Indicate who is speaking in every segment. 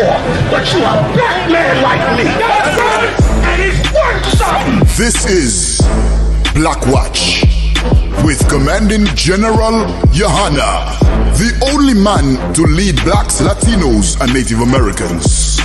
Speaker 1: war, but you a black man like me. That's right, and it's worth something.
Speaker 2: This is Blackwatch with Commanding General Yahanna, the only man to lead blacks, Latinos, and Native Americans.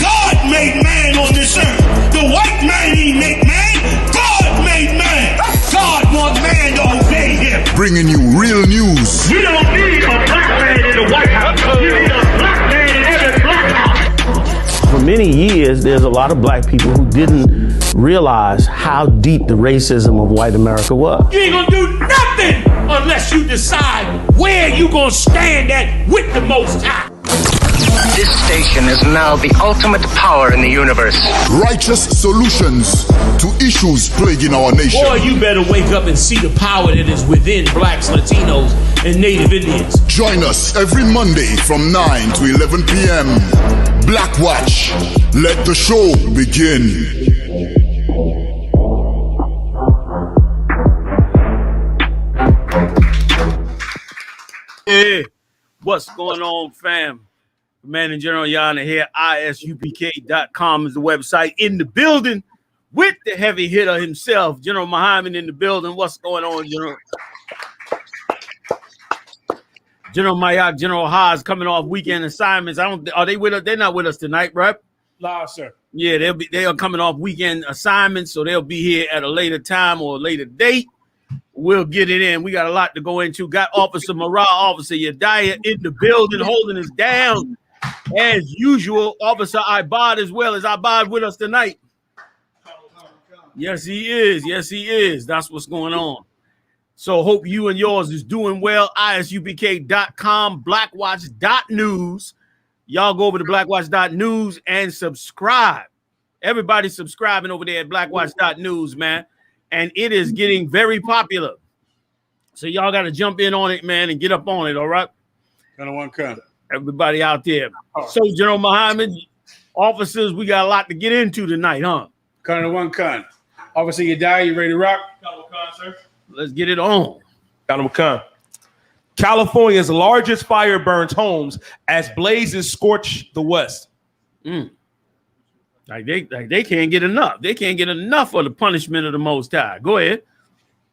Speaker 1: God made man on this earth. The white man ain't make man. God made man. God wants man to obey him.
Speaker 2: Bringing you real news.
Speaker 1: You don't need a black man in the White House. You need a black man in every black house.
Speaker 3: For many years, there's a lot of black people who didn't realize how deep the racism of white America was.
Speaker 1: You ain't gonna do nothing unless you decide where you gonna stand at with the Most High.
Speaker 4: This station is now the ultimate power in the universe.
Speaker 2: Righteous solutions to issues plaguing our nation.
Speaker 1: Boy, you better wake up and see the power that is within blacks, Latinos, and Native Indians.
Speaker 2: Join us every Monday from 9 to 11 p.m. Blackwatch. Let the show begin.
Speaker 3: Hey, what's going on, fam? Commanding General Yana here. ISUPK.com is the website. In the building with the heavy hitter himself, General Muhammad in the building. What's going on, General? General Mayak, General Haas coming off weekend assignments. Are they with us? They're not with us tonight, right?
Speaker 5: No, sir.
Speaker 3: Yeah, they are coming off weekend assignments, so they'll be here at a later time or a later date. We'll get it in. We got a lot to go into. Got Officer Morale, Officer Yediah in the building, holding us down. As usual, Officer Ibad as well. As Ibad with us tonight? Yes, he is. Yes, he is. That's what's going on. So hope you and yours is doing well. ISUPK.com, blackwatch.news. Y'all go over to blackwatch.news and subscribe. Everybody's subscribing over there at blackwatch.news, man. And it is getting very popular. So y'all got to jump in on it, man, and get up on it, all right?
Speaker 5: Kind of one kind.
Speaker 3: Everybody out there. So, General Muhammad, officers, we got a lot to get into tonight, huh?
Speaker 5: Kind of one kind. Officer Yediah, you ready to rock?
Speaker 3: Sir. Let's get it on.
Speaker 6: California's largest fire burns homes as blazes scorch the West.
Speaker 3: Like they can't get enough. They can't get enough of the punishment of the Most High. Go ahead.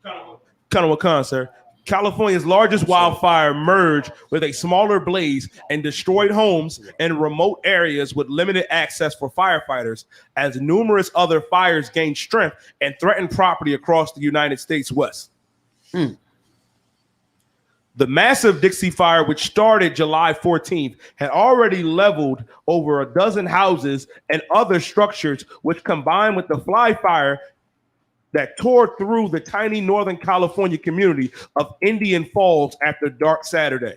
Speaker 6: Kind of what kind, sir? California's largest wildfire merged with a smaller blaze and destroyed homes in remote areas with limited access for firefighters as numerous other fires gained strength and threatened property across the United States West. The massive Dixie Fire, which started July 14th, had already leveled over a dozen houses and other structures, which combined with the Fly Fire that tore through the tiny Northern California community of Indian Falls after dark Saturday.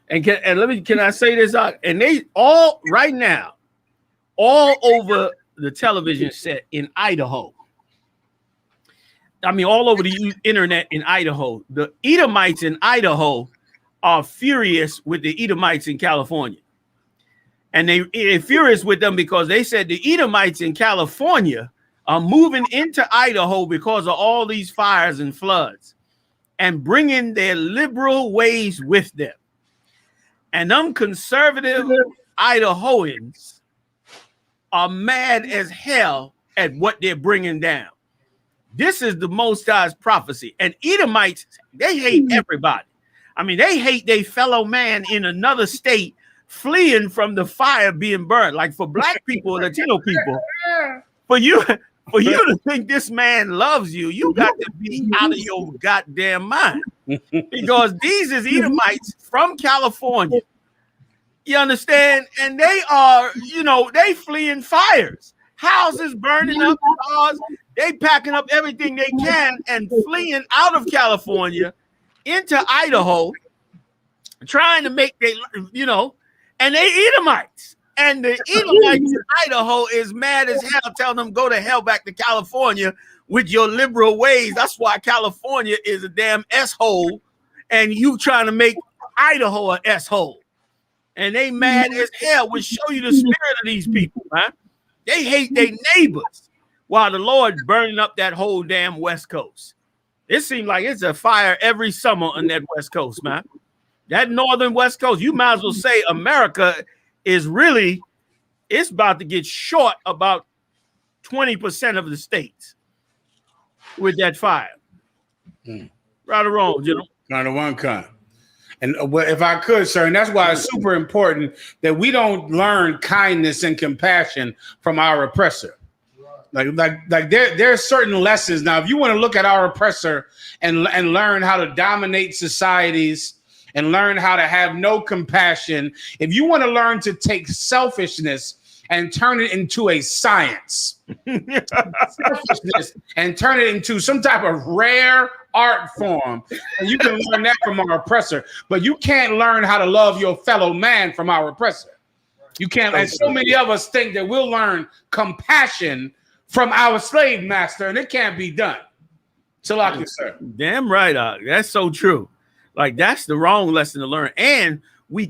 Speaker 3: And can I say this out? And they all right now, all over the television set in Idaho. I mean, all over the internet in Idaho. The Edomites in Idaho are furious with the Edomites in California. And they're furious with them because they said the Edomites in California are moving into Idaho because of all these fires and floods and bringing their liberal ways with them. And them conservative Idahoans are mad as hell at what they're bringing down. This is the Most High's prophecy. And Edomites, they hate everybody. I mean, they hate their fellow man in another state fleeing from the fire being burned. Like for black people, Latino people, for you to think this man loves you, you got to be out of your goddamn mind. Because these is Edomites from California. You understand? And they are, they fleeing fires. Houses burning up, cars. They packing up everything they can and fleeing out of California into Idaho, trying to make and they Edomites. And the Edomites in Idaho is mad as hell, telling them go to hell back to California with your liberal ways. That's why California is a damn S-hole, and you trying to make Idaho an S-hole. And they mad as hell, which show you the spirit of these people, man. They hate their neighbors while the Lord's burning up that whole damn West Coast. It seems like it's a fire every summer on that West Coast, man. That northern West Coast, you might as well say America is really, it's about to get short about 20% of the states with that fire. Right or wrong, gentlemen?
Speaker 5: Kind of one kind. And if I could, sir, and that's why it's super important that we don't learn kindness and compassion from our oppressor. Like there's certain lessons. Now, if you want to look at our oppressor and learn how to dominate societies and learn how to have no compassion, if you want to learn to take selfishness and turn it into a science, selfishness and turn it into some type of rare art form, and you can learn that from our oppressor. But you can't learn how to love your fellow man from our oppressor. You can't. And so many of us think that we'll learn compassion from our slave master, and it can't be done. Salaki, sir.
Speaker 3: Damn right. That's so true. Like, that's the wrong lesson to learn. And we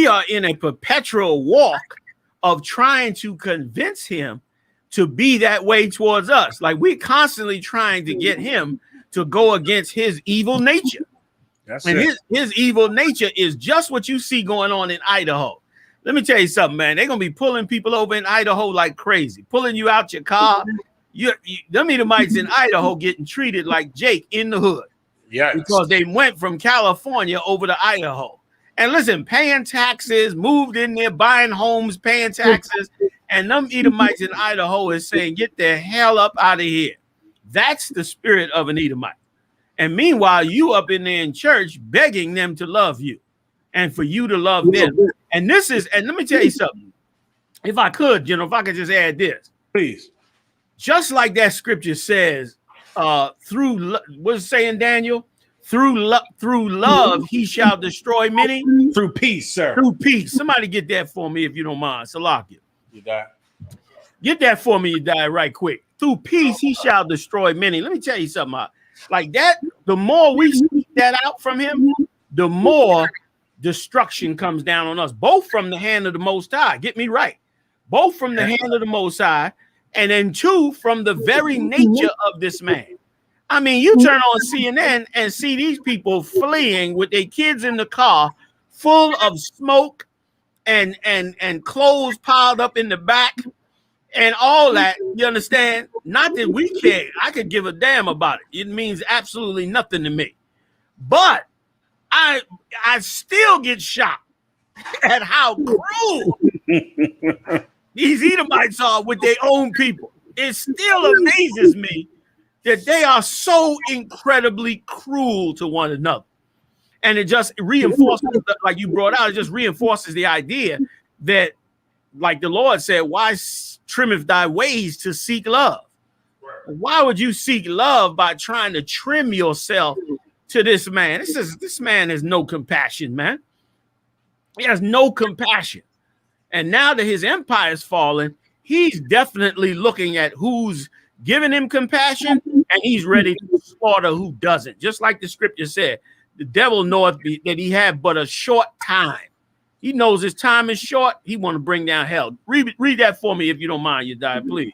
Speaker 3: are in a perpetual walk of trying to convince him to be that way towards us. Like, we're constantly trying to get him to go against his evil nature. His evil nature is just what you see going on in Idaho. Let me tell you something, man. They're going to be pulling people over in Idaho like crazy, pulling you out your car. Them Edomites in Idaho getting treated like Jake in the hood.
Speaker 5: Yeah,
Speaker 3: because they went from California over to Idaho. And listen, paying taxes, moved in there, buying homes, paying taxes. And them Edomites in Idaho is saying, get the hell up out of here. That's the spirit of an Edomite. And meanwhile, you up in there in church begging them to love you and for you to love them. And let me tell you something. If I could, if I could just add this.
Speaker 5: Please.
Speaker 3: Just like that scripture says, what's saying, Daniel? Through love, he shall destroy many.
Speaker 5: Through peace, sir.
Speaker 3: Through peace. Somebody get that for me if you don't mind. Salakia.
Speaker 5: You die.
Speaker 3: Get that for me, you die right quick. Through peace, he shall destroy many. Let me tell you something. Like that, the more we speak that out from him, the more destruction comes down on us, both from the hand of the Most High. Get me right. Both from the hand of the Most High, and then two, from the very nature of this man. I mean, you turn on CNN and see these people fleeing with their kids in the car, full of smoke and clothes piled up in the back and all that. You understand? Not that we care. I could give a damn about it. It means absolutely nothing to me. But I still get shocked at how cruel these Edomites are with their own people. It still amazes me that they are so incredibly cruel to one another. And it just reinforces, like you brought out, it just reinforces the idea that, like the Lord said, why trimmeth thy ways to seek love? Why would you seek love by trying to trim yourself to this man? This man has no compassion, man. He has no compassion. And now that his empire is falling, he's definitely looking at who's giving him compassion, and he's ready to slaughter who doesn't. Just like the scripture said, the devil knoweth that he had but a short time. He knows his time is short. He want to bring down hell. Read that for me if you don't mind, you die, please.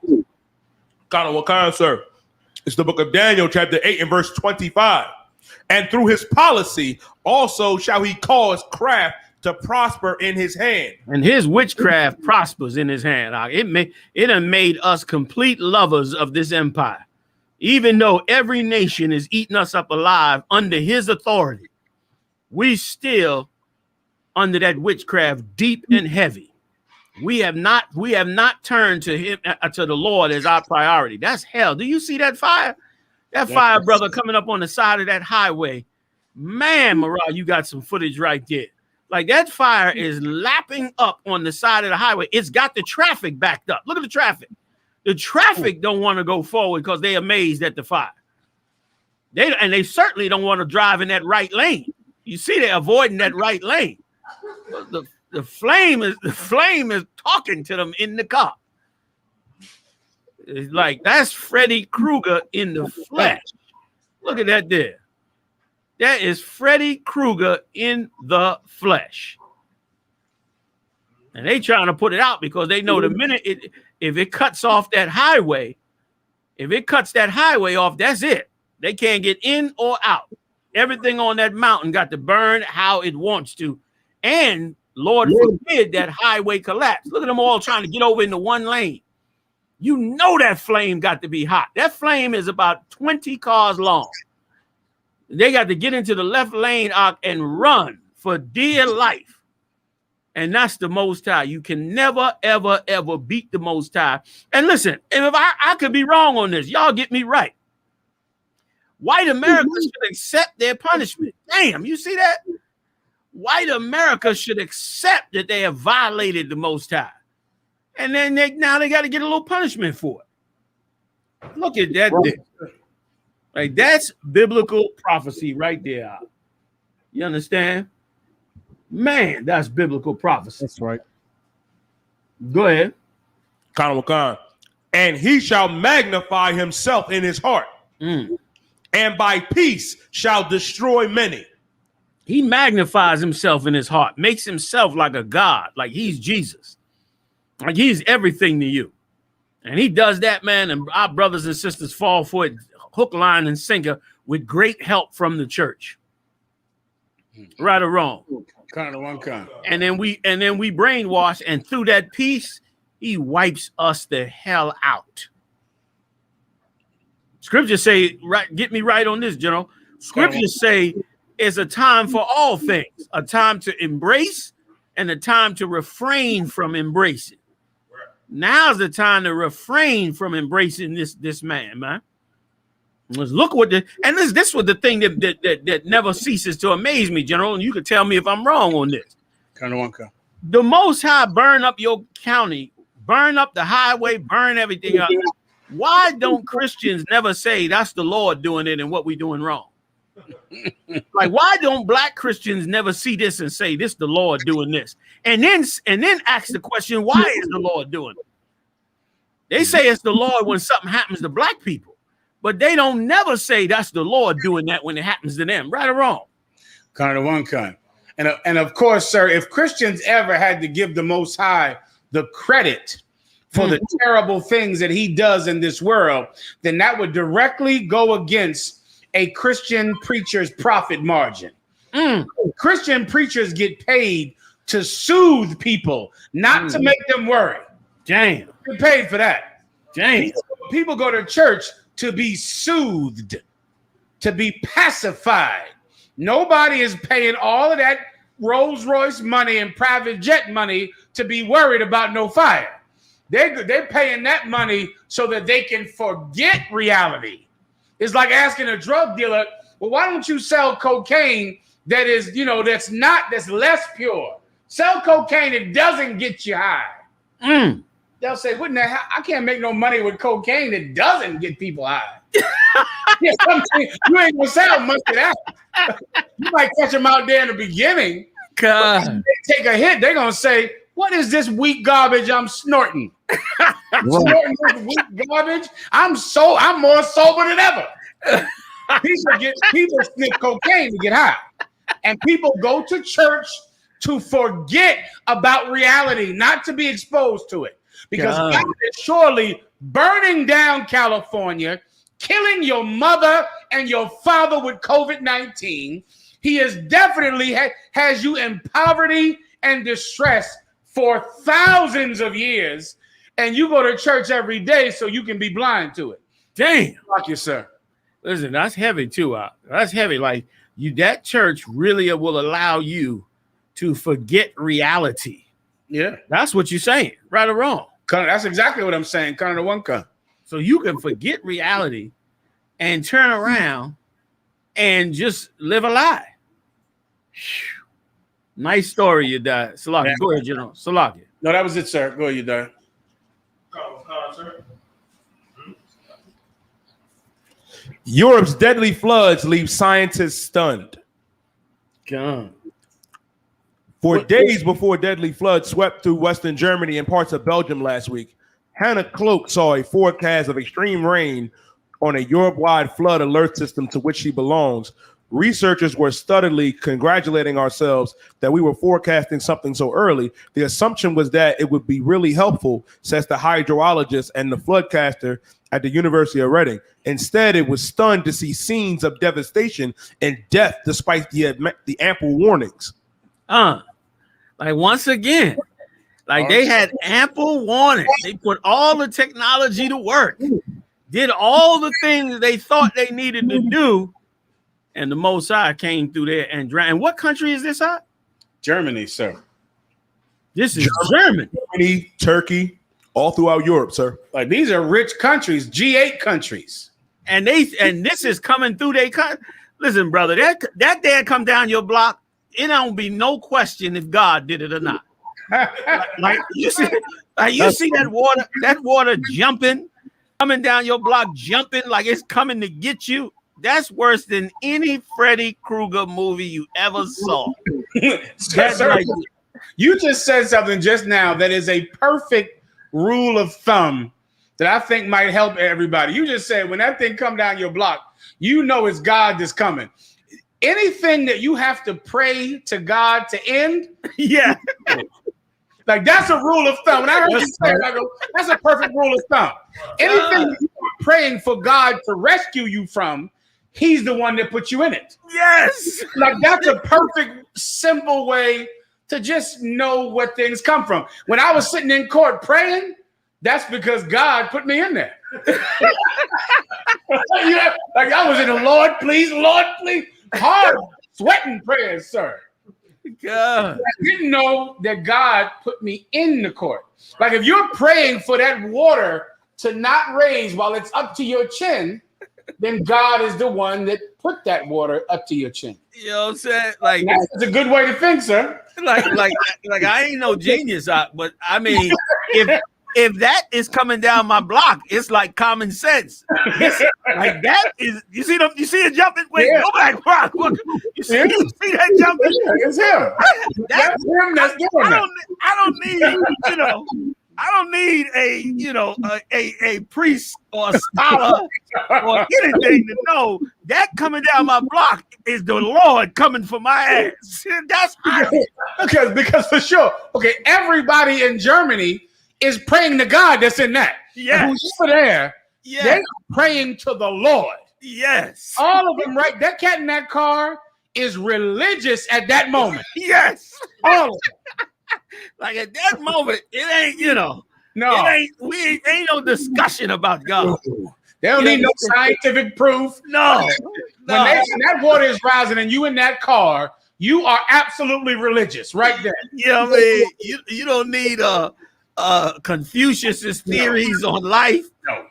Speaker 6: God of Wakanda, sir. It's the book of Daniel, chapter 8 and verse 25. And through his policy also shall he cause craft to prosper in his hand.
Speaker 3: And his witchcraft prospers in his hand. It done made us complete lovers of this empire. Even though every nation is eating us up alive under his authority, we still under that witchcraft deep and heavy. We have not turned to him, to the Lord as our priority. That's hell. Do you see that fire? That fire, brother, coming up on the side of that highway. Man, Morale, you got some footage right there. Like that fire is lapping up on the side of the highway. It's got the traffic backed up. Look at the traffic. The traffic don't want to go forward because they're amazed at the fire. They certainly don't want to drive in that right lane. You see, they're avoiding that right lane. The flame is talking to them in the car. It's like that's Freddy Krueger in the flesh. Look at that there. That is Freddy Krueger in the flesh. And they trying to put it out because they know the minute if it cuts off that highway, if it cuts that highway off, that's it. They can't get in or out. Everything on that mountain got to burn how it wants to. And Lord forbid that highway collapse. Look at them all trying to get over into one lane. You know that flame got to be hot. That flame is about 20 cars long. They got to get into the left lane and run for dear life. And that's the Most High. You can never, ever, ever beat the Most High. And listen, if I could be wrong on this, y'all get me right. White America should accept their punishment. Damn, you see that? White America should accept that they have violated the Most High. And then now they got to get a little punishment for it. Look at that thing. Like, that's biblical prophecy right there. You understand? Man, that's biblical prophecy.
Speaker 6: That's right.
Speaker 3: Go ahead.
Speaker 6: Khan. And he shall magnify himself in his heart, and by peace shall destroy many.
Speaker 3: He magnifies himself in his heart, makes himself like a God, like he's Jesus, like he's everything to you. And he does that, man, and our brothers and sisters fall for it, hook, line, and sinker, with great help from the church. Right or wrong?
Speaker 5: Kind of one kind.
Speaker 3: And then we brainwash, and through that peace, he wipes us the hell out. Scriptures say, right, get me right on this, General. Scriptures say it's a time for all things, a time to embrace and a time to refrain from embracing. Now's the time to refrain from embracing this man. Let's look what this was the thing that never ceases to amaze me, General. And you can tell me if I'm wrong on this.
Speaker 5: Kind of one kind.
Speaker 3: The Most High burn up your county, burn up the highway, burn everything up. Why don't Christians never say that's the Lord doing it and what we doing wrong? Like, why don't black Christians never see this and say this the Lord doing this? And then ask the question, why is the Lord doing it? They say it's the Lord when something happens to black people, but they don't never say that's the Lord doing that when it happens to them. Right or wrong?
Speaker 5: Kind of one kind. And of course, sir, if Christians ever had to give the Most High the credit for the terrible things that he does in this world, then that would directly go against a Christian preacher's profit margin. Christian preachers get paid to soothe people, not to make them worry.
Speaker 3: Damn.
Speaker 5: They're paid for that.
Speaker 3: Damn.
Speaker 5: People go to church to be soothed, to be pacified. Nobody is paying all of that Rolls Royce money and private jet money to be worried about no fire. They're paying that money so that they can forget reality. It's like asking a drug dealer, well, why don't you sell cocaine that is, that's less pure? Sell cocaine that doesn't get you high. They'll say, wouldn't that I can't make no money with cocaine that doesn't get people high. Yeah, you ain't gonna sell much of that. You might catch them out there in the beginning.
Speaker 3: God.
Speaker 5: They take a hit, they're gonna say, what is this weak garbage I'm snorting? Snorting this weak garbage. I'm more sober than ever. People sniff cocaine to get high. And people go to church to forget about reality, not to be exposed to it. Because God is surely burning down California, killing your mother and your father with COVID-19. He is definitely has you in poverty and distress for thousands of years, and you go to church every day so you can be blind to it.
Speaker 3: Damn.
Speaker 5: Fuck you, sir.
Speaker 3: Listen, that's heavy too. That's heavy. Like that church really will allow you to forget reality.
Speaker 5: Yeah.
Speaker 3: That's what you're saying, right or wrong.
Speaker 5: That's exactly what I'm saying. Kind of one kind.
Speaker 3: So you can forget reality and turn around and just live a lie. Nice story, you died. Salaki, go ahead, General. Salaki.
Speaker 5: No, that was it, sir. Go ahead, you died.
Speaker 6: Europe's deadly floods leave scientists stunned.
Speaker 3: God.
Speaker 6: For days before deadly floods swept through Western Germany and parts of Belgium last week, Hannah Cloak saw a forecast of extreme rain on a Europe-wide flood alert system to which she belongs. Researchers were stunnedly congratulating ourselves that we were forecasting something so early. The assumption was that it would be really helpful, says the hydrologist and the floodcaster at the University of Reading. Instead, it was stunned to see scenes of devastation and death despite the ample warnings.
Speaker 3: Like once again, like they had ample warning. They put all the technology to work, did all the things they thought they needed to do, and the Most High came through there and drowned. And what country is this at?
Speaker 5: Germany, sir.
Speaker 3: This is Germany.
Speaker 6: Germany, Turkey, all throughout Europe, sir.
Speaker 5: Like these are rich countries, G8 countries.
Speaker 3: And this is coming through their country. Listen, brother, that dad come down your block, it don't be no question if God did it or not. like you see that water jumping, coming down your block, jumping like it's coming to get you. That's worse than any Freddy Krueger movie you ever saw.
Speaker 5: Sir, you just said something just now that is a perfect rule of thumb that I think might help everybody. You just said when that thing come down your block, you know it's God that's coming. Anything that you have to pray to God to end,
Speaker 3: yeah.
Speaker 5: Like that's a rule of thumb. When I heard you say it, I go, that's a perfect rule of thumb. Anything that you are praying for God to rescue you from, He's the one that put you in it.
Speaker 3: Yes.
Speaker 5: Like that's a perfect, simple way to just know where things come from. When I was sitting in court praying, that's because God put me in there. Yeah, like I was in the Lord, please, hard sweating prayers, sir.
Speaker 3: God.
Speaker 5: I didn't know that God put me in the court. Like if you're praying for that water to not raise while it's up to your chin, then God is the one that put that water up to your chin.
Speaker 3: You know what I'm saying? Like
Speaker 5: that's a good way to think, sir.
Speaker 3: Like I ain't no genius, but I mean, if that is coming down my block, it's like common sense. Like that is, you see it jumping. Wait, go back, Rock. Look, you see that jumping?
Speaker 5: It's him. That's him that's doing that.
Speaker 3: I don't need, I don't need a priest or a scholar or anything to know that coming down my block is the Lord coming for my ass. That's how.
Speaker 5: Because for sure, okay, everybody in Germany is praying to God that's in that.
Speaker 3: Yeah.
Speaker 5: Who's over there? Yeah. They're praying to the Lord.
Speaker 3: Yes.
Speaker 5: All of them, right? That cat in that car is religious at that moment.
Speaker 3: Yes.
Speaker 5: All of them.
Speaker 3: Like at that moment, it ain't,
Speaker 5: no,
Speaker 3: it ain't no discussion about God.
Speaker 5: They don't need no scientific proof.
Speaker 3: No.
Speaker 5: When that water is rising and you in that car, you are absolutely religious right there.
Speaker 3: You know what I mean? You don't need Confucius's theories on life.
Speaker 5: No.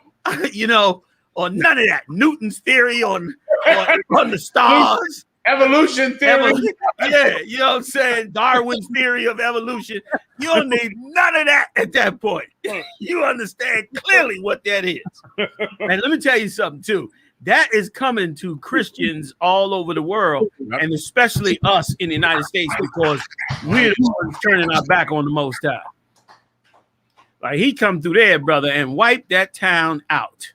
Speaker 3: Or none of that. Newton's theory on the stars.
Speaker 5: Evolution theory.
Speaker 3: Yeah, you know what I'm saying? Darwin's theory of evolution. You don't need none of that at that point. You understand clearly what that is. And let me tell you something, too. That is coming to Christians all over the world, and especially us in the United States, because we're the ones turning our back on the Most High. Like he come through there, brother, and wipe that town out.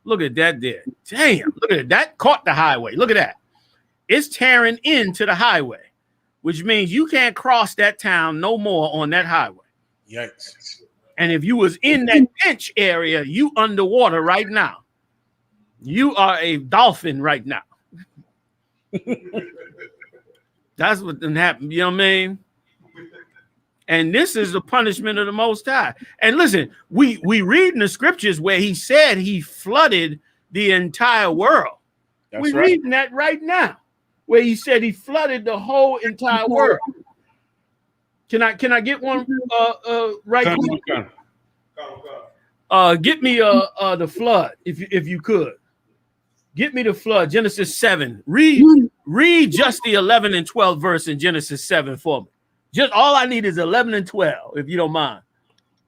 Speaker 3: Look at that there. Damn, look at it. That caught the highway. Look at that. It's tearing into the highway, which means you can't cross that town no more on that highway.
Speaker 5: Yikes.
Speaker 3: And if you was in that pinch area, you underwater right now. You are a dolphin right now. That's what done happened. You know what I mean? And this is the punishment of the Most High. And listen, we read in the scriptures where he said he flooded the entire world. We're reading that right now, where he said he flooded the whole entire world. Can I get one right? Get me the flood if you could. Get me the flood, Genesis 7. Read just the 11 and 12 verse in Genesis 7 for me. Just all I need is 11 and 12, if you don't mind.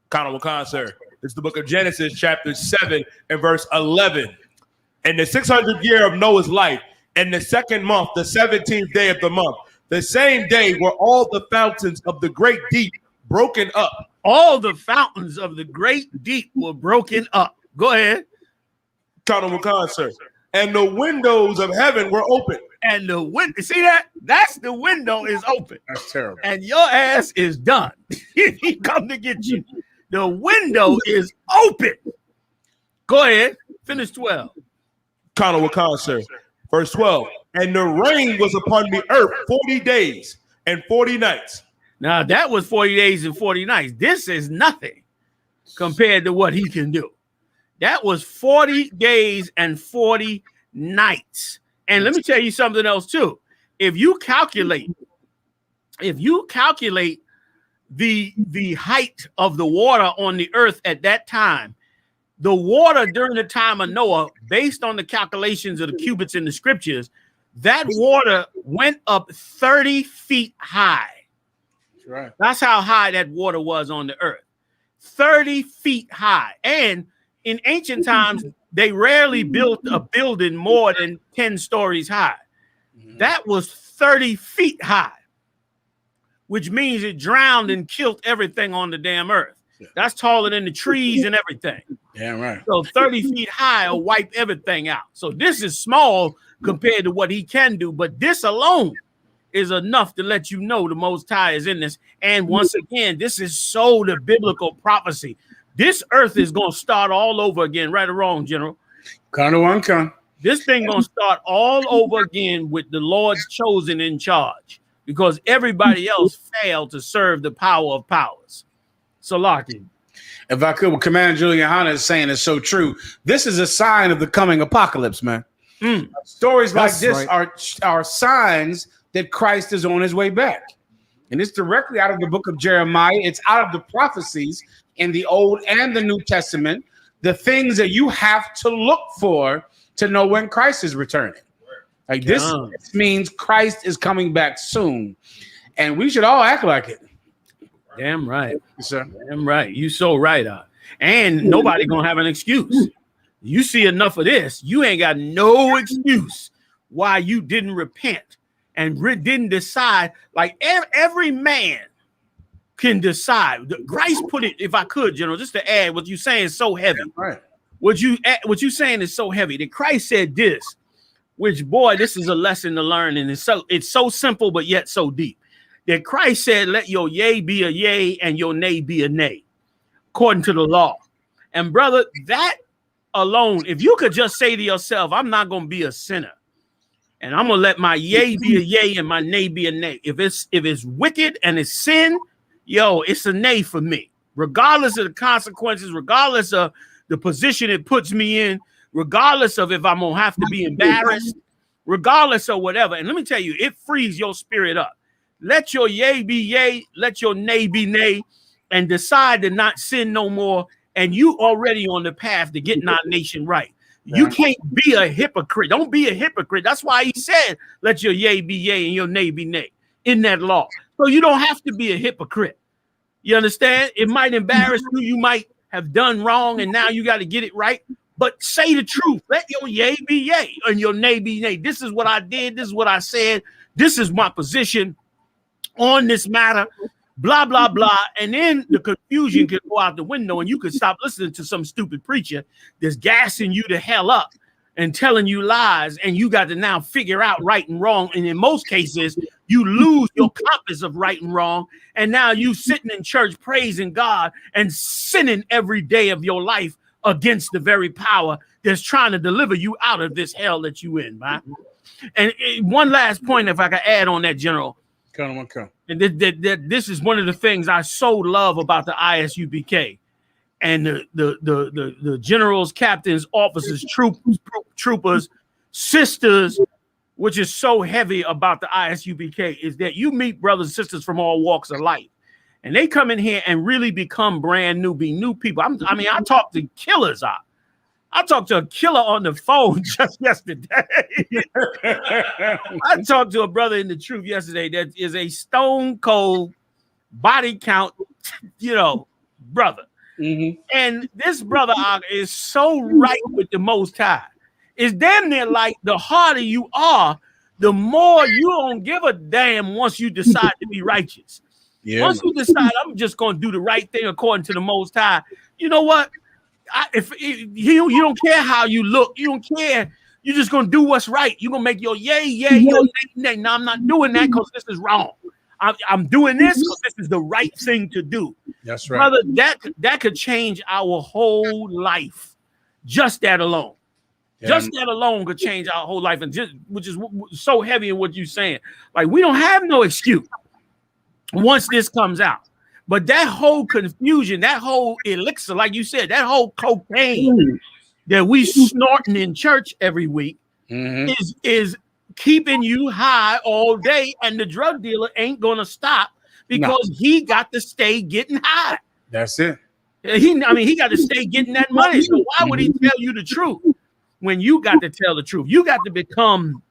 Speaker 6: Councilman, sir. It's the book of Genesis, chapter 7 and verse 11. In the 600th year of Noah's life, in the second month, the 17th day of the month, the same day were all the fountains of the great deep broken up.
Speaker 3: All the fountains of the great deep were broken up. Go ahead.
Speaker 6: Councilman, sir. And the windows of heaven were open.
Speaker 3: And the window, see that? That's the window is open.
Speaker 5: That's terrible.
Speaker 3: And your ass is done. He come to get you. The window is open. Go ahead. Finish 12.
Speaker 6: Councilman, sir. Verse 12. And the rain was upon the earth 40 days and 40 nights.
Speaker 3: Now that was 40 days and 40 nights. This is nothing compared to what he can do. That was 40 days and 40 nights. And let me tell you something else too. If you calculate the height of the water on the earth at that time, the water during the time of Noah, based on the calculations of the cubits in the scriptures, that water went up 30 feet high.
Speaker 5: That's right.
Speaker 3: That's how high that water was on the earth. 30 feet high. And in ancient times, they rarely built a building more than 10 stories high. That was 30 feet high, which means it drowned and killed everything on the damn earth. That's taller than the trees and everything.
Speaker 5: Damn right.
Speaker 3: So 30 feet high will wipe everything out. So this is small compared to what he can do, but this alone is enough to let you know the Most High is in this. And once again, this is so the biblical prophecy. This earth is going to start all over again, right or wrong, General?
Speaker 5: Come.
Speaker 3: This thing going to start all over again with the Lord's chosen in charge, because everybody else failed to serve the power of powers. Salaki.
Speaker 5: If I could, what Commander GEN.YAHANNA is saying is so true. This is a sign of the coming apocalypse, man. Stories like this are signs that Christ is on his way back. And it's directly out of the book of Jeremiah. It's out of the prophecies in the Old and the New Testament, the things that you have to look for to know when Christ is returning. Like this means Christ is coming back soon. And we should all act like it.
Speaker 3: Damn right.
Speaker 5: Yes, sir.
Speaker 3: Damn right. You so right. And nobody gonna have an excuse. You see enough of this, you ain't got no excuse why you didn't repent and didn't decide. Like every man can decide. Christ put it, if I could, General, just to add, what you saying is so heavy.
Speaker 5: Right.
Speaker 3: What you saying is so heavy that Christ said this, which, boy, this is a lesson to learn, and it's so simple but yet so deep. That Christ said, let your yea be a yea and your nay be a nay, according to the law. And brother, that alone, if you could just say to yourself, I'm not going to be a sinner, and I'm going to let my yea be a yea and my nay be a nay. If it's wicked and it's sin, it's a nay for me, regardless of the consequences, regardless of the position it puts me in, regardless of if I'm going to have to be embarrassed, regardless of whatever. And let me tell you, it frees your spirit up. Let your yea be yea, let your nay be nay, and decide to not sin no more. And you already on the path to getting our nation right. You can't be a hypocrite. Don't be a hypocrite. That's why he said, let your yea be yea and your nay be nay in that law. So you don't have to be a hypocrite. You understand? It might embarrass you. You might have done wrong and now you got to get it right. But say the truth. Let your yea be yea and your nay be nay. This is what I did. This is what I said. This is my position on this matter, blah, blah, blah. And then the confusion can go out the window and you can stop listening to some stupid preacher that's gassing you the hell up and telling you lies. And you got to now figure out right and wrong. And in most cases, you lose your compass of right and wrong. And now you sitting in church praising God and sinning every day of your life against the very power that's trying to deliver you out of this hell that you in, man. And one last point, if I could add on that, General.
Speaker 5: Come.
Speaker 3: And this is one of the things I so love about the I.S.U.P.K. and the generals, captains, officers, troopers, sisters, which is so heavy about the I.S.U.P.K. is that you meet brothers and sisters from all walks of life, and they come in here and really become brand new, be new people. I talk to killers. I talked to a killer on the phone just yesterday. I talked to a brother in the truth yesterday that is a stone cold body count, brother. Mm-hmm. And this brother is so right with the Most High. It's damn near like the harder you are, the more you don't give a damn once you decide to be righteous. Yeah. Once you decide, I'm just going to do the right thing according to the Most High, you know what? If you don't care how you look, you don't care. You're just gonna do what's right. You're gonna make your yay, your nay, nay. No, I'm not doing that because this is wrong. I'm doing this because this is the right thing to do.
Speaker 5: That's right,
Speaker 3: brother. That could change our whole life. Just that alone. Yeah. Just that alone could change our whole life, and which is so heavy in what you're saying. Like we don't have no excuse. once this comes out. But that whole confusion, that whole elixir, like you said, that whole cocaine that we snorting in church every week is keeping you high all day, and the drug dealer ain't gonna stop because he got to stay getting high.
Speaker 5: That's it.
Speaker 3: He got to stay getting that money. So why would he tell you the truth when you got to tell the truth? You got to become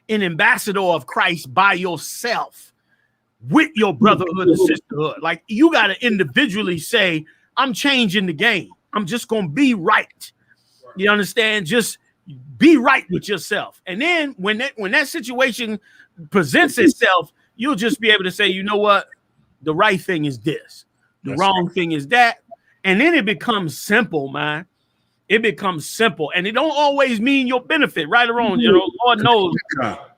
Speaker 3: an ambassador of Christ by yourself with your brotherhood and sisterhood. Like, you got to individually say, I'm changing the game. I'm just going to be right. You understand? Just be right with yourself. And then when that situation presents itself, you'll just be able to say, you know what? The right thing is this. The wrong thing is that. And then it becomes simple, man. It becomes simple. And it don't always mean your benefit, right or wrong. You know, Lord knows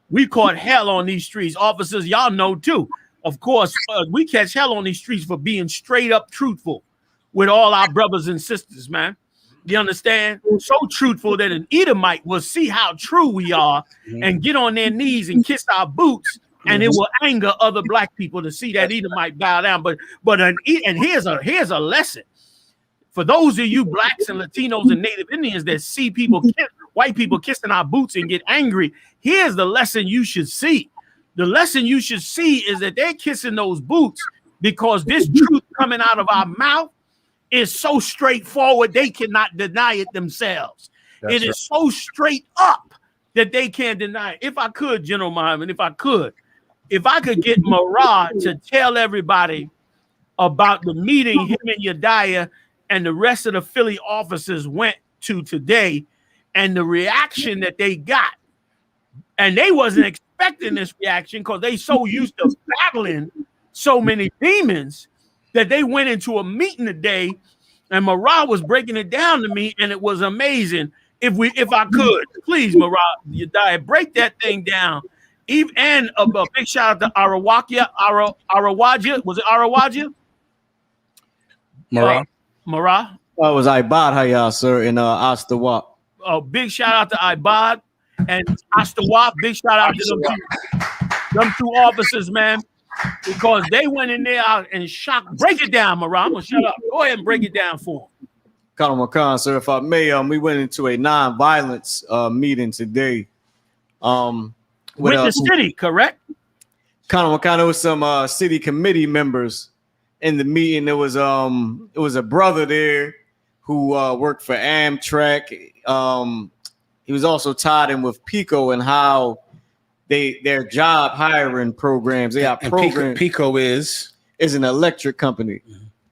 Speaker 3: we caught hell on these streets. Officers, y'all know too. Of course, we catch hell on these streets for being straight up truthful with all our brothers and sisters, man. You understand? So truthful that an Edomite will see how true we are and get on their knees and kiss our boots. And it will anger other black people to see that Edomite bow down. But here's a lesson for those of you blacks and Latinos and Native Indians that see white people kissing our boots and get angry. Here's the lesson you should see. The lesson you should see is that they're kissing those boots because this truth coming out of our mouth is so straightforward they cannot deny it themselves. It is so straight up that they can't deny it. If I could, General Muhammad, if I could get Marad to tell everybody about the meeting him and Yediah and the rest of the Philly officers went to today and the reaction that they got. And they wasn't expecting this reaction because they so used to battling so many demons that they went into a meeting today and Marad was breaking it down to me and it was amazing. If I could, please, Marad, Yediah, break that thing down. And a big shout out to Arawakia. Was it Arawaja? Marah.
Speaker 7: That was I.S.U.P.K, sir, in I.S.U.P.K.
Speaker 3: Oh, big shout out to I.S.U.P.K and I.S.U.P.K. Big shout out to them two officers, man, because they went in there and shocked. Break it down, Marah. I'm gonna shut up. Go ahead and break it down for them.
Speaker 7: Councilman Khan, sir, if I may, we went into a non-violence meeting today.
Speaker 3: With the city, correct?
Speaker 7: Kind of there was some city committee members in the meeting. There was a brother there who worked for Amtrak. He was also tied in with PICO and how their job hiring programs. They got programs.
Speaker 5: PICO is
Speaker 7: an electric company.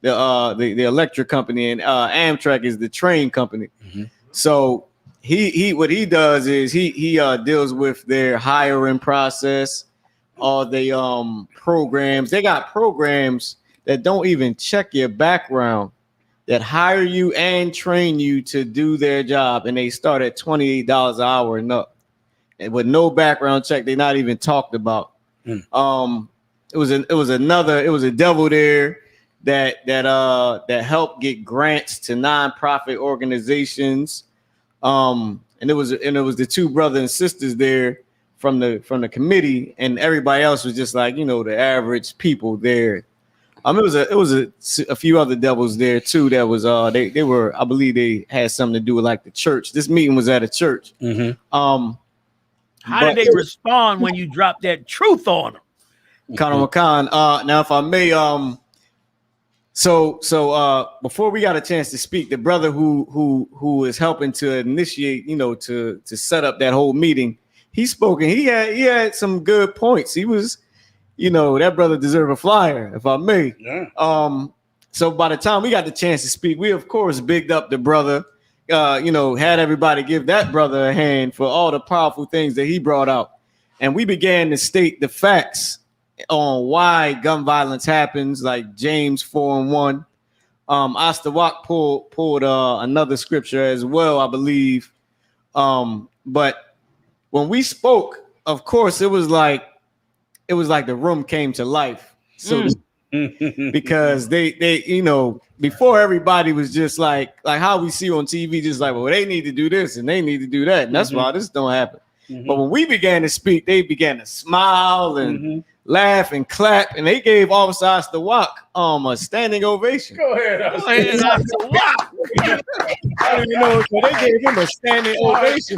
Speaker 7: The electric company, and Amtrak is the train company. So he what he does is he deals with their hiring process, all the programs. They got programs that don't even check your background, that hire you and train you to do their job, and they start at $28 an hour and up, and with no background check. They're not even talked about. It was a devil there that helped get grants to nonprofit organizations. And it was the two brothers and sisters there from the committee, and everybody else was just like, the average people there. It was a few other devils there too. That was they were, I believe they had something to do with like the church. This meeting was at a church.
Speaker 3: How did they respond when you dropped that truth on them?
Speaker 7: Khan, now if I may, so before we got a chance to speak, the brother who is helping to initiate, to set up that whole meeting, he spoke and he had some good points. He was, that brother deserved a flyer, if I may.
Speaker 5: Yeah.
Speaker 7: So by the time we got the chance to speak, we of course bigged up the brother, had everybody give that brother a hand for all the powerful things that he brought out. And we began to state the facts on why gun violence happens, like James 4:1. I.S.U.P.K pulled another scripture as well, I believe. But when we spoke, of course, it was like the room came to life. So because they before everybody was just like how we see on TV, just like, well, they need to do this and they need to do that, and that's why this don't happen. But when we began to speak, they began to smile and laugh and clap, and they gave Officer I.S.U.P.K a standing ovation.
Speaker 5: Go ahead.
Speaker 3: Go ahead, wow.
Speaker 7: I don't even know, so they gave him a standing ovation.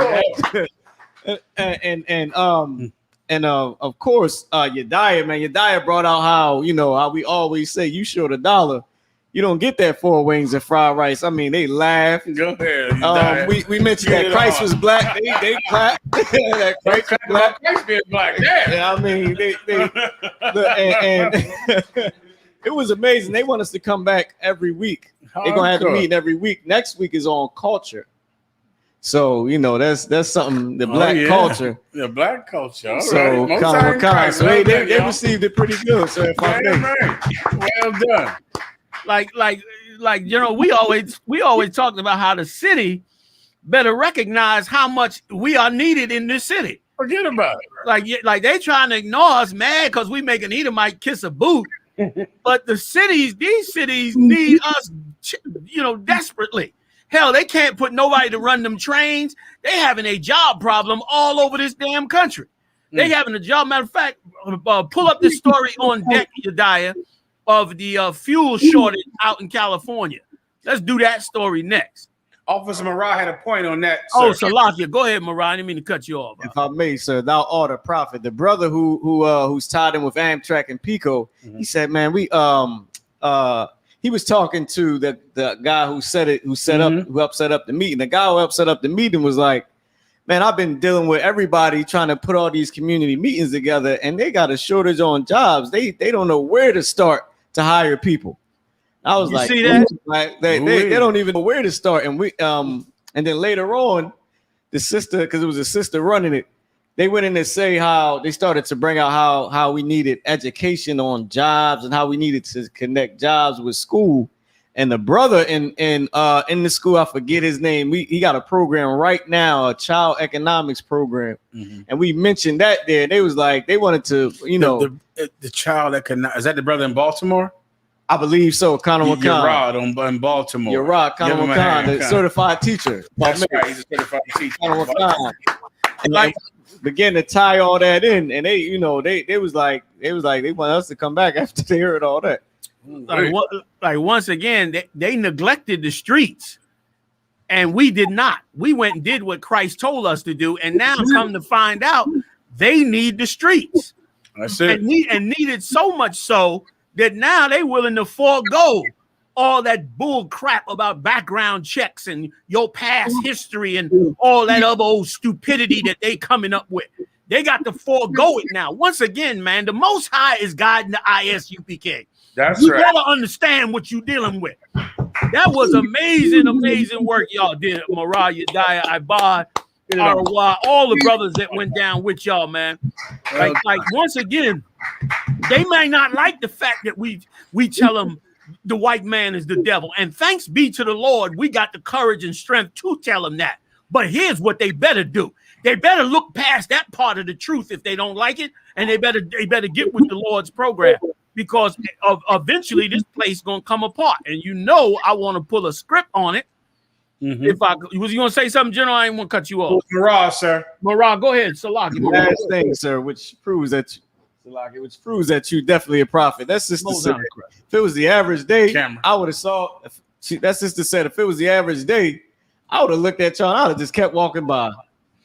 Speaker 7: And of course, Yediah, man, Yediah brought out how, you know, how we always say, you short $1, you don't get that 4 wings and fried rice. I mean, they laugh.
Speaker 5: Go ahead.
Speaker 7: We mentioned that Christ was black. They clap. That Christ was black.
Speaker 5: Christ being black.
Speaker 7: Yeah, I mean, and it was amazing. They want us to come back every week. They're gonna have to meet every week. Next week is on culture. So, you know, that's something, the black culture.
Speaker 5: The black culture. All
Speaker 7: so,
Speaker 5: right.
Speaker 7: So they received it pretty good. So, if I may.
Speaker 5: Well done.
Speaker 3: Like, you know, we always talked about how the city better recognize how much we are needed in this city.
Speaker 5: Forget about it.
Speaker 3: Like they trying to ignore us, mad because we make an Edomite kiss a boot. But these cities need us, you know, desperately. Hell, they can't put nobody to run them trains. They having a job problem all over this damn country. They having a job. Matter of fact, pull up this story on deck, Yediah, of the fuel shortage out in California. Let's do that story next.
Speaker 5: Officer Marah had a point on that.
Speaker 3: Oh, Salakia, go ahead, Marah. I didn't mean to cut you off.
Speaker 7: If I may, sir, thou art a prophet. The brother who's tied in with Amtrak and Pico, he said, man, he was talking to the guy who helped set up the meeting. The guy who helped set up the meeting was like, man, I've been dealing with everybody trying to put all these community meetings together, and they got a shortage on jobs. They don't know where to start to hire people. I was like,
Speaker 3: see that?
Speaker 7: Like they don't even know where to start. And and then later on, the sister, because it was a sister running it, they went in to say how they started to bring out how we needed education on jobs and how we needed to connect jobs with school. And the brother in the school, I forget his name. He got a program right now, a child economics program, and we mentioned that there. They was like they wanted to, you know,
Speaker 5: the child economics. Is that the brother in Baltimore?
Speaker 7: I believe so. Connor
Speaker 5: McCann in Baltimore.
Speaker 7: You're right, Connor McCann, the certified teacher.
Speaker 5: That's right. He's a certified teacher.
Speaker 7: Connor McCann. And like began to tie all that in, and they, you know, they was like they want us to come back after they heard all that.
Speaker 3: Like once again, they neglected the streets, and we did not. We went and did what Christ told us to do, and now come to find out they need the streets.
Speaker 5: That's it.
Speaker 3: And needed so much so that now they willing to forego all that bull crap about background checks and your past history and all that other old stupidity that they coming up with. They got to forego it now. Once again, man, the Most High is guiding the I.S.U.P.K.
Speaker 5: That's right.
Speaker 3: You gotta understand what you're dealing with. That was amazing work y'all did. Marah, Yediah, Ibad, Arwa, all the brothers that went down with y'all, man. Like once again, they may not like the fact that we tell them the white man is the devil. And thanks be to the Lord, we got the courage and strength to tell them that. But here's what they better do. They better look past that part of the truth if they don't like it, and they better get with the Lord's program, because eventually this place gonna come apart. And you know I want to pull a script on it. If I was you gonna say something, General, I ain't want to cut you off.
Speaker 5: Marah, sir.
Speaker 3: Marah, go ahead. Salaki.
Speaker 7: Last thing, sir, which proves that you definitely a prophet. That's just if it was the average day, I would have saw. That's just to say, if it was the average day, I would have looked at y'all. I would have just kept walking by.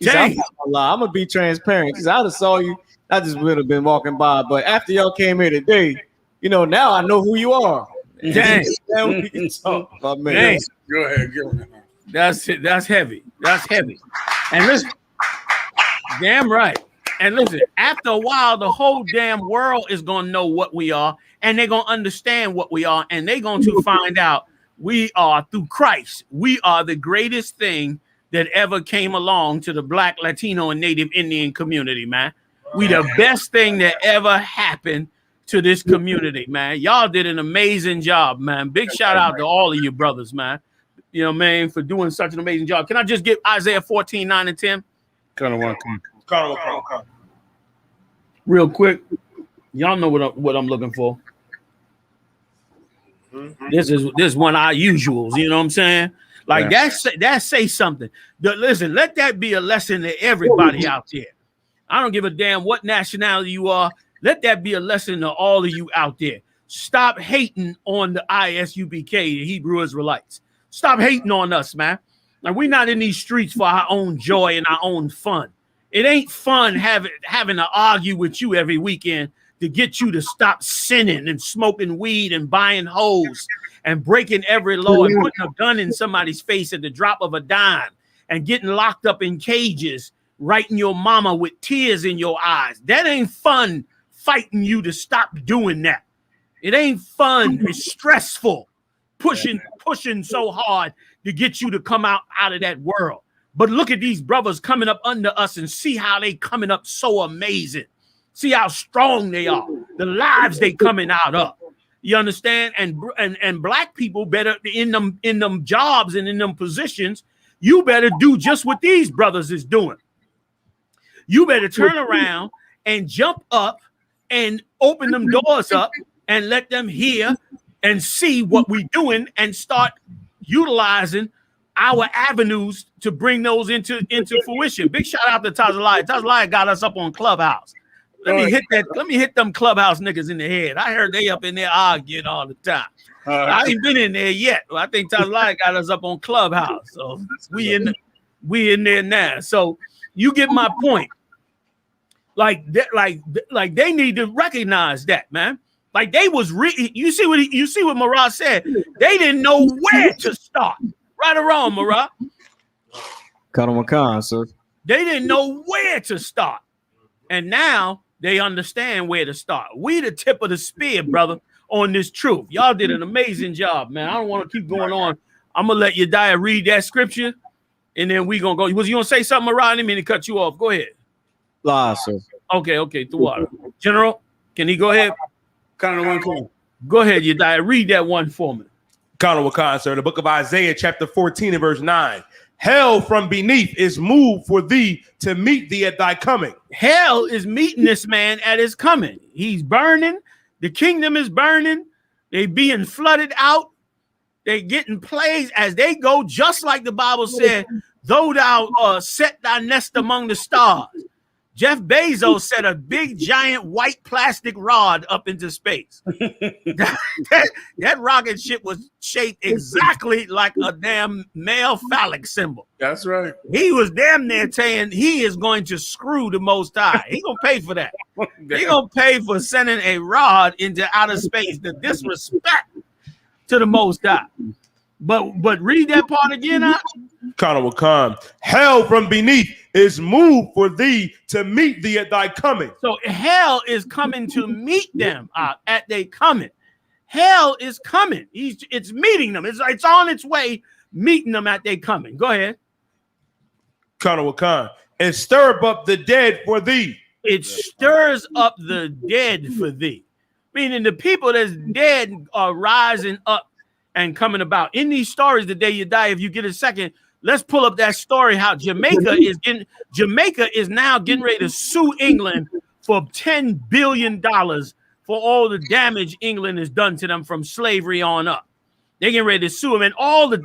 Speaker 7: I'm gonna be transparent because I would have saw you. I just would have been walking by. But after y'all came here today, you know, now I know who you are.
Speaker 3: Dang.
Speaker 7: We can talk. Oh, man.
Speaker 3: Dang.
Speaker 5: Go ahead.
Speaker 3: That's heavy. That's heavy. And listen, damn right. And listen, after a while, the whole damn world is gonna know what we are, and they're gonna understand what we are, and they're going to find out we are through Christ. We are the greatest thing that ever came along to the Black, Latino, and Native Indian community, man. We the best thing that ever happened to this community, man. Y'all did an amazing job, man. Big shout out to all of you brothers, man. You know, man, for doing such an amazing job. Can I just get Isaiah 14, 9, and 10? Real quick. Y'all know what I'm looking for. This is one of our usuals, you know what I'm saying? Like that say something. Listen, let that be a lesson to everybody out there. I don't give a damn what nationality you are. Let that be a lesson to all of you out there. Stop hating on the I.S.U.P.K, the Hebrew Israelites. Stop hating on us, man. Like, we're not in these streets for our own joy and our own fun. It ain't fun having to argue with you every weekend to get you to stop sinning and smoking weed and buying hoes and breaking every law and putting a gun in somebody's face at the drop of a dime and getting locked up in cages, writing your mama with tears in your eyes. That ain't fun, fighting you to stop doing that. It ain't fun. It's stressful, pushing so hard to get you to come out of that world. But look at these brothers coming up under us and see how they coming up so amazing. See how strong they are, the lives they coming out of. You understand? And black people better in them jobs and in them positions, you better do just what these brothers is doing. You better turn around and jump up and open them doors up and let them hear and see what we're doing and start utilizing our avenues to bring those into fruition. Big shout out to Tazaliah. Tazaliah got us up on Clubhouse. Let me hit them Clubhouse niggas in the head. I heard they up in there arguing all the time. I ain't been in there yet. I think Tazaliah got us up on Clubhouse. So we in there now. So you get my point. Like they need to recognize that, man. Like they was you see what Marah said. They didn't know where to start. Right or wrong, Marah?
Speaker 7: Khan, sir.
Speaker 3: They didn't know where to start. And now they understand where to start. We the tip of the spear, brother, on this truth. Y'all did an amazing job, man. I don't want to keep going on. I'm gonna let Yediah read that scripture, and then we gonna go. Was you gonna say something, Marah? I didn't mean to cut you off. Go ahead.
Speaker 7: Live, sir.
Speaker 3: Okay, the water. General, can he go ahead?
Speaker 5: Go
Speaker 3: ahead, Yediah. Read that one for me.
Speaker 6: Khan, sir. The book of Isaiah, chapter 14 and verse 9. Hell from beneath is moved for thee to meet thee at thy coming.
Speaker 3: Hell is meeting this man at his coming. He's burning. The kingdom is burning. They being flooded out. They getting plagues as they go, just like the Bible said, though thou set thy nest among the stars. Jeff Bezos set a big, giant, white plastic rod up into space. that rocket ship was shaped exactly like a damn male phallic symbol.
Speaker 5: That's right.
Speaker 3: He was damn near saying he is going to screw the Most High. He gonna pay for that. He gonna pay for sending a rod into outer space. The disrespect to the Most High. But read that part again.
Speaker 6: Khan. Hell from beneath is moved for thee to meet thee at thy coming.
Speaker 3: So hell is coming to meet them at their coming. Hell is coming. It's meeting them. It's on its way meeting them at their coming. Go ahead.
Speaker 6: Khan. And stir up the dead for thee.
Speaker 3: It stirs up the dead for thee. Meaning the people that's dead are rising up and coming about. In these stories the day you die, if you get a second, let's pull up that story how Jamaica is now getting ready to sue England for $10 billion for all the damage England has done to them from slavery on up. They're getting ready to sue them, and all the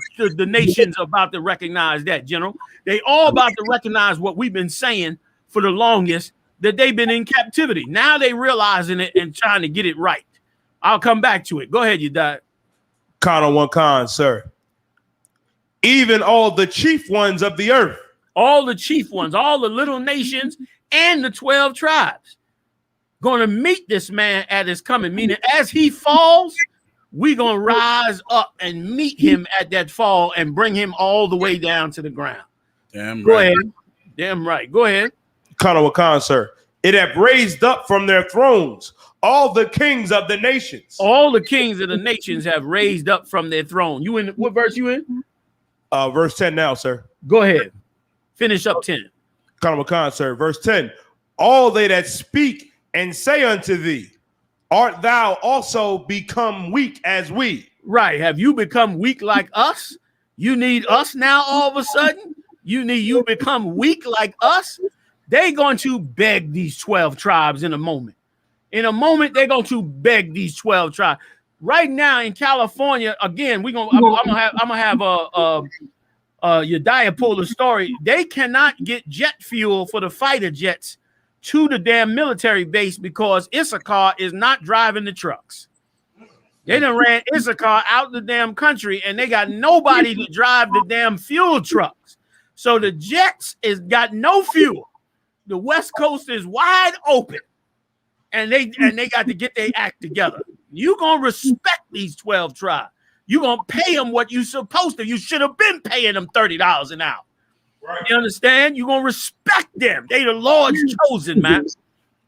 Speaker 3: nations are about to recognize that, General. They all about to recognize what we've been saying for the longest, that they've been in captivity. Now they realizing it and trying to get it right. I'll come back to it. Go ahead, you die.
Speaker 6: Khan, sir. Even all the chief ones of the earth.
Speaker 3: All the chief ones, all the little nations and the 12 tribes going to meet this man at his coming. Meaning as he falls, we're going to rise up and meet him at that fall and bring him all the way down to the ground.
Speaker 5: Damn right.
Speaker 3: Go ahead. Damn right. Go ahead.
Speaker 6: Khan, sir. It have raised up from their thrones all the kings of the nations.
Speaker 3: All the kings of the nations have raised up from their throne. You in what verse you in?
Speaker 6: Verse 10 now, sir.
Speaker 3: Go ahead. Finish up 10.
Speaker 6: Khan, sir. Verse 10. All they that speak and say unto thee, art thou also become weak as we?
Speaker 3: Right. Have you become weak like us? You need us now all of a sudden? You become weak like us? They're going to beg these 12 tribes in a moment. In a moment, they're going to beg these 12 tribes. Right now in California, again, I'm gonna have Yediah pull the story. They cannot get jet fuel for the fighter jets to the damn military base because I.S.U.P.K is not driving the trucks. They done ran I.S.U.P.K out the damn country and they got nobody to drive the damn fuel trucks. So the jets is got no fuel. The West Coast is wide open. And they got to get their act together. You gonna respect these 12 tribes. You gonna pay them what you supposed to. You should have been paying them $30 an hour. Right. You understand? You gonna respect them. They the Lord's chosen, man.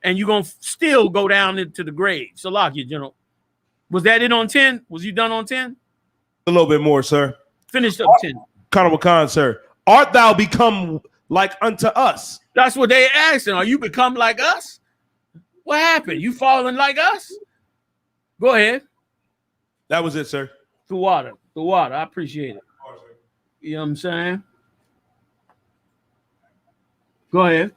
Speaker 3: And you gonna still go down into the grave. Salakia, General. Was that it on 10? Was you done on 10?
Speaker 6: A little bit more, sir.
Speaker 3: Finished up 10.
Speaker 6: Colonel Khan, sir. Art thou become like unto us?
Speaker 3: That's what they asking. Are you become like us? What happened? You falling like us? Go ahead.
Speaker 6: That was it, sir.
Speaker 3: The water. I appreciate it. You know what I'm saying? Go ahead.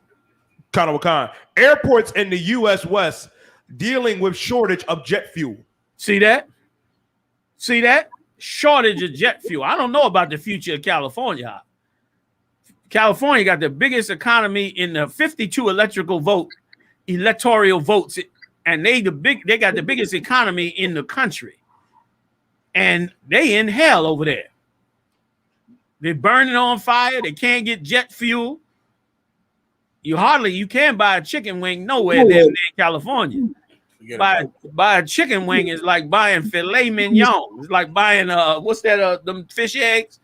Speaker 6: Colonel Khan. Airports in the U.S. West dealing with shortage of jet fuel.
Speaker 3: See that? Shortage of jet fuel. I don't know about the future of California. California got the biggest economy in the 52 electoral votes, and they got the biggest economy in the country. And they in hell over there. They're burning on fire. They can't get jet fuel. You can't buy a chicken wing nowhere there in California. Buy a chicken wing is like buying filet mignon. It's like buying what's that? Them fish eggs,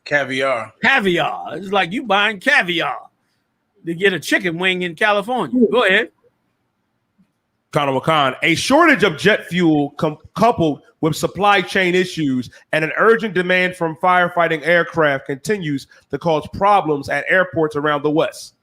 Speaker 5: Caviar.
Speaker 3: It's like you buying caviar to get a chicken wing in California. Go ahead.
Speaker 6: Colonel Khan. A shortage of jet fuel coupled with supply chain issues and an urgent demand from firefighting aircraft continues to cause problems at airports around the West.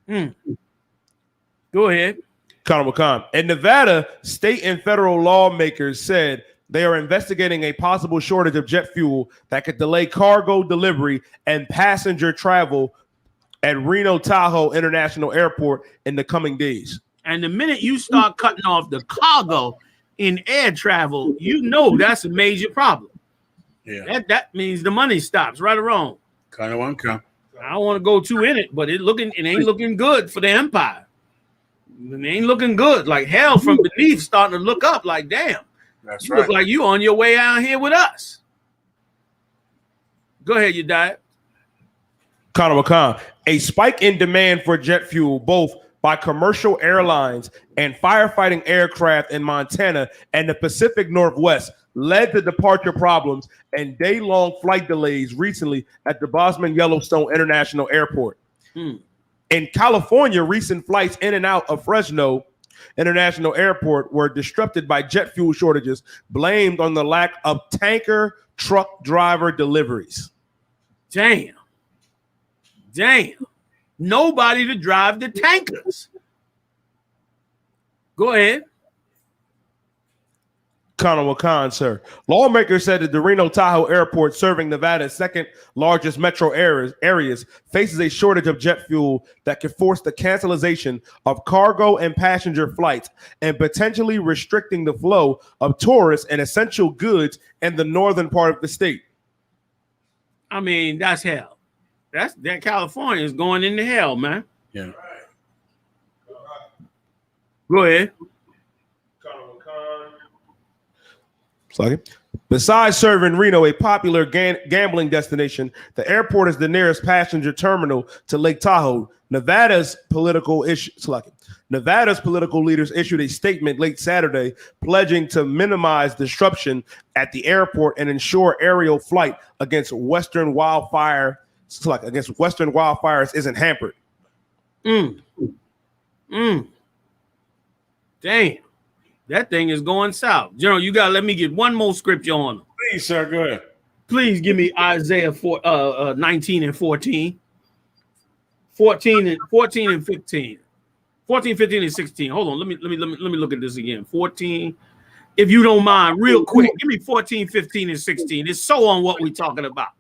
Speaker 3: Go ahead.
Speaker 6: Colonel Khan. In Nevada, state and federal lawmakers said they are investigating a possible shortage of jet fuel that could delay cargo delivery and passenger travel at Reno Tahoe International Airport in the coming days.
Speaker 3: And the minute you start cutting off the cargo in air travel, you know that's a major problem.
Speaker 5: Yeah.
Speaker 3: That means the money stops, right or wrong.
Speaker 5: Kind of one come.
Speaker 3: I don't want to go too in it, but it ain't looking good for the empire. It ain't looking good. Like hell from beneath starting to look up like, damn.
Speaker 5: That's
Speaker 3: you
Speaker 5: right.
Speaker 3: Look like you on your way out here with us. Go ahead, you died.
Speaker 6: Colonel Khan. A spike in demand for jet fuel, both by commercial airlines and firefighting aircraft in Montana and the Pacific Northwest, led to departure problems and day-long flight delays recently at the Bosman Yellowstone International Airport. In California, recent flights in and out of Fresno International Airport were disrupted by jet fuel shortages, blamed on the lack of tanker truck driver deliveries.
Speaker 3: Damn. Nobody to drive the tankers. Go ahead.
Speaker 6: Colonel Khan, sir. Lawmakers said that the Reno Tahoe Airport, serving Nevada's second largest metro areas, faces a shortage of jet fuel that could force the cancellation of cargo and passenger flights and potentially restricting the flow of tourists and essential goods in the northern part of the state.
Speaker 3: I mean, that's hell. That California is going into hell, man.
Speaker 5: Yeah.
Speaker 3: Go ahead.
Speaker 6: Besides serving Reno, a popular gambling destination, the airport is the nearest passenger terminal to Lake Tahoe. Nevada's political leaders issued a statement late Saturday pledging to minimize disruption at the airport and ensure aerial flight against Western wildfires isn't hampered.
Speaker 3: Damn. That thing is going south. General, you got to let me get one more scripture on them.
Speaker 5: Please, sir, go ahead.
Speaker 3: Please give me Isaiah 19 and 14. 14 and 15. 14, 15, and 16. Hold on. Let me look at this again. 14. If you don't mind, real quick, give me 14, 15, and 16. It's so on what we're talking about.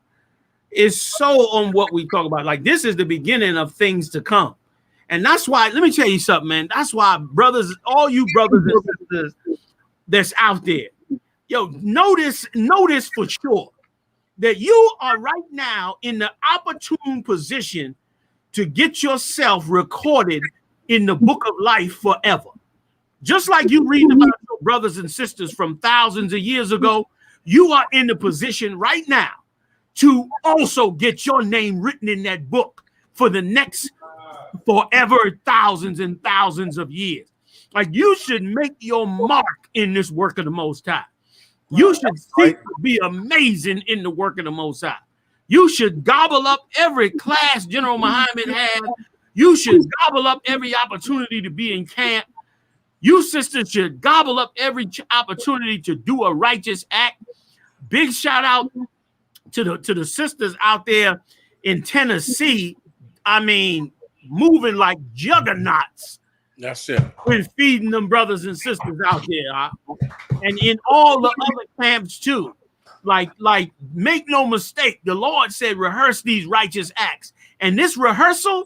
Speaker 3: It's so on what we talk about. Like, this is the beginning of things to come. And that's why, let me tell you something, man. That's why, brothers, all you brothers and sisters that's out there, yo, notice for sure that you are right now in the opportune position to get yourself recorded in the book of life forever. Just like you read about your brothers and sisters from thousands of years ago, you are in the position right now to also get your name written in that book for the next forever, thousands and thousands of years. Like, you should make your mark in this work of the Most High. You should seek to be amazing in the work of the Most High. You should gobble up every class General Muhammad had. You should gobble up every opportunity to be in camp. You sisters should gobble up every opportunity to do a righteous act. Big shout out to the sisters out there in Tennessee. I mean, moving like juggernauts.
Speaker 5: That's it.
Speaker 3: With feeding them brothers and sisters out there, and in all the other camps too. Like, make no mistake, the Lord said, rehearse these righteous acts. And this rehearsal,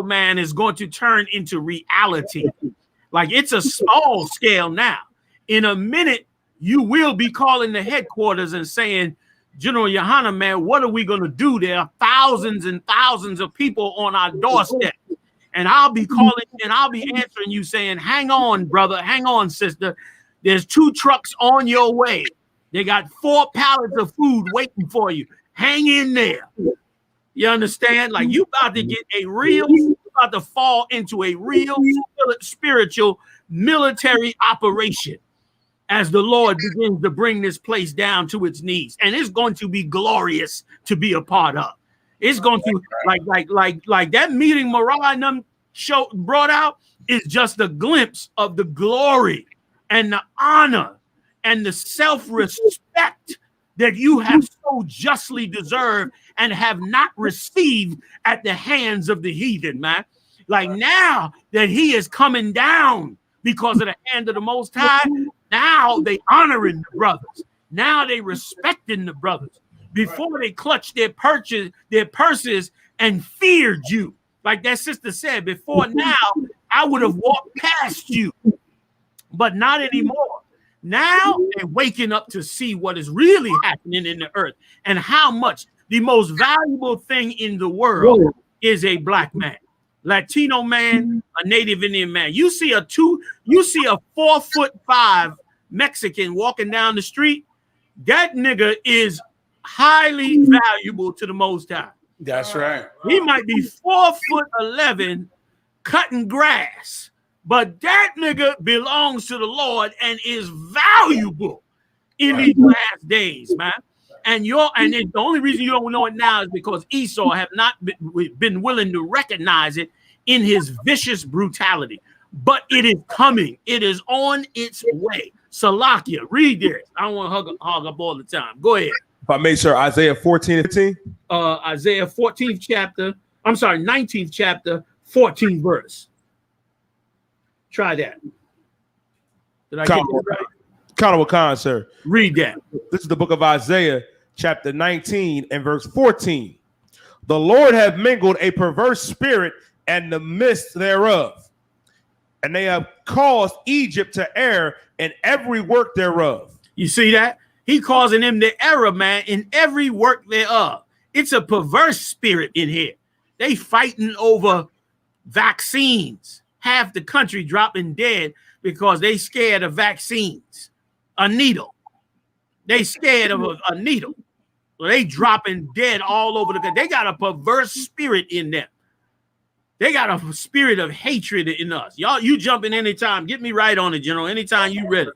Speaker 3: man, is going to turn into reality. Like, it's a small scale now. In a minute, you will be calling the headquarters and saying, General Yahanna, man, what are we going to do? There are thousands and thousands of people on our doorstep. And I'll be calling and I'll be answering you saying, hang on, brother, hang on, sister. There's 2 trucks on your way. They got 4 pallets of food waiting for you. Hang in there. You understand? Like, you about to get you about to fall into a real spiritual military operation as the Lord begins to bring this place down to its knees. And it's going to be glorious to be a part of. It's going to like that meeting Mariah and them brought out is just a glimpse of the glory and the honor and the self-respect that you have so justly deserved and have not received at the hands of the heathen, man. Like, now that he is coming down because of the hand of the Most High, now they honoring the brothers. Now they respecting the brothers. Before they clutched their purses and feared you. Like that sister said, before now, I would have walked past you, but not anymore. Now they're waking up to see what is really happening in the earth and how much the most valuable thing in the world is a black man, Latino man, a Native Indian man. You see a 4'5" Mexican walking down the street, that nigga is highly valuable to the Most High.
Speaker 5: That's right.
Speaker 3: He might be 4'11" cutting grass, but that nigga belongs to the Lord and is valuable in these last days, man. And the only reason you don't know it now is because Esau have not been willing to recognize it in his vicious brutality. But it is coming. It is on its way. Salakia, read this. I don't want to hog up all the time. Go ahead.
Speaker 6: If I may, sir, Isaiah 14:15.
Speaker 3: Isaiah 14th chapter. I'm sorry, 19th chapter, 14th verse. Try that. Did I get that right?
Speaker 6: Count Khan, sir.
Speaker 3: Read that.
Speaker 6: This is the book of Isaiah, chapter 19 and verse 14. The Lord have mingled a perverse spirit and the midst thereof, and they have caused Egypt to err in every work thereof.
Speaker 3: You see that? He causing them to error, man, in every work thereof. It's a perverse spirit in here. They fighting over vaccines. Half the country dropping dead because they scared of vaccines. A needle. They scared of a needle. So they dropping dead all over the country. They got a perverse spirit in them. They got a spirit of hatred in us. Y'all, you jump in anytime. Get me right on it, General. Anytime you ready.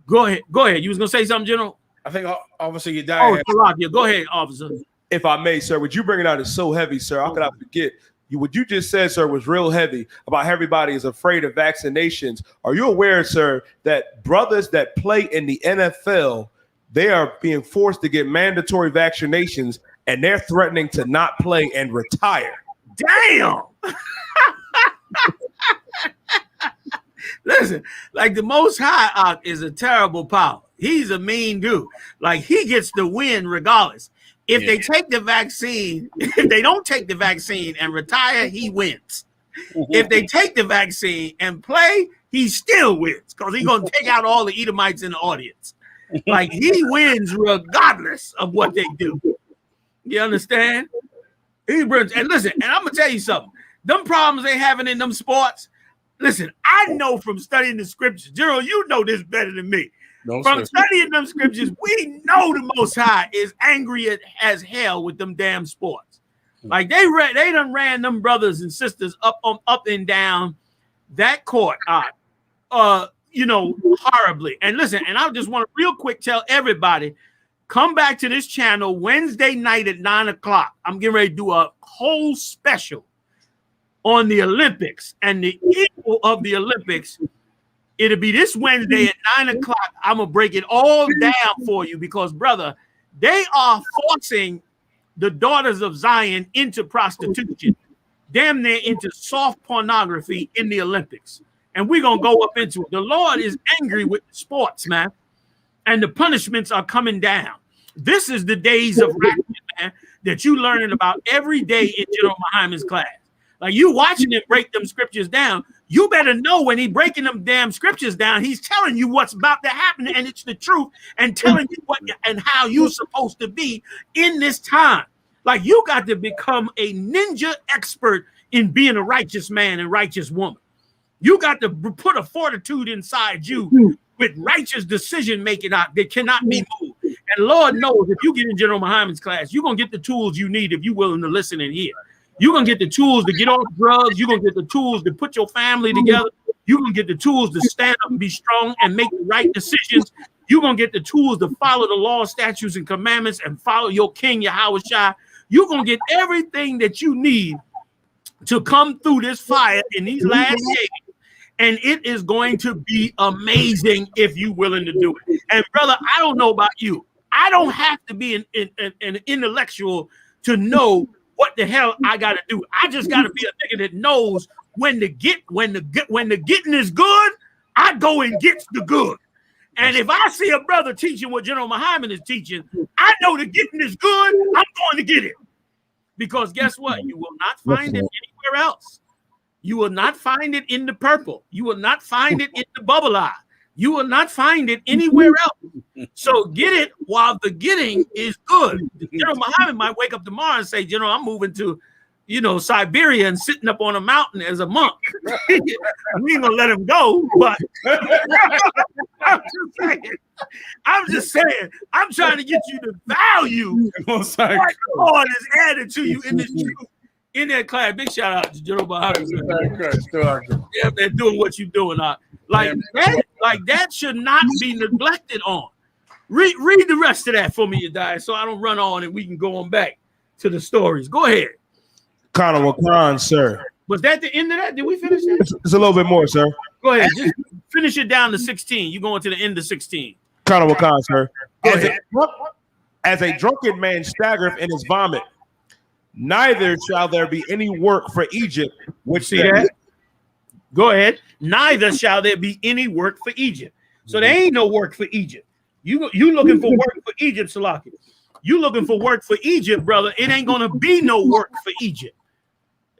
Speaker 3: Go ahead. Go ahead. You was gonna say something, General?
Speaker 5: I think obviously you died.
Speaker 3: Oh, go ahead, officer.
Speaker 6: If I may, sir, what you bringing out is so heavy, sir. How could I forget? What you just said, sir, was real heavy about everybody is afraid of vaccinations. Are you aware, sir, that brothers that play in the NFL, they are being forced to get mandatory vaccinations and they're threatening to not play and retire?
Speaker 3: Damn. Listen, like the Most High is a terrible power. He's a mean dude. Like, he gets the win regardless. If they take the vaccine, if they don't take the vaccine and retire, he wins. If they take the vaccine and play, he still wins because he's going to take out all the Edomites in the audience. Like, he wins regardless of what they do. You understand? He brings, and listen, and I'm going to tell you something. Them problems they having in them sports. Listen, I know from studying the scriptures, General, you know this better than me.
Speaker 5: No,
Speaker 3: From
Speaker 5: sir.
Speaker 3: studying them scriptures, we know the Most High is angry as hell with them damn sports. Like they done ran them brothers and sisters up and down that court, horribly. And listen, and I just want to real quick tell everybody, come back to this channel Wednesday night at 9 o'clock. I'm getting ready to do a whole special on the Olympics and the evil of the Olympics. It'll be this Wednesday at 9 o'clock. I'm going to break it all down for you because, brother, they are forcing the daughters of Zion into prostitution, damn near into soft pornography in the Olympics. And we're going to go up into it. The Lord is angry with sports, man, and the punishments are coming down. This is the days of rapping, man, that you learning about every day in General Muhammad's class. Like you watching him break them scriptures down, you better know when he's breaking them damn scriptures down, he's telling you what's about to happen, and it's the truth, and telling you what and how you're supposed to be in this time. Like you got to become a ninja expert in being a righteous man and righteous woman. You got to put a fortitude inside you with righteous decision making out that cannot be moved. And Lord knows if you get in General Muhammad's class, you're gonna get the tools you need if you're willing to listen and hear. You're going to get the tools to get off drugs. You're going to get the tools to put your family together. You're going to get the tools to stand up and be strong and make the right decisions. You're going to get the tools to follow the law, statutes, and commandments and follow your King, Yahweh. You're going to get everything that you need to come through this fire in these last days. And it is going to be amazing if you're willing to do it. And brother, I don't know about you. I don't have to be an intellectual to know what the hell I gotta do. I just gotta be a nigga that knows when the getting is good, I go and get the good. And if I see a brother teaching what General Muhammad is teaching, I know the getting is good, I'm going to get it. Because guess what? You will not find it anywhere else. You will not find it in the purple. You will not find it in the bubble eye. You will not find it anywhere else. So get it while the getting is good. General Muhammad might wake up tomorrow and say, General, I'm moving to, Siberia and sitting up on a mountain as a monk. We ain't gonna let him go, but I'm just saying, I'm trying to get you to value what the Lord is added to you in this truth. In that class, big shout out to General Muhammad. Yeah, they're doing what you're doing. Like that should not be neglected on. Read the rest of that for me, Dwyane, so I don't run on and we can go on back to the stories. Go ahead.
Speaker 6: Khan, sir.
Speaker 3: Was that the end of that? Did we finish that?
Speaker 6: It's a little bit more, sir.
Speaker 3: Go ahead. Just finish it down to 16. You're going to the end of 16.
Speaker 6: Khan, sir. As a drunken man staggereth in his vomit, neither shall there be any work for Egypt. Which see that?
Speaker 3: Go ahead. Neither shall there be any work for Egypt. So there ain't no work for Egypt. You looking for work for Egypt, Salaki. You looking for work for Egypt, brother. It ain't going to be no work for Egypt.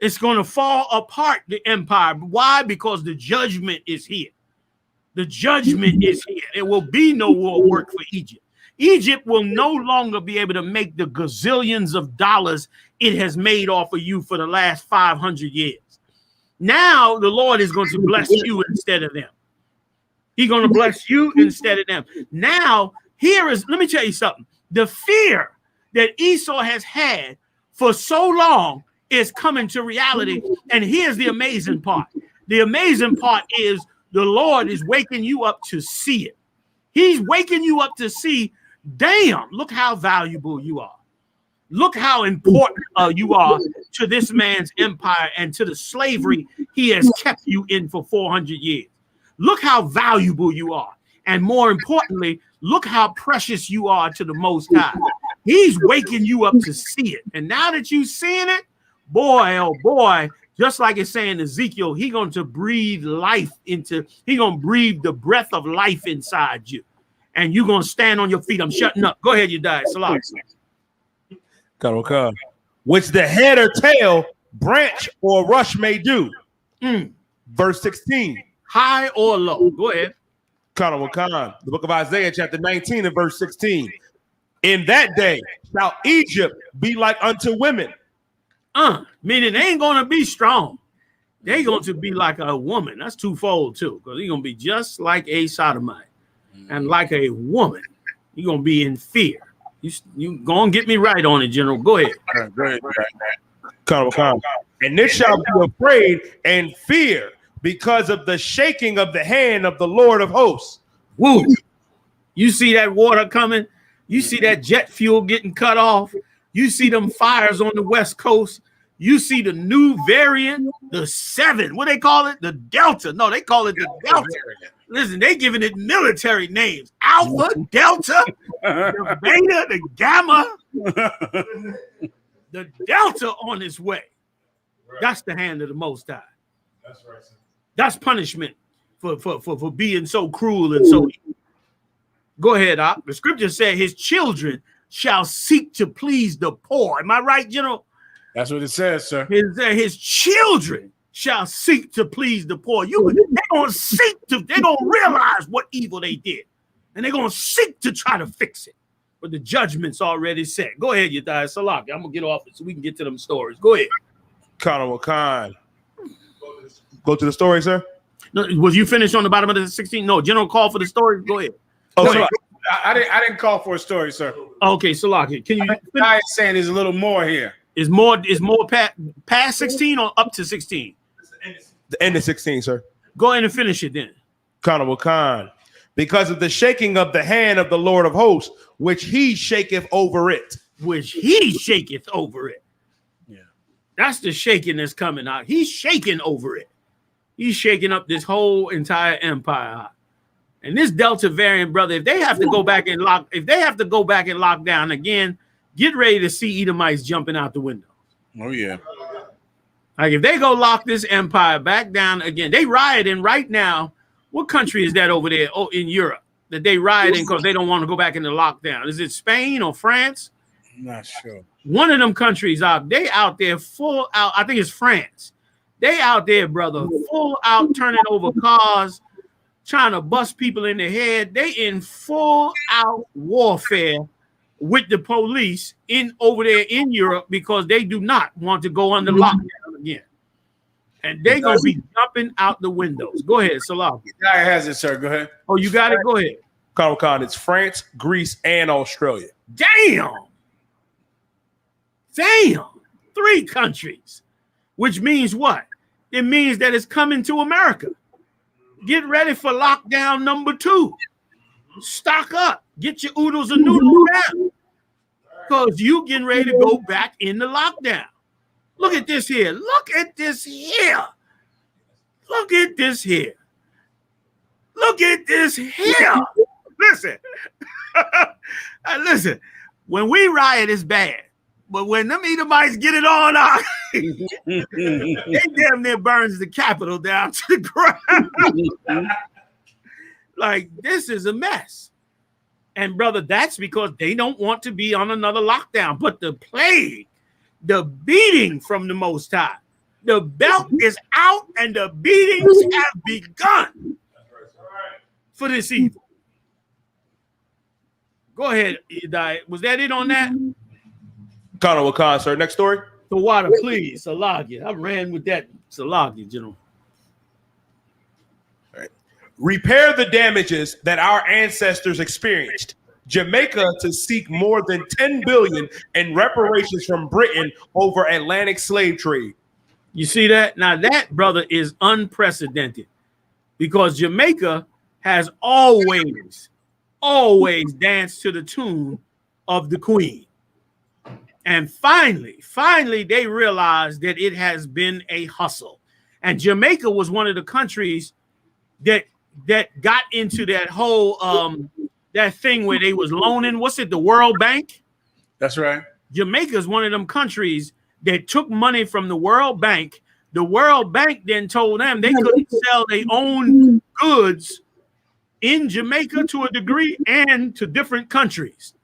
Speaker 3: It's going to fall apart, the empire. Why? Because the judgment is here. The judgment is here. There will be no more work for Egypt. Egypt will no longer be able to make the gazillions of dollars it has made off of you for the last 500 years. Now the Lord is going to bless you instead of them. He's going to bless you instead of them. Now, let me tell you something. The fear that Esau has had for so long is coming to reality. And here's the amazing part. The amazing part is the Lord is waking you up to see it. He's waking you up to see, damn, look how valuable you are. Look how important you are to this man's empire and to the slavery he has kept you in for 400 years. Look how valuable you are. And more importantly, look how precious you are to the Most High. He's waking you up to see it. And now that you're seeing it, boy, oh boy, just like it's saying Ezekiel, he's going to breathe life into, he's going to breathe the breath of life inside you. And you're going to stand on your feet. I'm shutting up. Go ahead, you die. Salam.
Speaker 6: Which the head or tail, branch or rush may do. Verse 16.
Speaker 3: High or low. Go ahead.
Speaker 6: The book of Isaiah, chapter 19 and verse 16. In that day shall Egypt be like unto women,
Speaker 3: Meaning they ain't gonna be strong. They going to be like a woman. That's twofold too, because he's gonna be just like a sodomite and like a woman. You're gonna be in fear. You gonna get me right on it, General. Go ahead.
Speaker 6: And this shall be afraid and fear because of the shaking of the hand of the Lord of hosts.
Speaker 3: Woo! You see that water coming? You see that jet fuel getting cut off? You see them fires on the West Coast? You see the new variant, the 7. What they call it? The Delta. No, they call it the Delta. Listen, they giving it military names. Alpha, Delta, the Beta, the Gamma. The Delta on its way. That's the hand of the Most High.
Speaker 6: That's right, sir.
Speaker 3: That's punishment for being so cruel and so evil. Go ahead, Op. The scripture said his children shall seek to please the poor. Am I right, General?
Speaker 5: That's what it says, sir.
Speaker 3: His children shall seek to please the poor. They're gonna realize what evil they did, and they're gonna seek to try to fix it. But the judgment's already set. Go ahead, Yadai Salak. I'm gonna get off it so we can get to them stories. Go ahead.
Speaker 6: Khan. Go to the story, sir.
Speaker 3: No, was you finished on the bottom of the 16? No, General call for the story. Go ahead.
Speaker 5: Oh, so I didn't call for a story, sir.
Speaker 3: Okay, Salak, can you?
Speaker 5: I is saying there's a little more here.
Speaker 3: Is more past 16 or up to 16?
Speaker 6: The end of 16, sir.
Speaker 3: Go ahead and finish it then.
Speaker 6: Khan. Because of the shaking of the hand of the Lord of hosts, which he shaketh over it.
Speaker 3: Which he shaketh over it.
Speaker 5: Yeah.
Speaker 3: That's the shaking that's coming out. He's shaking over it. He's shaking up this whole entire empire. And this Delta variant, brother, if they have to go back and lock down again, get ready to see Edomites jumping out the window.
Speaker 5: Oh, yeah.
Speaker 3: Like if they go lock this empire back down again, they rioting right now. What country is that over there? Oh, in Europe that they rioting because they don't want to go back into lockdown. Is it Spain or France?
Speaker 5: I'm not sure.
Speaker 3: One of them countries they out there full out. I think it's France. They out there, brother, full out turning over cars, trying to bust people in the head. They in full out warfare with the police over there in Europe because they do not want to go under lockdown again. And they're going to be jumping out the windows. Go ahead, Salah.
Speaker 5: Guy has it, sir. Go ahead.
Speaker 3: Oh, you got it? Go ahead.
Speaker 6: Khan, it's France, Greece, and Australia.
Speaker 3: Damn. 3 countries. Which means what? It means that it's coming to America. Get ready for lockdown number 2. Stock up. Get your oodles and noodles down. Because you getting ready to go back in the lockdown. Look at this here. Look at this here. Look at this here. Look at this here. Listen. Listen. When we riot, it's bad. But when them Edomites get it on out, they damn near burns the Capitol down to the ground. Like, this is a mess. And, brother, that's because they don't want to be on another lockdown. But the plague, the beating from the Most High, the belt is out and the beatings have begun for this evil. Go ahead, Idai. Was that it on that?
Speaker 6: Khan, sir. Next story.
Speaker 3: The water, please. Salagia. I ran with that. Salagia, General.
Speaker 6: Repair the damages that our ancestors experienced. Jamaica to seek more than $10 billion in reparations from Britain over Atlantic slave trade.
Speaker 3: You see that? Now that, brother, is unprecedented because Jamaica has always danced to the tune of the Queen. And finally, they realized that it has been a hustle. And Jamaica was one of the countries that got into that whole that thing where they was loaning. What's it? The World Bank.
Speaker 5: That's right.
Speaker 3: Jamaica is one of them countries that took money from the World Bank. The World Bank then told them they couldn't sell their own goods in Jamaica to a degree and to different countries.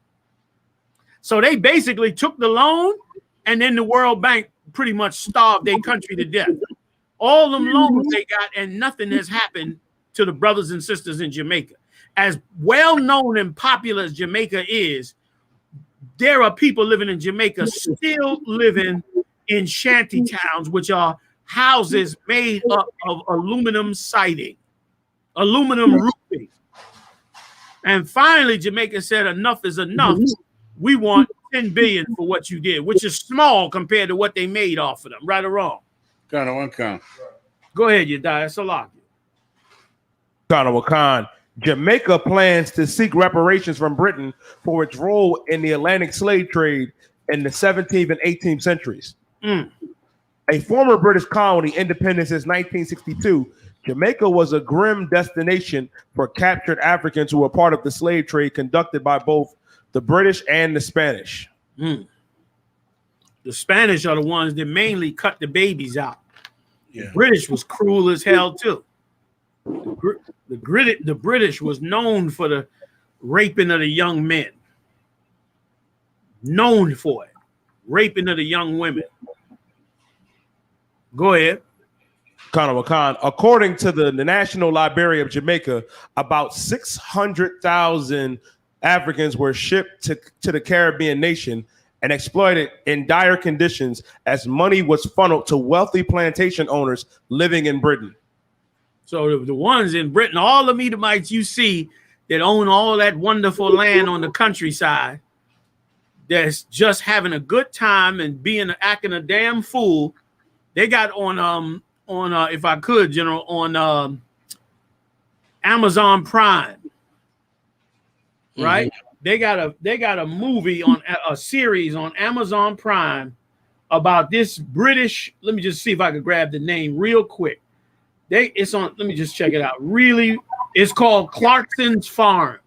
Speaker 3: So they basically took the loan, and then the World Bank pretty much starved their country to death. All them loans they got, and nothing has happened to the brothers and sisters in Jamaica. As well known and popular as Jamaica is, there are people living in Jamaica still living in shanty towns, which are houses made up of aluminum siding, aluminum roofing. And finally, Jamaica said, enough is enough. We want 10 billion for what you did, which is small compared to what they made off of them. Right or wrong?
Speaker 5: Kind of one count.
Speaker 3: Go ahead, you die. It's a lock.
Speaker 6: Honorable Khan, Jamaica plans to seek reparations from Britain for its role in the Atlantic slave trade in the 17th and 18th centuries. A former British colony, independent since 1962, Jamaica was a grim destination for captured Africans who were part of the slave trade conducted by both the British and the Spanish.
Speaker 3: The Spanish are the ones that mainly cut the babies out.
Speaker 5: Yeah.
Speaker 3: The British was cruel as hell too. The British was known for the raping of the young men. Known for it. Raping of the young women. Go ahead.
Speaker 6: Honorable Khan, according to the National Library of Jamaica, about 600,000 Africans were shipped to the Caribbean nation and exploited in dire conditions as money was funneled to wealthy plantation owners living in Britain.
Speaker 3: So the ones in Britain, all the Edomites you see that own all that wonderful land on the countryside, that's just having a good time and acting a damn fool. They got on if I could, General, on Amazon Prime, right? They got a movie on a series on Amazon Prime about this British. Let me just see if I can grab the name real quick. It's on. Let me just check it out. Really, it's called Clarkson's Farm.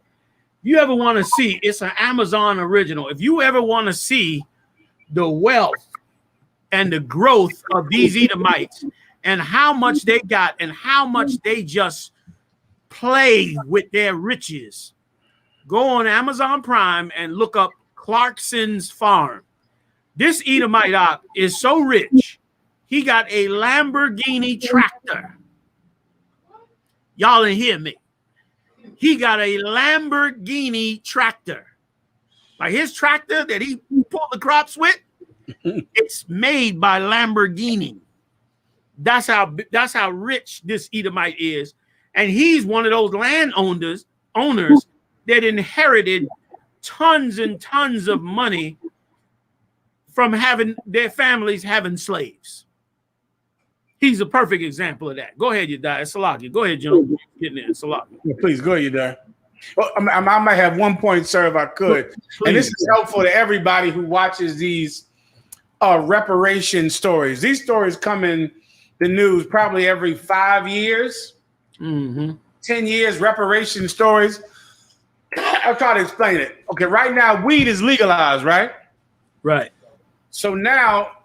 Speaker 3: If you ever want to see, it's an Amazon original. If you ever want to see the wealth and the growth of these Edomites and how much they got and how much they just play with their riches, go on Amazon Prime and look up Clarkson's Farm. This Edomite is so rich, he got a Lamborghini tractor. Y'all didn't hear me. He got a Lamborghini tractor. Like his tractor that he pulled the crops with, it's made by Lamborghini. That's how rich this Edomite is. And he's one of those owners that inherited tons and tons of money from having their families having slaves. He's a perfect example of that. Go ahead, you die. Salaki. Go ahead, General. Getting in. Salaki.
Speaker 5: Please go ahead, you die. Well, I might have one point, sir, if I could. Please. And this is helpful to everybody who watches these reparation stories. These stories come in the news probably every 5 years, 10 years, reparation stories. I'll try to explain it. Okay, right now, weed is legalized, right?
Speaker 3: Right.
Speaker 5: So now,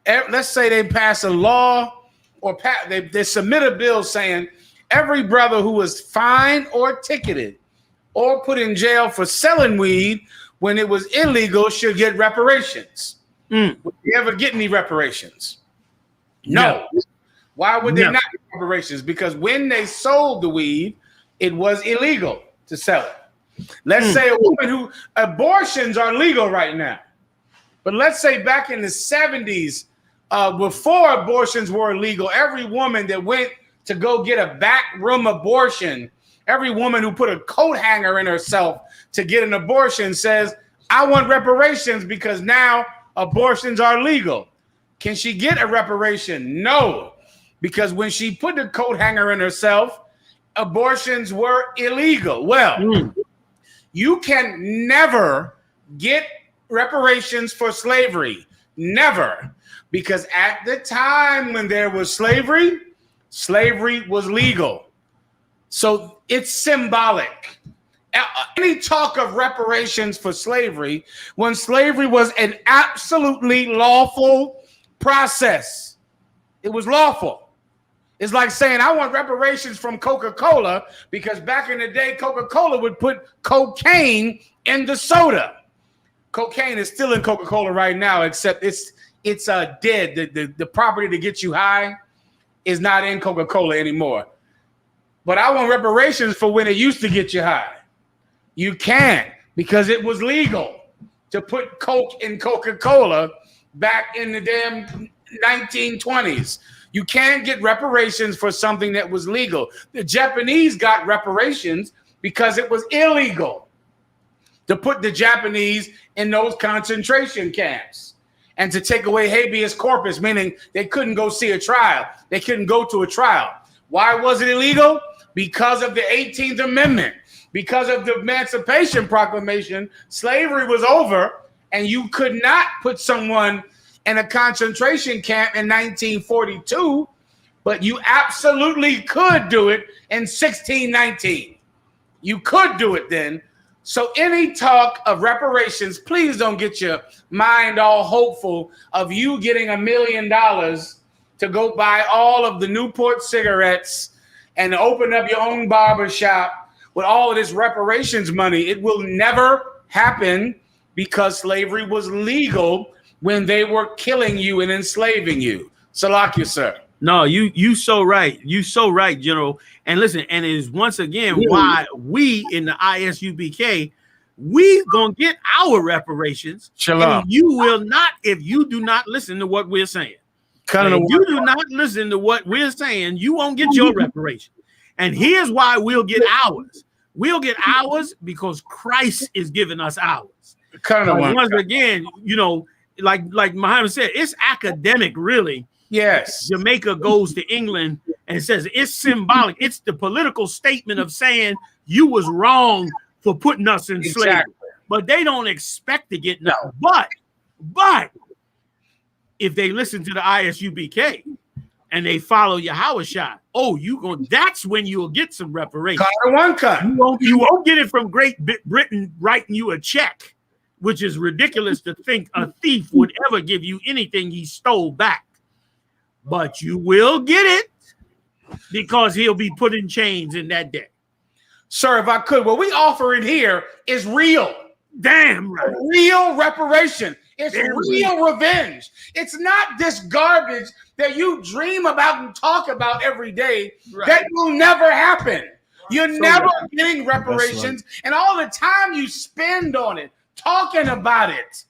Speaker 5: let's say they pass a law or they submit a bill saying every brother who was fined or ticketed or put in jail for selling weed when it was illegal should get reparations. Would you ever get any reparations? No. Why would they not get reparations? Because when they sold the weed, it was illegal to sell it. Let's say a woman who abortions are legal right now. But let's say back in the 70s, before abortions were illegal, every woman that went to go get a backroom abortion, every woman who put a coat hanger in herself to get an abortion says, I want reparations because now abortions are legal. Can she get a reparation? No, because when she put the coat hanger in herself, abortions were illegal. Well, you can never get reparations for slavery. Never. Because at the time when there was slavery, slavery was legal. So it's symbolic. Any talk of reparations for slavery, when slavery was an absolutely lawful process, it was lawful. It's like saying, I want reparations from Coca-Cola because back in the day, Coca-Cola would put cocaine in the soda. Cocaine is still in Coca-Cola right now, except it's dead. The property to get you high is not in Coca-Cola anymore. But I want reparations for when it used to get you high. You can't, because it was legal to put Coke in Coca-Cola back in the damn 1920s. You can't get reparations for something that was legal. The Japanese got reparations because it was illegal to put the Japanese in those concentration camps and to take away habeas corpus, meaning they couldn't go see a trial. They couldn't go to a trial. Why was it illegal? Because of the 18th Amendment, because of the Emancipation Proclamation. Slavery was over, and you could not put someone in a concentration camp in 1942, but you absolutely could do it in 1619. You could do it then. So any talk of reparations, please don't get your mind all hopeful of you getting $1 million to go buy all of the Newport cigarettes and open up your own barber shop with all of this reparations money. It will never happen because slavery was legal when they were killing you and enslaving you. Salakia, sir.
Speaker 3: No, you so right. You so right, General. And listen, and it is once again why we in the ISUPK, we gonna get our reparations.
Speaker 5: Shalom.
Speaker 3: And you will not if you do not listen to what we're saying. If you do not listen to what we're saying, you won't get your reparations. And here's why we'll get ours. We'll get ours because Christ is giving us ours. Once again, you know, like Muhammad said, it's academic, really.
Speaker 5: Yes.
Speaker 3: Jamaica goes to England and says it's symbolic. It's the political statement of saying you was wrong for putting us in slavery. But they don't expect to get nothing. But if they listen to the ISUPK and they follow Yahawashi, that's when you'll get some reparations. You won't get it from Great Britain writing you a check, which is ridiculous to think a thief would ever give you anything he stole back. But you will get it because he'll be put in chains in that day.
Speaker 5: Sir, if I could, what we offer in here is real.
Speaker 3: Damn right.
Speaker 5: Real reparation. It's real revenge. It's not this garbage that you dream about and talk about every day. Right. That will never happen. You're never getting reparations. Right. And all the time you spend on it, talking about it,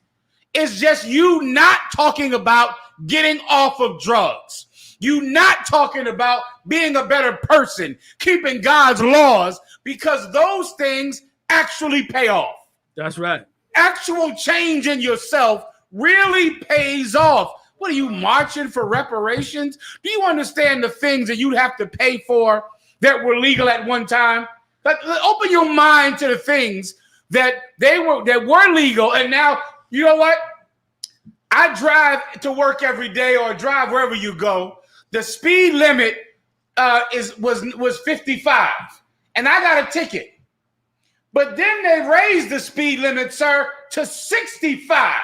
Speaker 5: is just you not talking about getting off of drugs. You not talking about being a better person, keeping God's laws, because those things actually pay off.
Speaker 3: That's right.
Speaker 5: Actual change in yourself really pays off. What are you marching for reparations? Do you understand the things that you'd have to pay for that were legal at one time? Open your mind to the things that were legal, and now you know what? I drive to work every day or drive wherever you go. The speed limit was 55, and I got a ticket. But then they raised the speed limit, sir, to 65.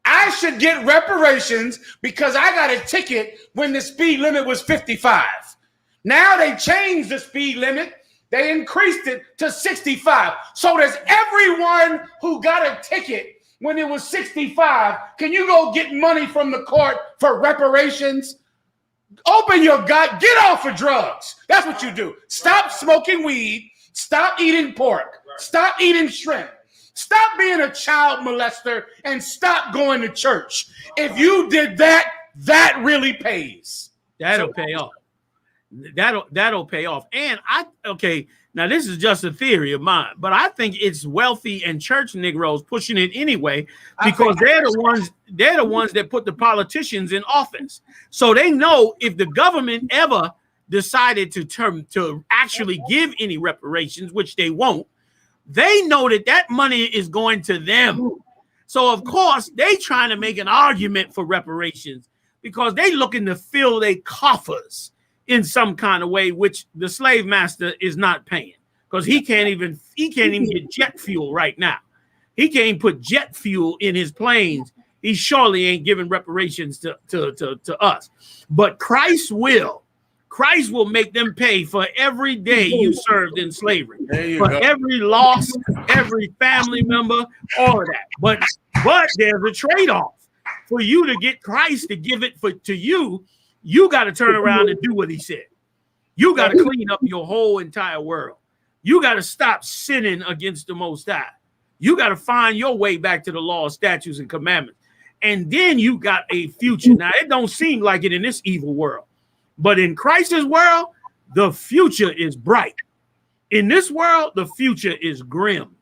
Speaker 5: I should get reparations because I got a ticket when the speed limit was 55. Now they changed the speed limit. They increased it to 65. So does everyone who got a ticket when it was 65, can you go get money from the court for reparations? Open your gut, get off of drugs. That's what you do. Stop smoking weed. Stop eating pork. Stop eating shrimp. Stop being a child molester and stop going to church. If you did that, that really pays.
Speaker 3: That'll pay off. That'll pay off. And now this is just a theory of mine, but I think it's wealthy and church Negroes pushing it anyway because they're the ones that put the politicians in office. So they know if the government ever decided to actually give any reparations, which they won't, they know that money is going to them. So of course they trying to make an argument for reparations because they looking to fill their coffers in some kind of way, which the slave master is not paying because he can't even get jet fuel right now. He can't put jet fuel in his planes. He surely ain't giving reparations to us. But Christ will make them pay for every day you served in slavery, for every loss, every family member, all of that. But there's a trade-off. For you to get Christ to give it to you, you got to turn around and do what he said. You got to clean up your whole entire world. You got to stop sinning against the Most High. You got to find your way back to the law, statutes, and commandments. and then you got a future. Now, it don't seem like it in this evil world, but in Christ's world, the future is bright. In this world, the future is grim.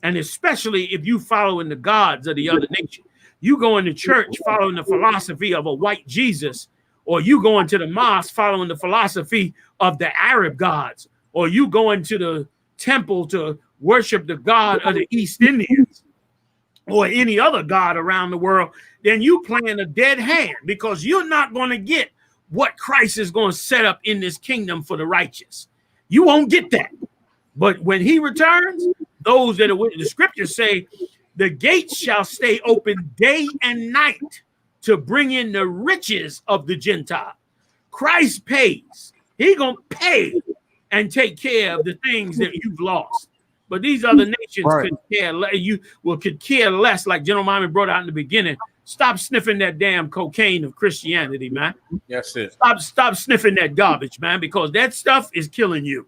Speaker 3: And especially if you following the gods of the other nation. You go into church following the philosophy of a white Jesus, or you go into the mosque following the philosophy of the Arab gods, or you go into the temple to worship the god of the East Indians, or any other god around the world, then you playing a dead hand, because you're not going to get what Christ is going to set up in this kingdom for the righteous. You won't get that. But when he returns, those that are with the scriptures say, the gates shall stay open day and night to bring in the riches of the Gentile. Christ pays. He gonna pay and take care of the things that you've lost. But these other nations could care less, like General Miami brought out in the beginning. Stop sniffing that damn cocaine of Christianity, man.
Speaker 5: That's it.
Speaker 3: Stop sniffing that garbage, man, because that stuff is killing you.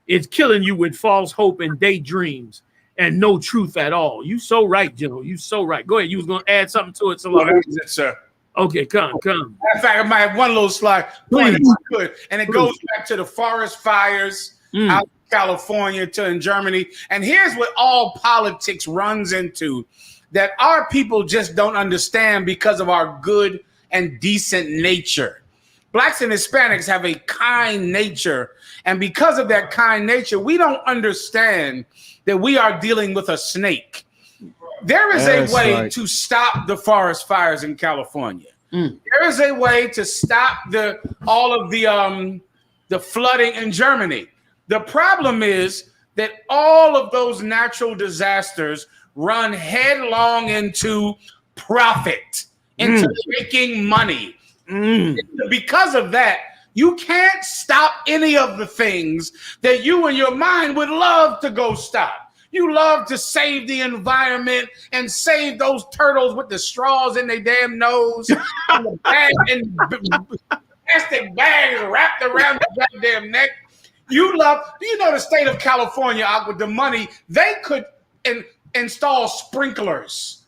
Speaker 3: It's killing you with false hope and daydreams and no truth at all. You so right, General. You so right. Go ahead. You was going to add something to it, so
Speaker 5: Yes, sir.
Speaker 3: Okay, come.
Speaker 5: In fact, I might have one little slide point if I could, and it goes back to the forest fires out in California to in Germany. And here's what all politics runs into, that our people just don't understand because of our good and decent nature. Blacks and Hispanics have a kind nature, and because of that kind nature, we don't understand that we are dealing with a snake. There is a way to stop the forest fires in California. There is a way to stop all of the flooding in Germany. The problem is that all of those natural disasters run headlong into profit, into making money. Because of that, you can't stop any of the things that you in your mind would love to go stop. You love to save the environment and save those turtles with the straws in their damn nose and the bag and plastic bags wrapped around their goddamn neck. Do you know the state of California, with the money, they could install sprinklers.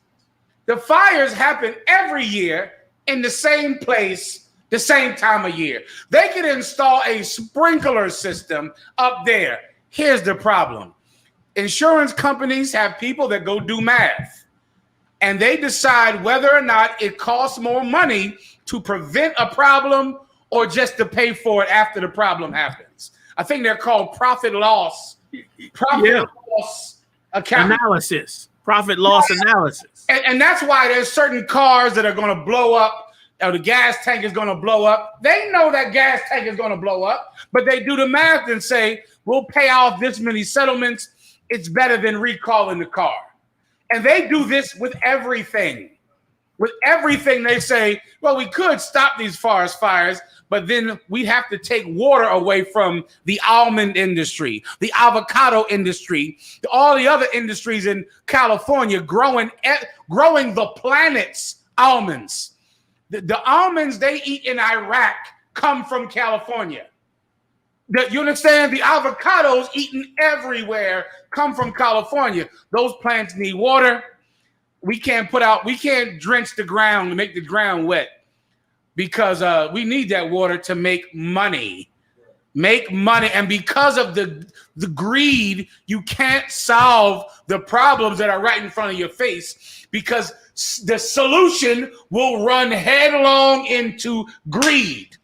Speaker 5: The fires happen every year in the same place, the same time of year. They could install a sprinkler system up there. Here's the problem. Insurance companies have people that go do math, and they decide whether or not it costs more money to prevent a problem or just to pay for it after the problem happens. I think they're called profit loss
Speaker 3: analysis. Profit loss analysis.
Speaker 5: And that's why there's certain cars that are going to blow up, or the gas tank is going to blow up. They know that gas tank is going to blow up, but they do the math and say, we'll pay off this many settlements. It's better than recalling the car. And they do this with everything. With everything, they say, well, we could stop these forest fires, but then we'd have to take water away from the almond industry, the avocado industry, all the other industries in California growing the planet's almonds. The almonds they eat in Iraq come from California. You understand? The avocados eaten everywhere come from California. Those plants need water. We can't drench the ground to make the ground wet, because we need that water to make money. And because of the greed, you can't solve the problems that are right in front of your face, because the solution will run headlong into greed.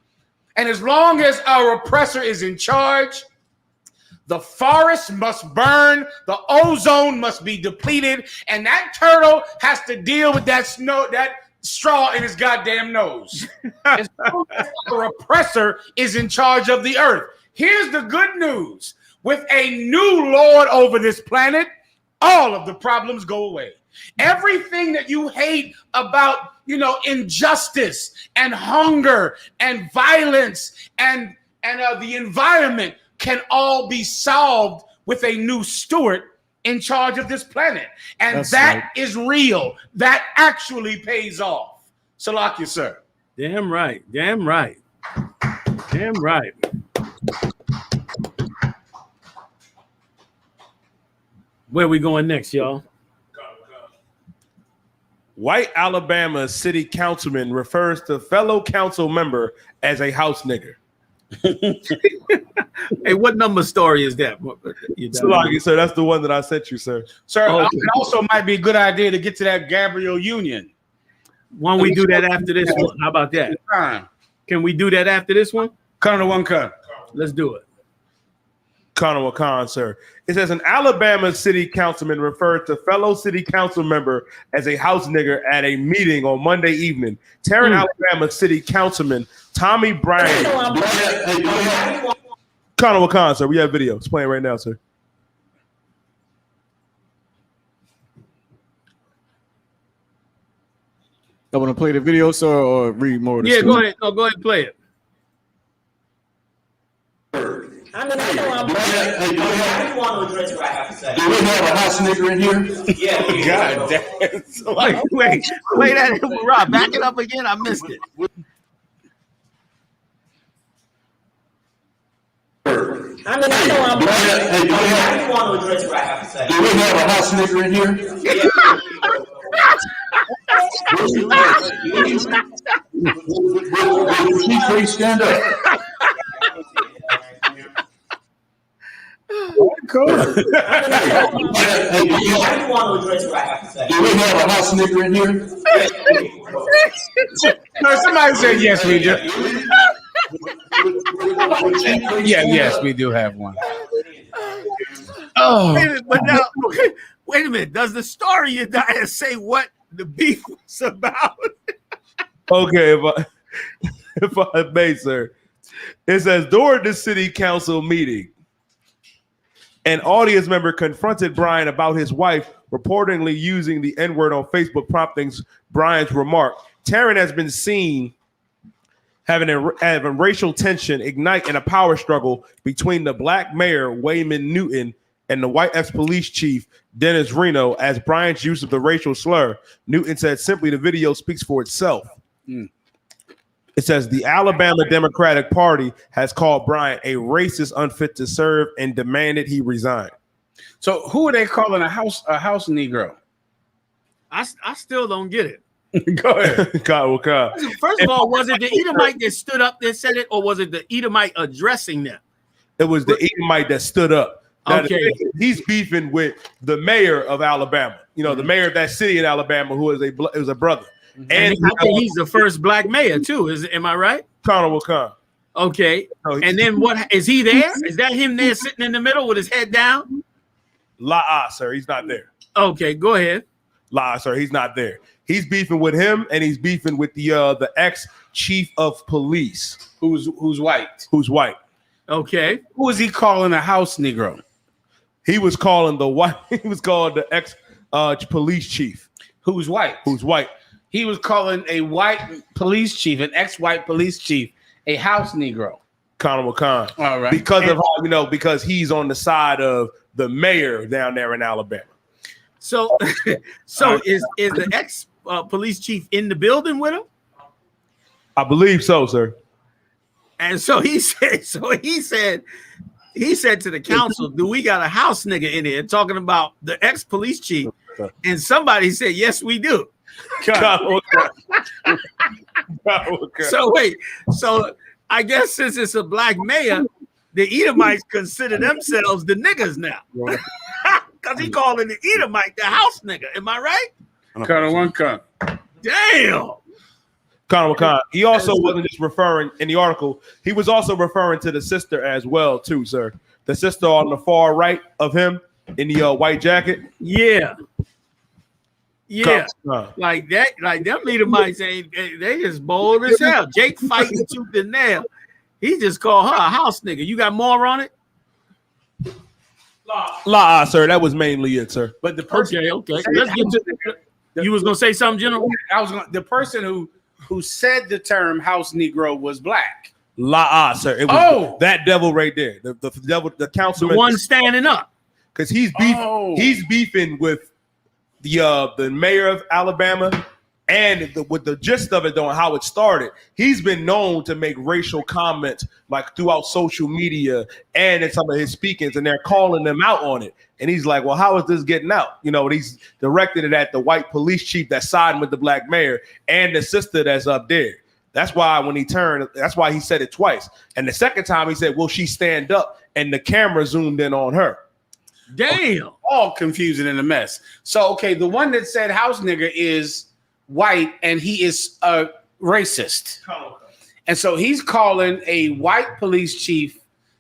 Speaker 5: And as long as our oppressor is in charge, the forest must burn, the ozone must be depleted, and that turtle has to deal with that straw in his goddamn nose. As long as our oppressor is in charge of the earth. Here's the good news. With a new Lord over this planet, all of the problems go away. Everything that you hate about, injustice and hunger and violence and the environment can all be solved with a new steward in charge of this planet. And that is real. That actually pays off. Salakia, sir.
Speaker 3: Damn right. Damn right. Damn right. Where we going next, y'all?
Speaker 6: White Alabama city councilman refers to fellow council member as a house nigger.
Speaker 3: Hey, what number story is that?
Speaker 6: So that's the one that I sent you, sir.
Speaker 5: Sir,
Speaker 3: Okay.
Speaker 5: it also might be a good idea to get to that Gabrielle Union.
Speaker 3: Why don't we do that after this one? How about that? Can we do that after this one?
Speaker 5: Come to one cut.
Speaker 3: Let's do it.
Speaker 6: Colonel Khan, sir. It says an Alabama city councilman referred to fellow city council member as a house nigger at a meeting on Monday evening. Tarrant, Alabama city councilman Tommy Bryant. Colonel Khan, sir. We have video. It's playing right now, sir.
Speaker 7: I want to play the video, sir, or read more of the story?
Speaker 3: Go ahead. No, go ahead and play it.
Speaker 8: I mean, I know I'm I want to address what I have to say.
Speaker 1: Do we have a house nigger in here?
Speaker 8: Yeah.
Speaker 5: God damn.
Speaker 3: Wait. Play that. Rob, back it up again. I missed it.
Speaker 8: I mean, I know I'm I want to address what I have to say.
Speaker 1: Do we have a house nigger in here? Please stand up.
Speaker 5: Cool.
Speaker 8: I want to address what I have to say.
Speaker 1: Do we have a house nigger in here?
Speaker 5: No, somebody said yes, we do. Yes, we do have one. Oh,
Speaker 3: But now, wait a minute. Does the story you say what the beef was about?
Speaker 6: Okay, if I may, sir. It says during the city council meeting, an audience member confronted Brian about his wife reportedly using the N-word on Facebook, prompting Brian's remark. Tarrant has been seen having racial tension ignite in a power struggle between the black mayor, Wayman Newton, and the white ex-police chief, Dennis Reno, as Brian's use of the racial slur. Newton said simply the video speaks for itself. It says the Alabama Democratic Party has called Bryant a racist unfit to serve and demanded he resign.
Speaker 5: so who are they calling a house Negro?
Speaker 3: I still don't get it.
Speaker 5: Go ahead.
Speaker 6: God.
Speaker 3: First of all, was it the Edomite that stood up that said it, or was it the Edomite addressing them?
Speaker 6: It was the Edomite that stood up.
Speaker 3: Okay.
Speaker 6: He's beefing with the mayor of Alabama. You know, the mayor of that city in Alabama, who is a brother.
Speaker 3: And I think he's the first black mayor too. Am I right?
Speaker 6: Connor Khan.
Speaker 3: Okay.
Speaker 6: Oh,
Speaker 3: And then what is he there? Is that him there sitting in the middle with his head down?
Speaker 6: Sir, he's not there.
Speaker 3: Okay, go ahead.
Speaker 6: Sir, he's not there. He's beefing with him, and he's beefing with the ex chief of police,
Speaker 5: Who's white?
Speaker 6: who's white.
Speaker 3: Okay.
Speaker 5: Who is he calling a house Negro?
Speaker 6: He was calling the white. He was called the ex police chief,
Speaker 5: Who's white?
Speaker 6: who's white.
Speaker 5: He was calling a white police chief, an ex-white police chief, a house Negro.
Speaker 6: Connor Khan.
Speaker 5: All right.
Speaker 6: Because of how because he's on the side of the mayor down there in Alabama.
Speaker 3: So is the ex police chief in the building with him?
Speaker 6: I believe so, sir.
Speaker 3: And so he said to the council, do we got a house nigga in here talking about the ex police chief? And somebody said, yes, we do. So wait, so I guess since it's a black mayor, the Edomites consider themselves the niggas now. Because he calling the Edomite the house nigga. Am I right? Damn.
Speaker 6: Connor Khan. He also wasn't just referring in the article, he was also referring to the sister as well, too, sir. The sister on the far right of him in the white jacket.
Speaker 3: Yeah. Yeah,
Speaker 6: Khan.
Speaker 3: like that, like them Edomites ain't they just bold as hell. Jake fighting tooth and nail. He just called her a house nigga. You got more on it?
Speaker 6: Sir. That was mainly it, sir.
Speaker 5: But the person,
Speaker 3: Okay. Let's get to you was gonna say something, General?
Speaker 5: the person who said the term house Negro was black.
Speaker 6: Sir. It was that devil right there. The devil, the councilman,
Speaker 3: The one standing up.
Speaker 6: because he's beefing with the mayor of Alabama And with the gist of it, though, and how it started, he's been known to make racial comments like throughout social media and in some of his speakings, and they're calling them out on it. And he's like, well, how is this getting out? You know, and he's directed it at the white police chief that's siding with the black mayor and the sister that's up there. That's why when he turned, that's why he said it twice. And the second time he said, will she stand up? And the camera zoomed in on her.
Speaker 3: Damn.
Speaker 5: All confusing and a mess. So, okay, the one that said house nigger is white and he is a racist. And so he's calling a white police chief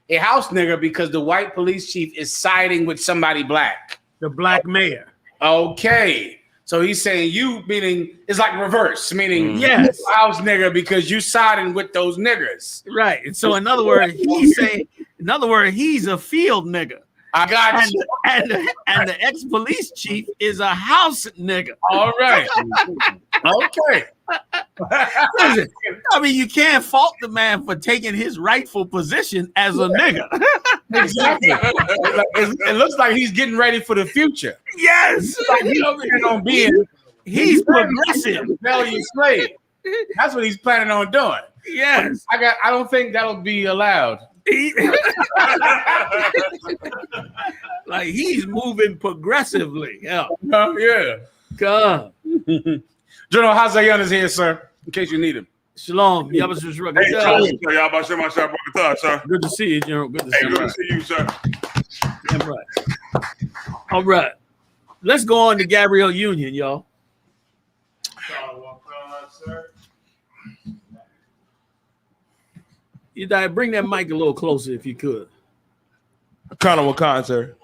Speaker 5: a house nigger because the white police chief is siding with somebody black.
Speaker 3: The black mayor.
Speaker 5: Okay. So he's saying you, meaning it's like reverse, meaning
Speaker 3: yes,
Speaker 5: house nigger because you siding with those niggers.
Speaker 3: Right. And so in other words, he's saying, he's a field nigger.
Speaker 5: I got you.
Speaker 3: And the ex-police chief is a house nigga.
Speaker 5: All right. Okay.
Speaker 3: Listen, I mean, you can't fault the man for taking his rightful position as a nigga.
Speaker 5: Exactly. It looks like he's getting ready for the future.
Speaker 3: Yes.
Speaker 5: Like he's on being
Speaker 3: he's progressive.
Speaker 5: Rebellious slave. That's what he's planning on doing.
Speaker 3: Yes.
Speaker 5: I don't think that'll be allowed.
Speaker 3: Like he's moving progressively. Yeah.
Speaker 5: Yeah.
Speaker 3: God.
Speaker 5: General Hazayan is here, sir, in case you need him.
Speaker 3: Shalom.
Speaker 9: Hey, y'all about to my sir.
Speaker 3: Good to see you, General. Good to see you.
Speaker 9: Good to see you, sir.
Speaker 3: All right. All right. Let's go on to Gabrielle Union, y'all. You bring that mic a little closer if you could.
Speaker 6: Wakan, sir.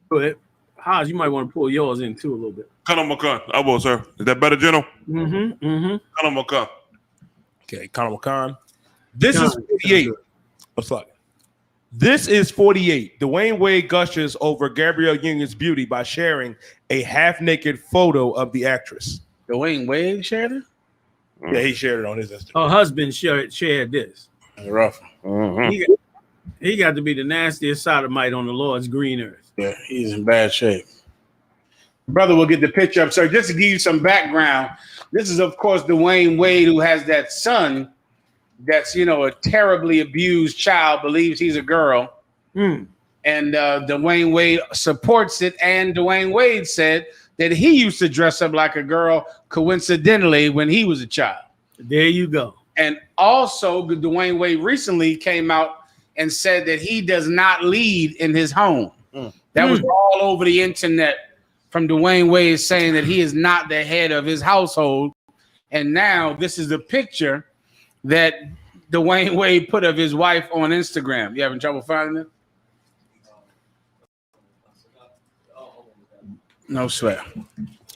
Speaker 3: Go ahead. Haas, you might want to pull yours in too a little bit.
Speaker 9: Wakan. I will, sir. Is that better, General?
Speaker 3: Mm-hmm.
Speaker 6: Okay, Wakan. This is 48. What's up? This is 48. Dwyane Wade gushes over Gabrielle Union's beauty by sharing a half-naked photo of the actress.
Speaker 5: Dwyane Wade shared it?
Speaker 6: Yeah, he shared it on his Instagram.
Speaker 3: Her husband shared this.
Speaker 5: Rough.
Speaker 3: He got to be the nastiest sodomite on the Lord's green earth.
Speaker 5: Yeah, he's in bad shape. Brother will get the picture up. So just to give you some background, this is, of course, Dwyane Wade, who has that son that's, a terribly abused child, believes he's a girl. And Dwyane Wade supports it. And Dwyane Wade said that he used to dress up like a girl coincidentally when he was a child.
Speaker 3: There you go.
Speaker 5: And also, Dwyane Wade recently came out and said that he does not lead in his home. That was all over the internet from Dwyane Wade saying that he is not the head of his household. And now this is the picture that Dwyane Wade put of his wife on Instagram. You having trouble finding it? No sweat.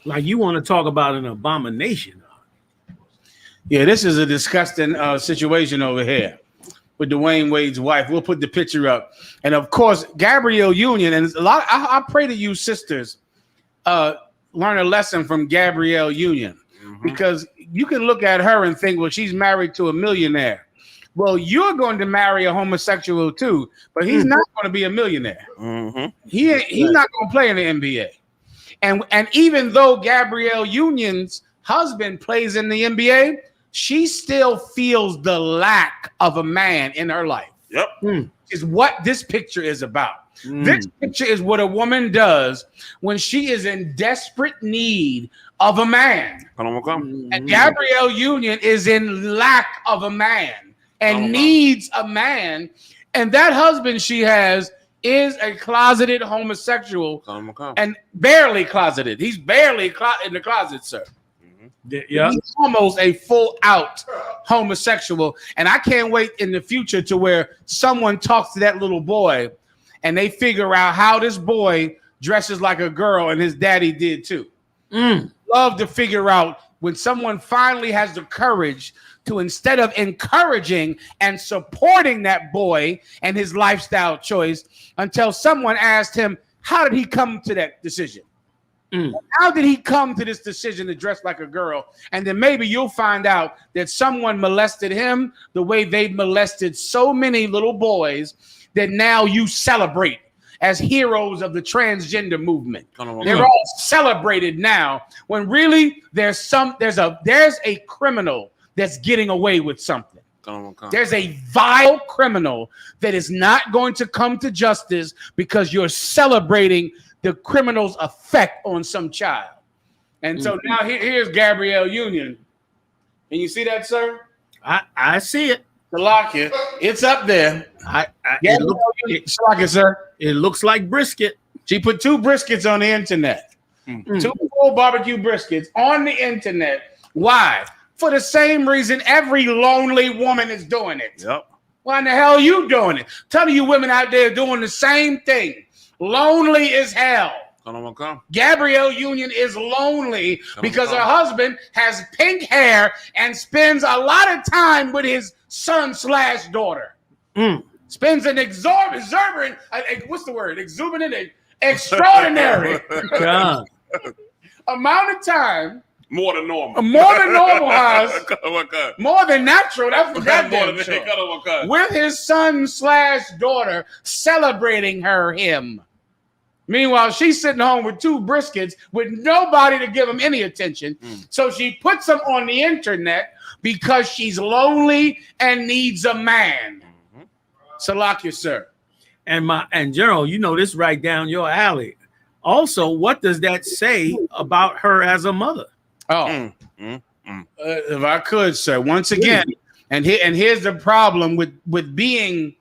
Speaker 3: Like you want to talk about an abomination.
Speaker 5: Yeah, this is a disgusting situation over here with Dwyane Wade's wife. We'll put the picture up. And of course, Gabrielle Union, and a lot. I pray to you sisters learn a lesson from Gabrielle Union, because you can look at her and think, well, she's married to a millionaire. Well, you're going to marry a homosexual too, but he's not going to be a millionaire. He's not going to play in the NBA. And even though Gabrielle Union's husband plays in the NBA, she still feels the lack of a man in her life.
Speaker 9: Yep.
Speaker 5: Is what this picture is about. This picture is what a woman does when she is in desperate need of a man. And Gabrielle Union is in lack of a man and needs a man. And that husband she has is a closeted homosexual and barely closeted. He's barely in the closet, sir.
Speaker 3: Yeah,
Speaker 5: he's almost a full out homosexual. And I can't wait in the future to where someone talks to that little boy and they figure out how this boy dresses like a girl and his daddy did too. Love to figure out when someone finally has the courage to, instead of encouraging and supporting that boy and his lifestyle choice, until someone asked him, how did he come to that decision? How did he come to this decision to dress like a girl? And then maybe you'll find out that someone molested him the way they molested so many little boys that now you celebrate as heroes of the transgender movement.
Speaker 9: on,
Speaker 5: They're all celebrated now when really there's a criminal that's getting away with something. There's a vile criminal that is not going to come to justice because you're celebrating the criminal's effect on some child. And so now here's Gabrielle Union. Can you see that, sir?
Speaker 3: I see it.
Speaker 5: Salakia, it's up there. Sir.
Speaker 3: It looks like brisket.
Speaker 5: She put 2 briskets on the internet. 2 full barbecue briskets on the internet. Why? For the same reason every lonely woman is doing it.
Speaker 9: Yep.
Speaker 5: Why in the hell are you doing it? Tell you women out there doing the same thing. Lonely as hell. Gabrielle Union is lonely because her husband has pink hair and spends a lot of time with his son/daughter. Spends an exuberant, extraordinary amount of time.
Speaker 9: More than normal.
Speaker 5: More than normal, more than natural. That's for goddamn sure. With his son/daughter celebrating him. Meanwhile, she's sitting home with 2 briskets with nobody to give him any attention. So she puts them on the internet because she's lonely and needs a man. Salakia, sir.
Speaker 3: And General, you know this right down your alley. Also, what does that say about her as a mother?
Speaker 5: If I could, sir, once again, and here's the problem with being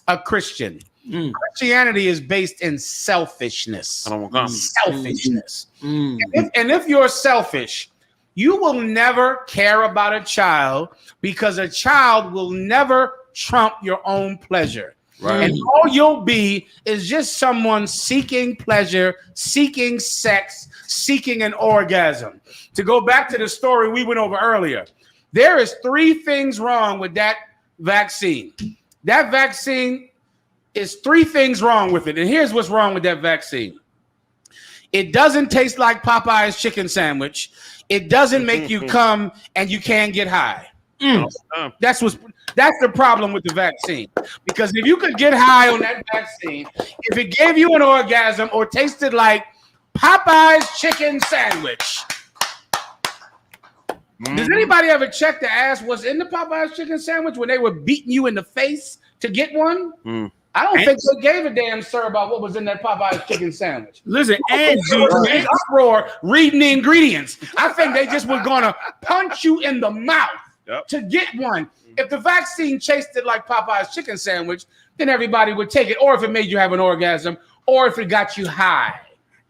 Speaker 5: a Christian. Christianity is based in selfishness. Selfishness. And if you're selfish, you will never care about a child because a child will never trump your own pleasure. Right. And all you'll be is just someone seeking pleasure, seeking sex, seeking an orgasm. To go back to the story we went over earlier, there is 3 things wrong with that vaccine. That vaccine is 3 things wrong with it. And here's what's wrong with that vaccine. It doesn't taste like Popeye's chicken sandwich. It doesn't make you come and you can't get high. That's the problem with the vaccine. Because if you could get high on that vaccine, if it gave you an orgasm or tasted like Popeye's chicken sandwich. Does anybody ever check to ask what's in the Popeye's chicken sandwich when they were beating you in the face to get one? I don't think they gave a damn, sir, about what was in that Popeye's chicken sandwich.
Speaker 3: Listen, and
Speaker 5: uproar reading the ingredients. I think they just were gonna punch you in the mouth to get one. If the vaccine tasted like Popeye's chicken sandwich, then everybody would take it. Or if it made you have an orgasm, or if it got you high.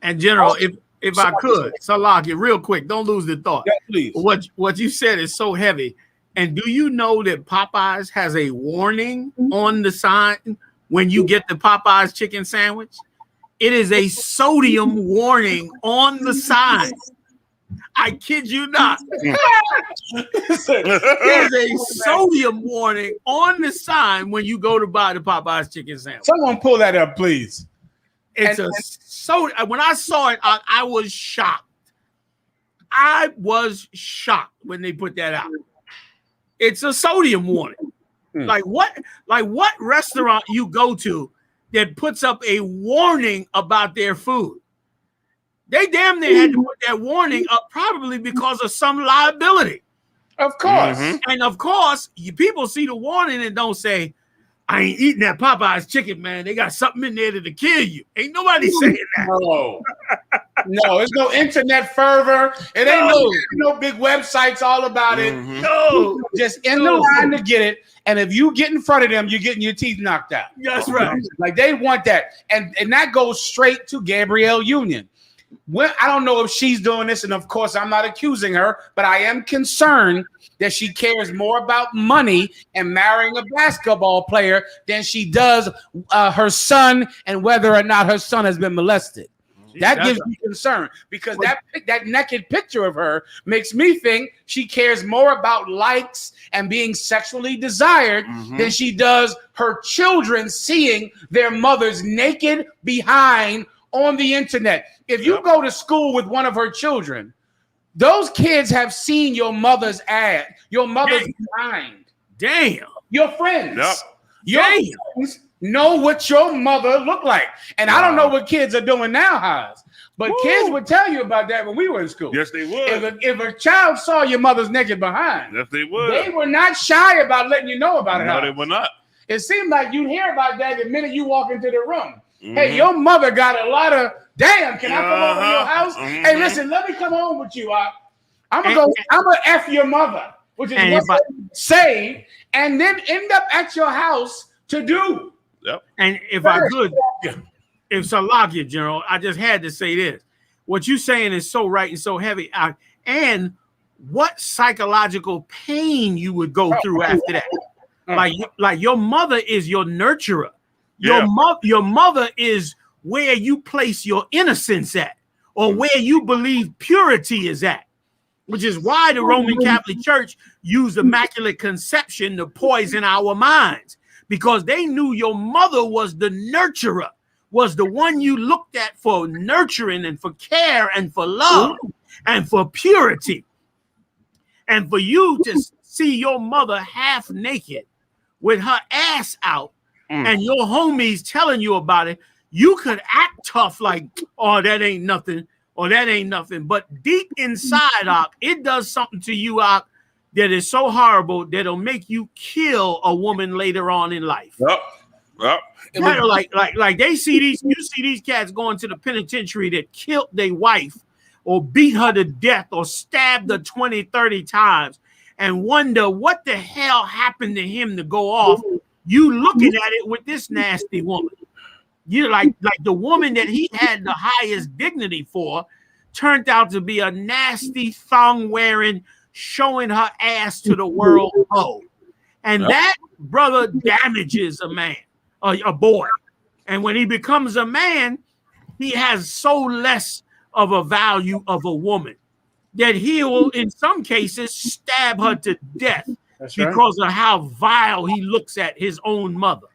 Speaker 3: And General, if I could, Salakia, real quick, don't lose the thought.
Speaker 5: Yeah, please.
Speaker 3: What you said is so heavy. And do you know that Popeyes has a warning on the sign when you get the Popeyes chicken sandwich? It is a sodium warning on the sign. I kid you not. There's a sodium warning on the sign when you go to buy the Popeyes chicken sandwich.
Speaker 5: Someone pull that up, please.
Speaker 3: When I saw it, I was shocked. I was shocked when they put that out. It's a sodium warning. Like what restaurant you go to that puts up a warning about their food? They damn near had to put that warning up probably because of some liability.
Speaker 5: Of course.
Speaker 3: And of course, people see the warning and don't say, I ain't eating that Popeye's chicken, man. They got something in there to kill you. Ain't nobody saying that.
Speaker 5: No, it's no internet fervor. It ain't no big websites all about it.
Speaker 3: No.
Speaker 5: Just in the line to get it. And if you get in front of them, you're getting your teeth knocked out.
Speaker 3: That's right.
Speaker 5: Like they want that. And that goes straight to Gabrielle Union. Well, I don't know if she's doing this, and of course, I'm not accusing her, but I am concerned that she cares more about money and marrying a basketball player than she does her son and whether or not her son has been molested. That gives me concern because that naked picture of her makes me think she cares more about likes and being sexually desired than she does her children seeing their mother's naked behind on the internet. If you go to school with one of her children, those kids have seen your mother's behind.
Speaker 3: Damn.
Speaker 5: Your friends.
Speaker 3: Your
Speaker 5: friends know what your mother looked like. And I don't know what kids are doing now, Haas. But kids would tell you about that when we were in school.
Speaker 9: Yes, they would.
Speaker 5: If a child saw your mother's naked behind,
Speaker 9: Yes, they would.
Speaker 5: They were not shy about letting you know about it.
Speaker 9: No, they were not.
Speaker 5: It seemed like you'd hear about that the minute you walk into the room. Hey, your mother got a lot of, damn, can I come over to your house? Hey, listen, let me come home with you. I'm gonna F your mother, which is what they say, and then end up at your house to do.
Speaker 9: Yep.
Speaker 3: And if I could, if Salakia, General, I just had to say this. What you're saying is so right and so heavy. And what psychological pain you would go through after that. Like your mother is your nurturer. Your mother is where you place your innocence at, or where you believe purity is at, which is why the Roman Catholic Church used Immaculate Conception to poison our minds, because they knew your mother was the nurturer, was the one you looked at for nurturing and for care and for love and for purity. And for you to see your mother half naked with her ass out and your homies telling you about it, you could act tough like, oh, that ain't nothing, or that ain't nothing. But deep inside, it does something to you, that is so horrible that it'll make you kill a woman later on in life.
Speaker 9: Yep.
Speaker 3: Like they see these cats going to the penitentiary that killed their wife or beat her to death or stabbed her 20, 30 times and wonder what the hell happened to him to go off. You looking at it with this nasty woman. You like the woman that he had the highest dignity for turned out to be a nasty thong wearing, showing her ass to the world hoe. And that, brother, damages a man, a boy. And when he becomes a man, he has so less of a value of a woman that he will, in some cases, stab her to death because of how vile he looks at his own mother.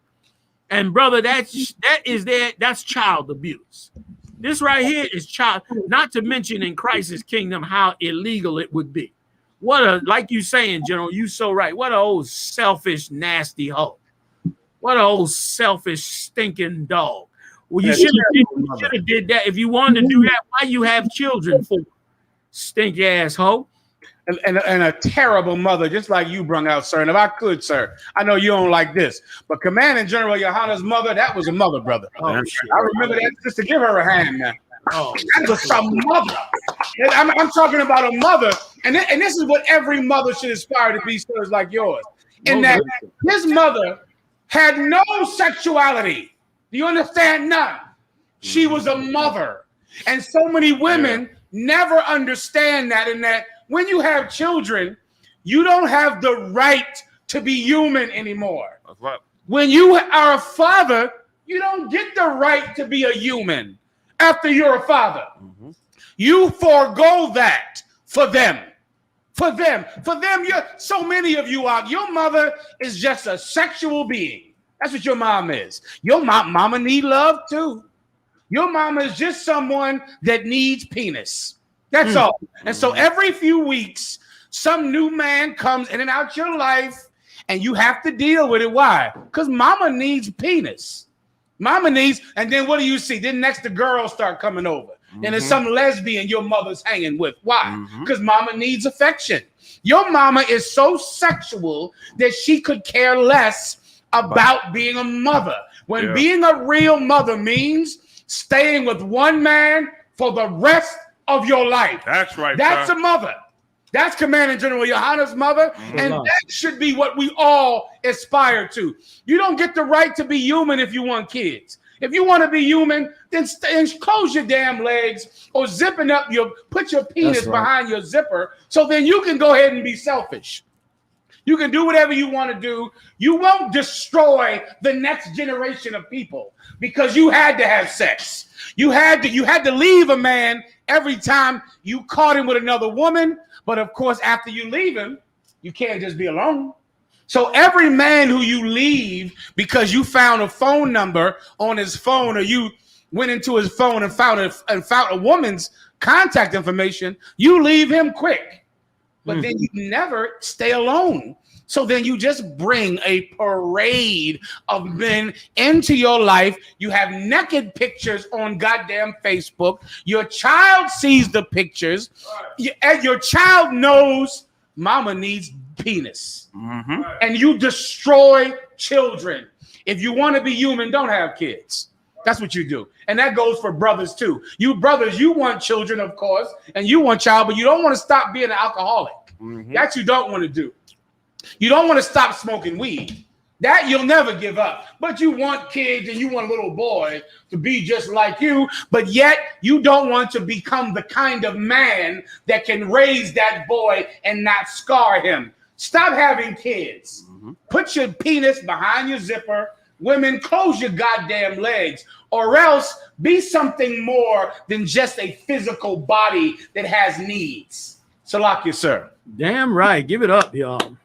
Speaker 3: And brother, that's child abuse. This right here is child, not to mention in Christ's kingdom how illegal it would be. Like you saying, General, you so right. What an old selfish, nasty hoe. What an old selfish, stinking dog. Well, you should have did that. If you wanted to do that, why you have children for? Stinky ass hoe.
Speaker 5: And a terrible mother, just like you brung out, sir. And if I could, sir, I know you don't like this, but Commanding General Yahanna's mother, that was a mother, brother. I remember that, just to give her a hand now. That was some mother. I'm talking about a mother, and this is what every mother should aspire to be, sirs, like yours. In that his mother had no sexuality. Do you understand? None. She was a mother. And so many women never understand that, in that when you have children, you don't have the right to be human anymore.
Speaker 9: That's right.
Speaker 5: When you are a father, you don't get the right to be a human after you're a father. You forego that for them. For them, so many of you are, your mother is just a sexual being. That's what your mom is. Your mama need love too. Your mama is just someone that needs penis. That's all. And so every few weeks, some new man comes in and out your life, and you have to deal with it. Why? Because mama needs penis. Mama needs, and then what do you see? Then next the girls start coming over. And there's some lesbian your mother's hanging with. Why? Because mama needs affection. Your mama is so sexual that she could care less about being a mother. When being a real mother means staying with one man for the rest of your life.
Speaker 9: That's right.
Speaker 5: That's a mother. That's Commanding General Yahanna's mother. And that should be what we all aspire to. You don't get the right to be human if you want kids. If you want to be human, then close your damn legs or put your penis behind your zipper, so then you can go ahead and be selfish. You can do whatever you want to do. You won't destroy the next generation of people because you had to have sex. You had to leave a man every time you caught him with another woman. But of course, after you leave him, you can't just be alone. So every man who you leave because you found a phone number on his phone, or you went into his phone and found a woman's contact information, you leave him quick. but then you never stay alone. So then you just bring a parade of men into your life. You have naked pictures on goddamn Facebook. Your child sees the pictures, and your child knows mama needs penis. And you destroy children. If you want to be human, don't have kids. That's what you do. And that goes for brothers too. You brothers, you want children, of course, and you want child, but you don't want to stop being an alcoholic. That you don't want to do. You don't want to stop smoking weed. That you'll never give up. But you want kids and you want a little boy to be just like you, but yet you don't want to become the kind of man that can raise that boy and not scar him. Stop having kids. Put your penis behind your zipper. Women, close your goddamn legs, or else be something more than just a physical body that has needs. Salakia, sir.
Speaker 3: Damn right. Give it up, y'all.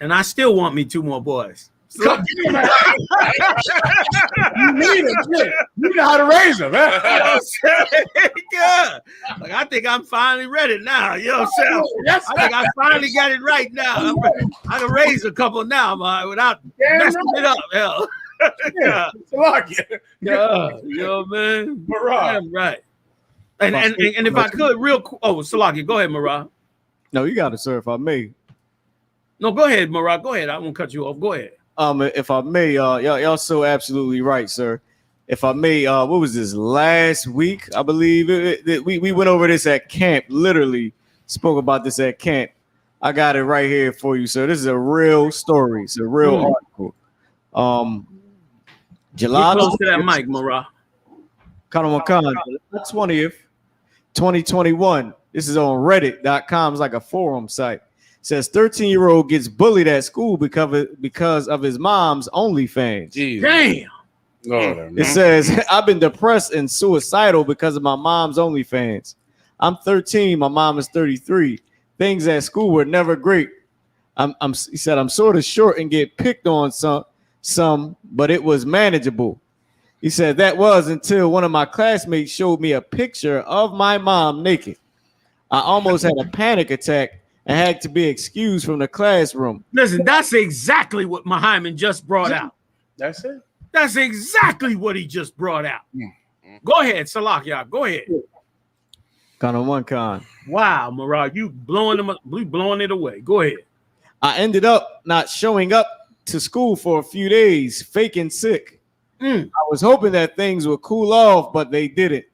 Speaker 3: And I still want me 2 more boys. So,
Speaker 5: you need it. You know how to raise them, man.
Speaker 3: you know what I'm saying? Yeah. Like, I think I'm finally ready now. You know what I'm saying? I think I finally got it right now. I can raise a couple now, man, without messing it up. Hell.
Speaker 5: Yeah.
Speaker 3: Yo, man. Damn right. And if I could, real quick. Oh, Salaki, go ahead, Marah.
Speaker 7: No, you got it, sir. If I may.
Speaker 3: No, go ahead, Marah. Go ahead. I won't cut you off. Go ahead.
Speaker 7: If I may, y'all so absolutely right, sir. If I may, what was this last week? I believe we went over this at camp. Literally spoke about this at camp. I got it right here for you, sir. This is a real story. It's a real article. July.
Speaker 3: Get close to that mic, Marah.
Speaker 7: July 20th, 2021. This is on Reddit.com. It's like a forum site. Says 13-year-old gets bullied at school because of his mom's OnlyFans.
Speaker 3: Damn.
Speaker 7: It says, I've been depressed and suicidal because of my mom's OnlyFans. I'm 13. My mom is 33. Things at school were never great. He said, I'm sort of short and get picked on some, but it was manageable. He said that was until one of my classmates showed me a picture of my mom naked. I almost had a panic attack and had to be excused from the classroom.
Speaker 3: Listen, that's exactly what Muhammad just brought out.
Speaker 5: That's it.
Speaker 3: That's exactly what he just brought out. Go ahead, Salakia. Go ahead. Wow, Marah, you blowing it away. Go ahead.
Speaker 7: I ended up not showing up to school for a few days, faking sick. I was hoping that things would cool off, but they didn't.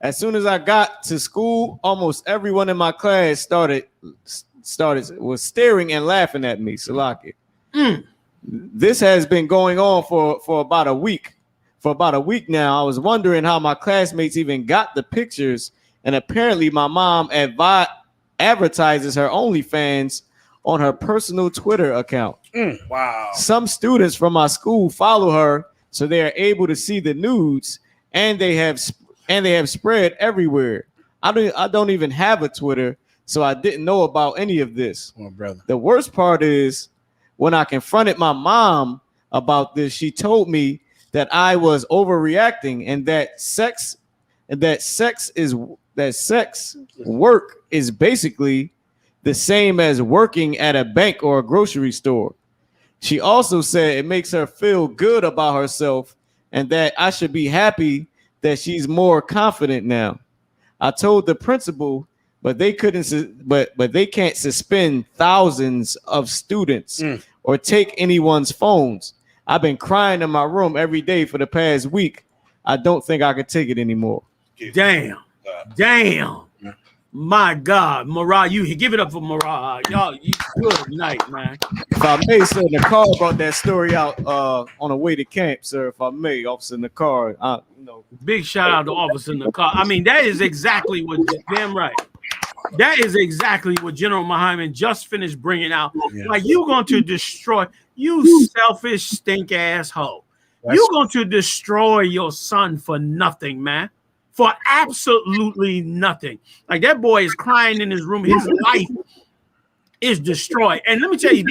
Speaker 7: As soon as I got to school, almost everyone in my class was staring and laughing at me. Salaki. This has been going on for about a week. For about a week now, I was wondering how my classmates even got the pictures, and apparently my mom advertises her OnlyFans on her personal Twitter account.
Speaker 5: Wow.
Speaker 7: Some students from my school follow her, so they are able to see the nudes, and they have spread everywhere. I don't even have a Twitter, so I didn't know about any of this.
Speaker 5: Oh, brother.
Speaker 7: The worst part is when I confronted my mom about this, she told me that I was overreacting and that sex work is basically the same as working at a bank or a grocery store. She also said it makes her feel good about herself and that I should be happy that she's more confident now. I told the principal, but they can't suspend thousands of students or take anyone's phones. I've been crying in my room every day for the past week. I don't think I could take it anymore.
Speaker 3: Damn. My God, Marah, you give it up for Marah. Y'all, good night, man.
Speaker 7: If I may, sir, Nicole brought that story out on the way to camp, sir. If I may, Officer Nicole,
Speaker 3: big shout out to Officer Nicole. I mean, that is exactly what. Damn right. That is exactly what General Muhammad just finished bringing out. Yeah. Like, you're going to destroy, you selfish stink asshole. You're going to destroy your son for nothing, man. For absolutely nothing. Like, that boy is crying in his room. His life is destroyed. And let me tell you,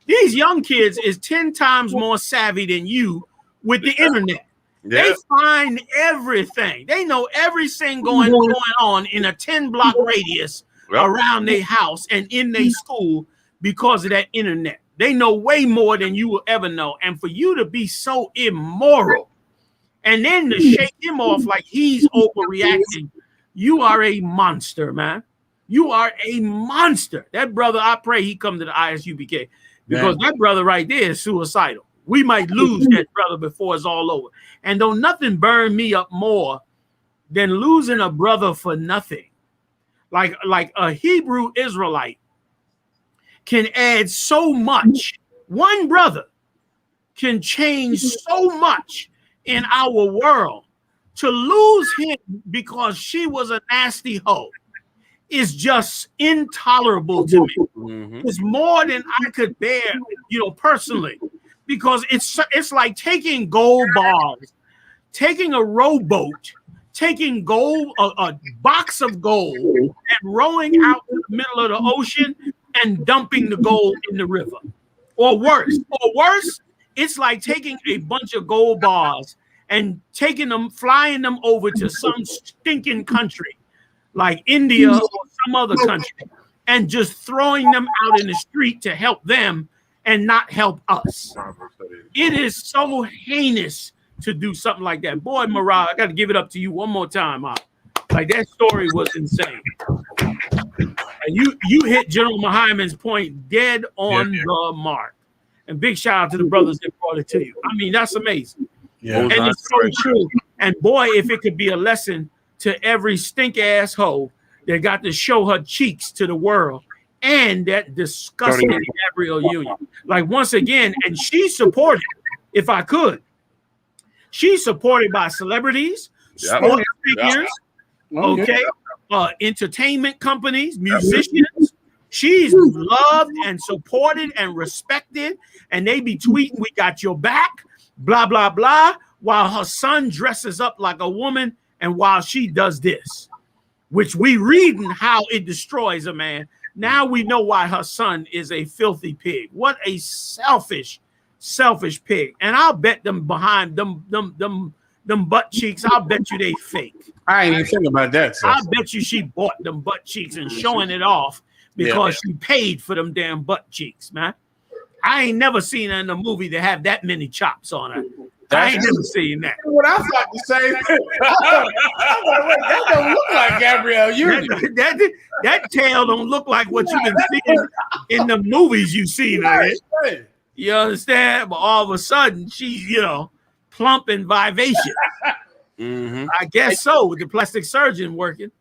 Speaker 3: these young kids is 10 times more savvy than you with the internet. They find everything. They know everything going on in a 10-block radius around their house and in their school because of that internet. They know way more than you will ever know. And for you to be so immoral and then to shake him off like he's overreacting, you are a monster, man. You are a monster. That brother, I pray he come to the ISUPK because that brother right there is suicidal. We might lose that brother before it's all over. And don't nothing burn me up more than losing a brother for nothing. Like a Hebrew Israelite can add so much. One brother can change so much in our world. To lose him because she was a nasty hoe is just intolerable to me. It's more than I could bear, personally, because it's like taking gold bars, taking a rowboat, taking gold, a box of gold, and rowing out in the middle of the ocean and dumping the gold in the river. Or worse, it's like taking a bunch of gold bars and taking them, flying them over to some stinking country like India or some other country and just throwing them out in the street to help them and not help us. It is so heinous to do something like that. Boy, Marah, I got to give it up to you one more time. Like, that story was insane. And you hit General Muhammad's point dead on the mark. And big shout out to the brothers that brought it to you. I mean, that's amazing. Yeah, and it's so true. And boy, if it could be a lesson to every stink ass hoe that got to show her cheeks to the world and that disgusting Gabrielle Union. Like, once again, and she's supported, if I could, she's supported by celebrities, sports figures, entertainment companies, musicians. She's loved and supported and respected, and they be tweeting, "We got your back," blah, blah, blah, while her son dresses up like a woman and while she does this, which we reading how it destroys a man. Now we know why her son is a filthy pig. What a selfish pig. And I'll bet them behind them butt cheeks, I'll bet you they fake.
Speaker 5: I ain't even thinking about that. So.
Speaker 3: I bet you she bought them butt cheeks and showing it off because she paid for them damn butt cheeks, man. I ain't never seen her in a movie that have that many chops on her. I ain't never seen that.
Speaker 5: What I thought the same thing. That don't look like Gabrielle Union.
Speaker 3: That tail don't look like what you've been seeing in the movies you've seen her in. You understand? But all of a sudden, she's, plump and vivacious. I guess so, with the plastic surgeon working.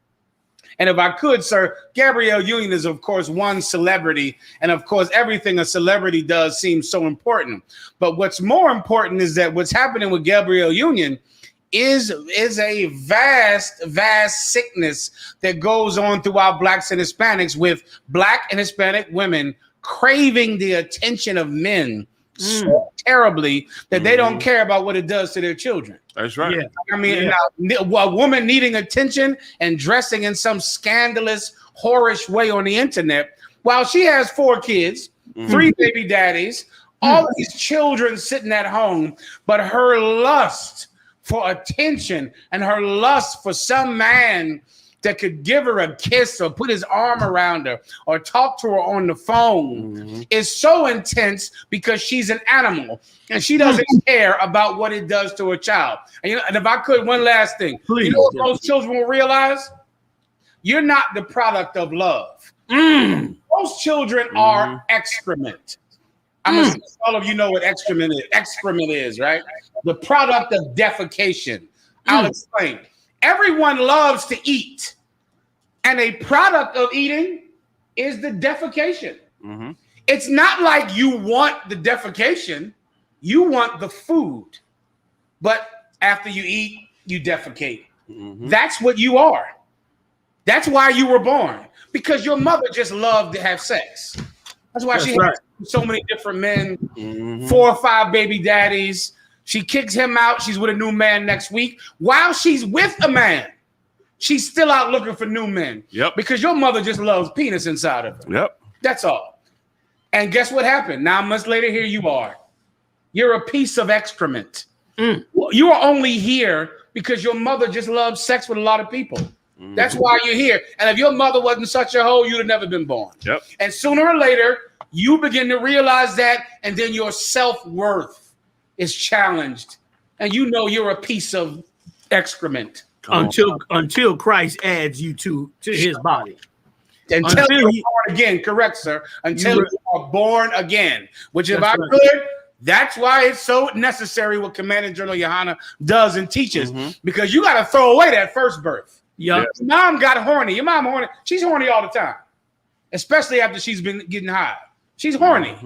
Speaker 5: And if I could, sir, Gabrielle Union is, of course, one celebrity. And, of course, everything a celebrity does seems so important. But what's more important is that what's happening with Gabrielle Union is a vast sickness that goes on throughout Blacks and Hispanics, with Black and Hispanic women craving the attention of men so terribly that they don't care about what it does to their children.
Speaker 9: That's right.
Speaker 5: Yeah. I mean, a woman needing attention and dressing in some scandalous, whorish way on the internet, while she has 4 kids, 3 baby daddies, all these children sitting at home, but her lust for attention and her lust for some man that could give her a kiss or put his arm around her or talk to her on the phone is so intense because she's an animal and she doesn't care about what it does to a child. And if I could, one last thing. Please. You know what those children will realize? You're not the product of love. Most children are excrement. I'm assuming all of you know what excrement is, right? The product of defecation. I'll explain. Everyone loves to eat, and a product of eating is the defecation. It's not like you want the defecation, you want the food. But after you eat, you defecate. That's what you are. That's why you were born, because your mother just loved to have sex. That's why she has so many different men, 4 or 5 baby daddies. She kicks him out. She's with a new man next week. While she's with a man, she's still out looking for new men. Because your mother just loves penis inside of her. That's all. And guess what happened? 9 months later, here you are. You're a piece of excrement. Well, you are only here because your mother just loves sex with a lot of people. That's why you're here. And if your mother wasn't such a hoe, you'd have never been born.
Speaker 9: Yep.
Speaker 5: And sooner or later, you begin to realize that, and then your self-worth is challenged. And you know you're a piece of excrement.
Speaker 3: Until Christ adds you to his body.
Speaker 5: Until you're born again, correct, sir. Until you are born again. Which if I could, that's why it's so necessary what Commanding General Yahanna does and teaches. Because you got to throw away that first birth.
Speaker 3: Yeah.
Speaker 5: Your mom got horny. Your mom horny. She's horny all the time. Especially after she's been getting high. She's horny.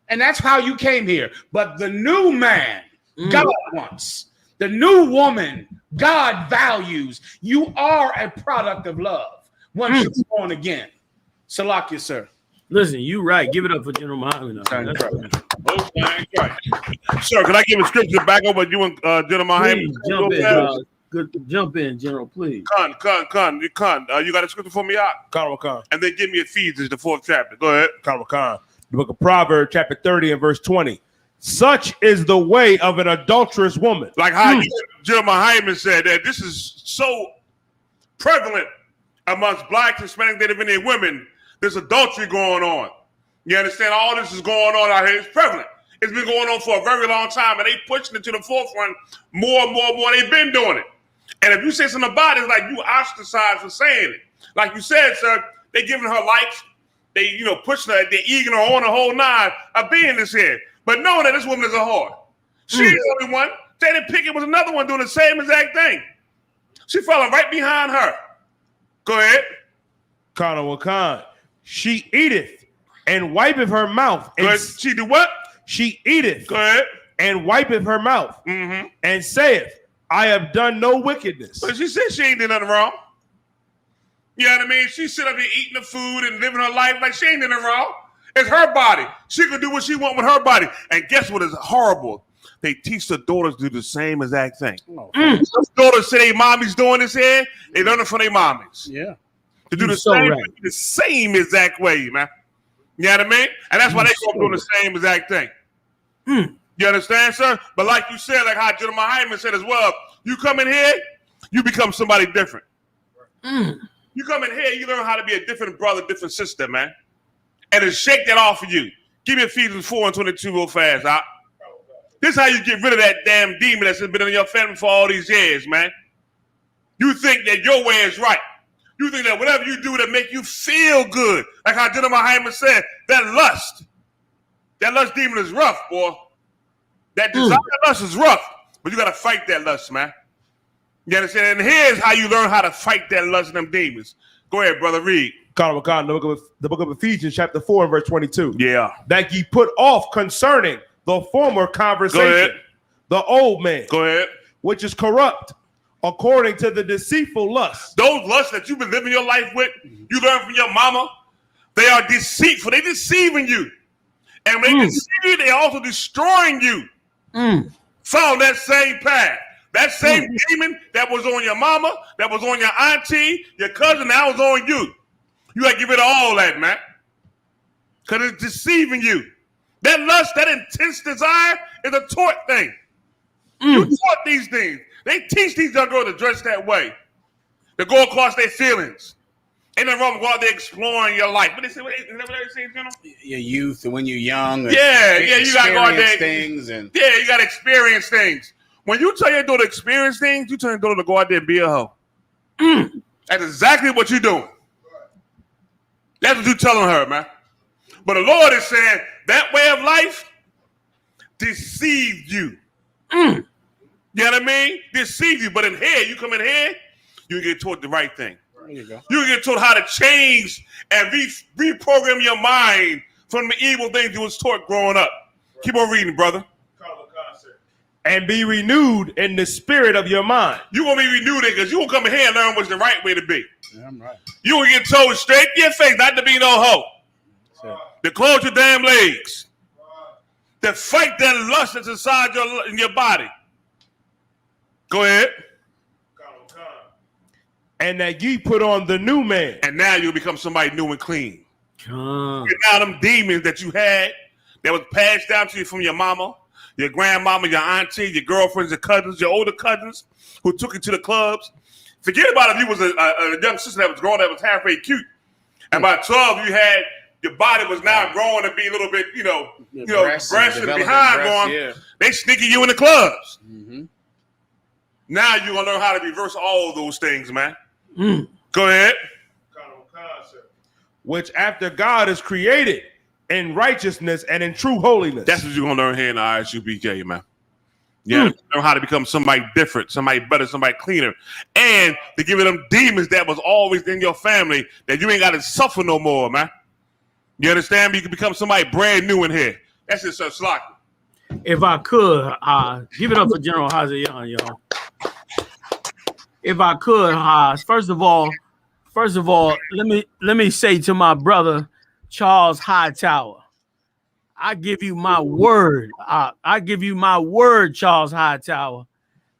Speaker 5: And that's how you came here. But the new man, God wants. The new woman, God values. You are a product of love. Once you're born again. Salakia, sir.
Speaker 3: Listen, you right. Give it up for General Muhammad.
Speaker 9: Sir, can I give a scripture back over you and General Muhammad?
Speaker 3: Jump in, jump in, General, please.
Speaker 9: Khan, you got a scripture for me out?
Speaker 6: Khan.
Speaker 9: And then give me Ephesians, the 4th chapter. Go ahead.
Speaker 6: Khan. The book of Proverbs, chapter 30 and verse 20. Such is the way of an adulterous woman.
Speaker 9: Like how General Muhammad said that this is so prevalent amongst blacks, Hispanic, Native Indian women. There's adultery going on. You understand? All this is going on out here. It's prevalent. It's been going on for a very long time, and they pushing it to the forefront more and more. They've been doing it. And if you say something about it, it's like you ostracized for saying it. Like you said, sir, they giving her likes. They, pushing her. They're egging her on the whole nine of being this here. But knowing that this woman is a whore. She's the only one. Jada Pickett was another one doing the same exact thing. She following right behind her. Go ahead.
Speaker 6: Khan. She eateth and wipeth her mouth. And
Speaker 9: she do what?
Speaker 6: She eateth.
Speaker 9: Go ahead.
Speaker 6: And wipeth her mouth. And saith, I have done no wickedness.
Speaker 9: But she said she ain't did nothing wrong. You know what I mean? She sit up here eating the food and living her life like she ain't did nothing wrong. It's her body. She can do what she want with her body. And guess what is horrible? They teach their daughters to do the same exact thing. Those daughters say their mommy's doing this here. They learn it from their mommies.
Speaker 5: Yeah.
Speaker 9: To do the same exact way, man. You know what I mean? And that's why they go doing the same exact thing. You understand, sir? But like you said, like how General Muhammad said as well, you come in here, you become somebody different. You come in here, you learn how to be a different brother, different sister, man. And to shake that off of you. Give me Ephesians 4 and 22 real fast, huh? This is how you get rid of that damn demon that's been in your family for all these years, man. You think that your way is right. You think that whatever you do to make you feel good, like how General Muhammad said, that lust demon is rough, boy. That desire lust is rough, but you got to fight that lust, man. You understand? And here's how you learn how to fight that lust and them demons. Go ahead, brother, read.
Speaker 6: The book of Ephesians, chapter 4 and verse 22.
Speaker 9: Yeah.
Speaker 6: That ye put off concerning the former conversation, the old man, which is corrupt, according to the deceitful lust.
Speaker 9: Those lusts that you've been living your life with, you learn from your mama, they are deceitful. They're deceiving you. And when they deceive you, they're also destroying you. Follow that same path. That same demon that was on your mama, that was on your auntie, your cousin, that was on you. You got to give it all that, man. Because it's deceiving you. That lust, that intense desire is a taught thing. You taught these things. They teach these young girls to dress that way. To go across their feelings. Ain't nothing wrong with go out there exploring your life. But they say, what they say, General?
Speaker 5: Your youth and when you're young.
Speaker 9: You got to go out there.
Speaker 5: Things and
Speaker 9: you got to experience things. When you tell your daughter to experience things, you tell your daughter to go out there and be a hoe. That's exactly what you're doing. That's what you're telling her, man. But the Lord is saying that way of life deceived you. You know what I mean? Deceive you. But in here, you come in here, you get taught the right thing.
Speaker 5: there you go.
Speaker 9: You get taught how to change and reprogram your mind from the evil things you was taught growing up. Keep on reading, brother.
Speaker 6: And be renewed in the spirit of your mind.
Speaker 9: You're going to be renewed because you're going to come in here and learn what's the right way to be.
Speaker 5: Yeah, I'm right.
Speaker 9: You will get told straight to your face not to be no hoe. To close your damn legs. To fight that lust that's inside your body. Go ahead.
Speaker 6: And that ye put on the new man.
Speaker 9: And now you'll become somebody new and clean.
Speaker 3: Now
Speaker 9: them demons that you had that was passed down to you from your mama, your grandmama, your auntie, your girlfriends, your cousins, your older cousins who took you to the clubs. Forget about if you was a young sister that was grown that was halfway cute. And by 12, you had your body was now growing to be a little bit, breast and behind going. Yeah. They sneaking you in the clubs. Mm-hmm. Now you're gonna learn how to reverse all of those things, man. Go ahead.
Speaker 6: Which after God is created in righteousness and in true holiness.
Speaker 9: That's what you're gonna learn here in the ISUPK, man. Yeah, learn how to become somebody different, somebody better, somebody cleaner, and to give them demons that was always in your family that you ain't got to suffer no more, man. You understand? You can become somebody brand new in here. That's just so sloppy.
Speaker 3: If I could, give it up for General Hazayan, y'all. If I could, first of all, let me say to my brother Charles Hightower, I give you my word. I give you my word, Charles Hightower.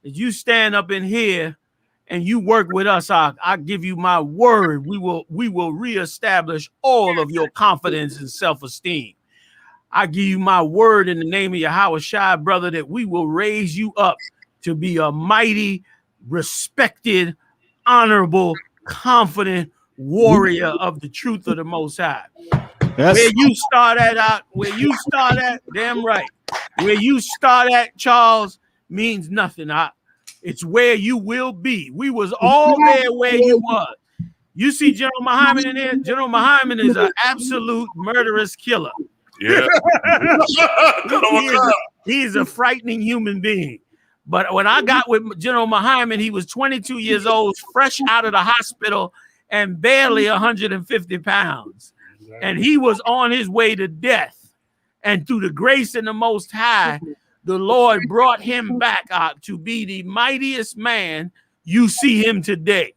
Speaker 3: If you stand up in here and you work with us, I give you my word. We will reestablish all of your confidence and self-esteem. I give you my word in the name of Yahweh Shai, brother, that we will raise you up to be a mighty, respected, honorable, confident warrior of the truth of the Most High. Where you start at, damn right. Where you start at, Charles, means nothing. It's where you will be. We was all there where you was. You see General Muhammad in there? General Muhammad is an absolute murderous killer.
Speaker 9: Yeah.
Speaker 3: He is a frightening human being. But when I got with General Muhammad, he was 22 years old, fresh out of the hospital, and barely 150 pounds. And he was on his way to death. And through the grace of the Most High, the Lord brought him back out to be the mightiest man you see him today.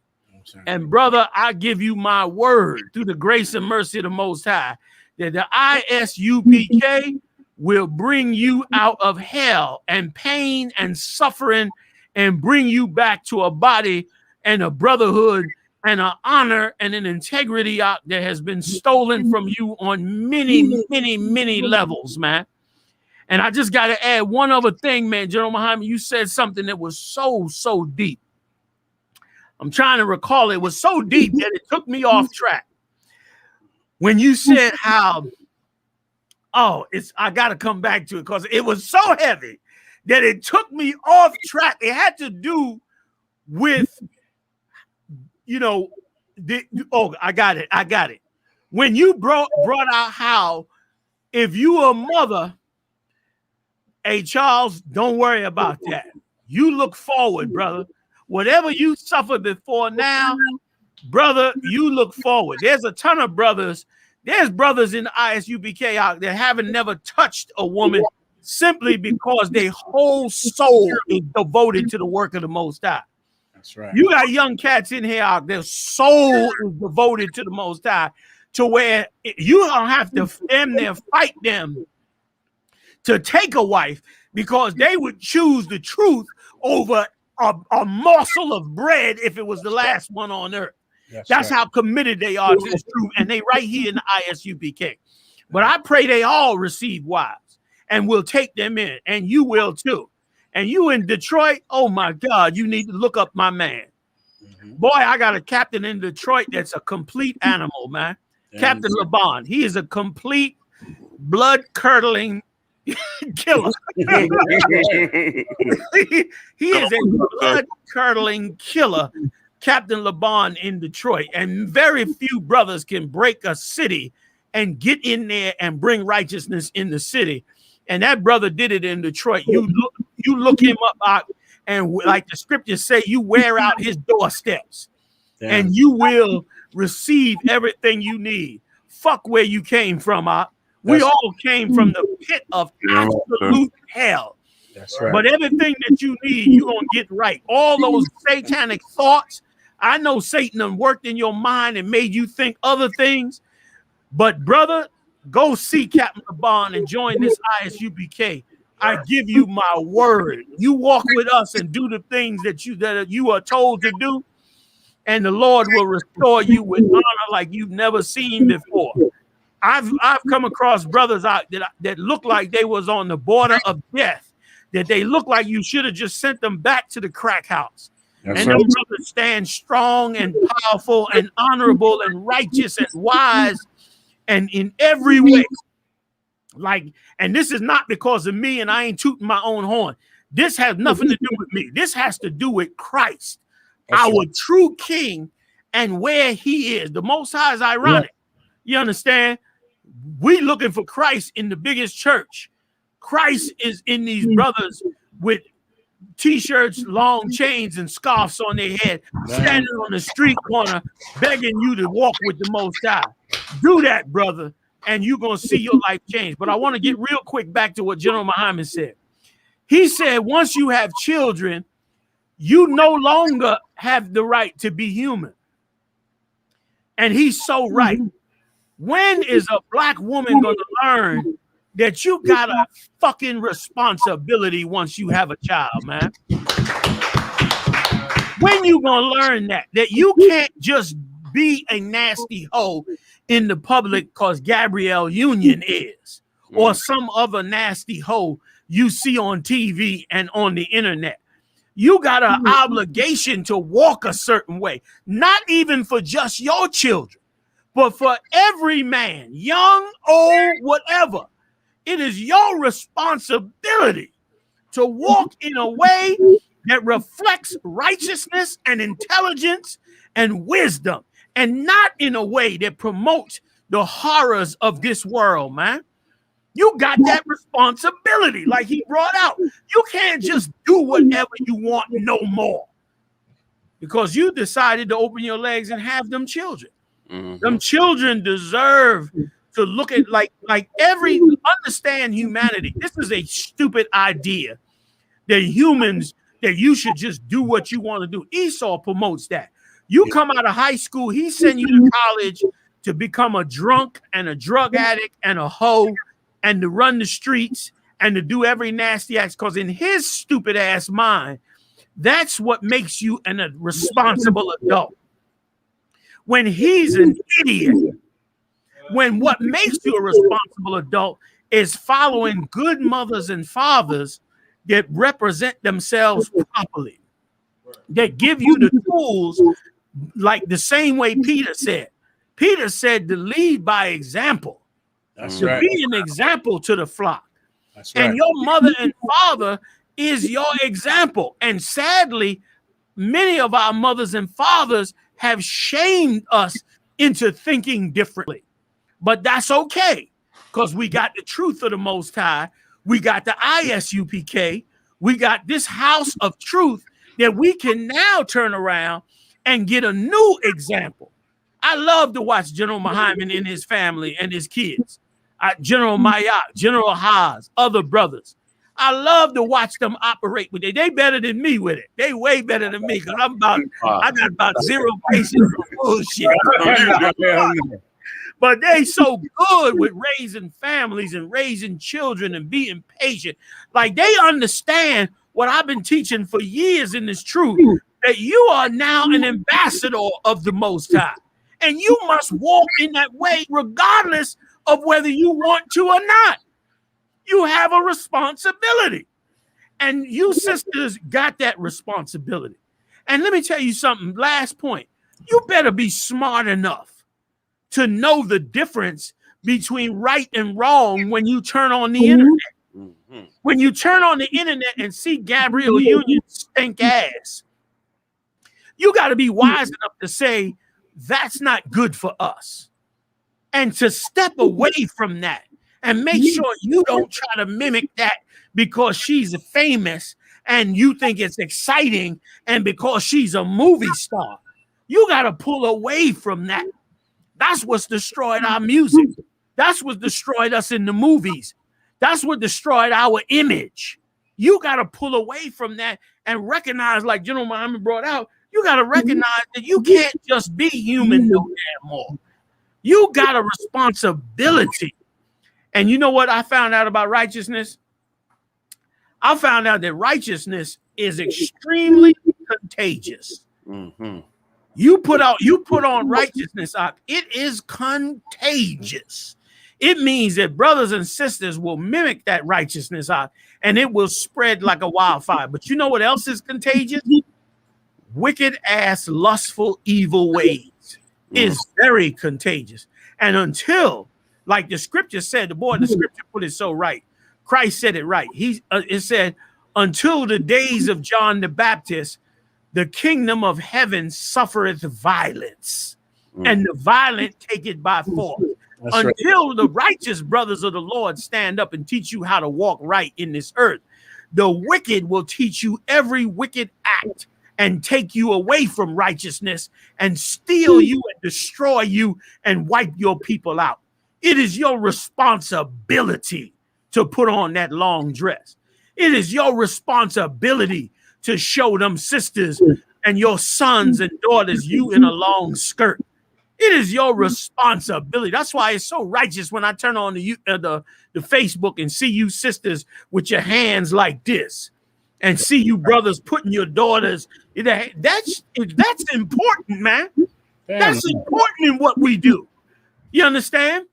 Speaker 3: And brother, I give you my word through the grace and mercy of the Most High that the ISUPK will bring you out of hell and pain and suffering and bring you back to a body and a brotherhood and an honor and an integrity that has been stolen from you on many, many, many levels, man. And I just got to add one other thing, man. General Muhammad, you said something that was so deep. I'm trying to recall it. It was so deep that it took me off track. When you said how, I got to come back to it because it was so heavy that it took me off track. It had to do with, I got it. When you brought out how if you a mother, hey, Charles, don't worry about that. You look forward, brother. Whatever you suffered before now, brother, you look forward. There's a ton of brothers. There's brothers in the ISUPK out there haven't never touched a woman simply because their whole soul is devoted to the work of the Most High.
Speaker 5: That's right.
Speaker 3: You got young cats in here out there, soul is devoted to the Most High, to where you don't have to fight them to take a wife because they would choose the truth over a morsel of bread if it was the last one on earth. That's right. How committed they are to the truth, and they right here in the ISUPK. But I pray they all receive wives, and we'll take them in, and you will too. And you in Detroit, oh my God, you need to look up my man. Boy, I got a captain in Detroit that's a complete animal, man. Captain LeBon. He is a complete blood-curdling killer. He is a blood-curdling killer, Captain LeBon in Detroit. And very few brothers can break a city and get in there and bring righteousness in the city. And that brother did it in Detroit. You look him up, and like the scriptures say, you wear out his doorsteps. And you will receive everything you need. Fuck where you came from, We all came from the pit of absolute hell.
Speaker 5: That's right.
Speaker 3: But everything that you need, you're going to get right. All those satanic thoughts, I know Satan done worked in your mind and made you think other things. But brother, go see Captain LeBon and join this ISUPK. I give you my word. You walk with us and do the things that you are told to do, and the Lord will restore you with honor like you've never seen before. I've come across brothers out that look like they was on the border of death, that they look like you should have just sent them back to the crack house.
Speaker 5: That's
Speaker 3: and
Speaker 5: right.
Speaker 3: them brothers stand strong and powerful and honorable and righteous and wise and in every way. Like, and this is not because of me, and I ain't tooting my own horn. This has nothing to do with me. This has to do with Christ, our true King, and where he is. The Most High is ironic. You understand? We looking for Christ in the biggest church. Christ is in these brothers with t-shirts, long chains, and scarves on their head, standing on the street corner, begging you to walk with the Most High. Do that, brother, and you're going to see your life change. But I want to get real quick back to what General Muhammad said. He said, once you have children, you no longer have the right to be human. And he's so right. When is a black woman going to learn that you got a fucking responsibility once you have a child, man? When you going to learn that you can't just be a nasty hoe in the public because Gabrielle Union is, or some other nasty hoe you see on TV and on the internet. You got an obligation to walk a certain way, not even for just your children, but for every man, young, old, whatever. It is your responsibility to walk in a way that reflects righteousness and intelligence and wisdom, and not in a way that promotes the horrors of this world, man. You got that responsibility, like he brought out. You can't just do whatever you want no more, because you decided to open your legs and have them children. Them children deserve to look at like understand humanity. This is a stupid idea that humans, that you should just do what you want to do. Esau promotes that. You come out of high school, he send you to college to become a drunk and a drug addict and a hoe and to run the streets and to do every nasty act, because in his stupid ass mind, that's what makes you a responsible adult. When he's an idiot, when what makes you a responsible adult is following good mothers and fathers that represent themselves properly, that give you the tools, like the same way Peter said. Peter said to lead by example. That's right. Be an example to the flock. That's right. And your mother and father is your example. And sadly, many of our mothers and fathers have shamed us into thinking differently. But that's okay, because we got the truth of the Most High. We got the I.S.U.P.K. We got this house of truth that we can now turn around and get a new example. I love to watch General Muhammad and his family and his kids. General Mayat, General Haas, other brothers. I love to watch them operate with it. They better than me with it. They way better than me, because I got about zero patience for bullshit. But they so good with raising families and raising children and being patient. Like, they understand what I've been teaching for years in this truth, that you are now an ambassador of the Most High. And you must walk in that way regardless of whether you want to or not. You have a responsibility. And you sisters got that responsibility. And let me tell you something, last point. You better be smart enough to know the difference between right and wrong when you turn on the internet. When you turn on the internet and see Gabrielle Union stink ass, you got to be wise enough to say, that's not good for us. And to step away from that and make sure you don't try to mimic that because she's famous and you think it's exciting and because she's a movie star. You got to pull away from that. That's what's destroyed our music. That's what destroyed us in the movies. That's what destroyed our image. You got to pull away from that and recognize, like General Muhammad brought out, you got to recognize that you can't just be human no damn more. You got a responsibility. And you know what I found out about righteousness? I found out that righteousness is extremely contagious. You put on righteousness, it is contagious. It means that brothers and sisters will mimic that righteousness out, and it will spread like a wildfire. But you know what else is contagious? Wicked ass, lustful, evil ways is very contagious. And until, like the scripture said, the scripture put it so right. Christ said it right. It said, until the days of John the Baptist, the kingdom of heaven suffereth violence, and the violent take it by force. Until the righteous brothers of the Lord stand up and teach you how to walk right in this earth, the wicked will teach you every wicked act and take you away from righteousness and steal you and destroy you and wipe your people out. It is your responsibility to put on that long dress. It is your responsibility to show them sisters and your sons and daughters you in a long skirt. It is your responsibility. That's why it's so righteous when I turn on the Facebook and see you sisters with your hands like this, and see you brothers putting your daughters. That's important, man. That's important in what we do. You understand?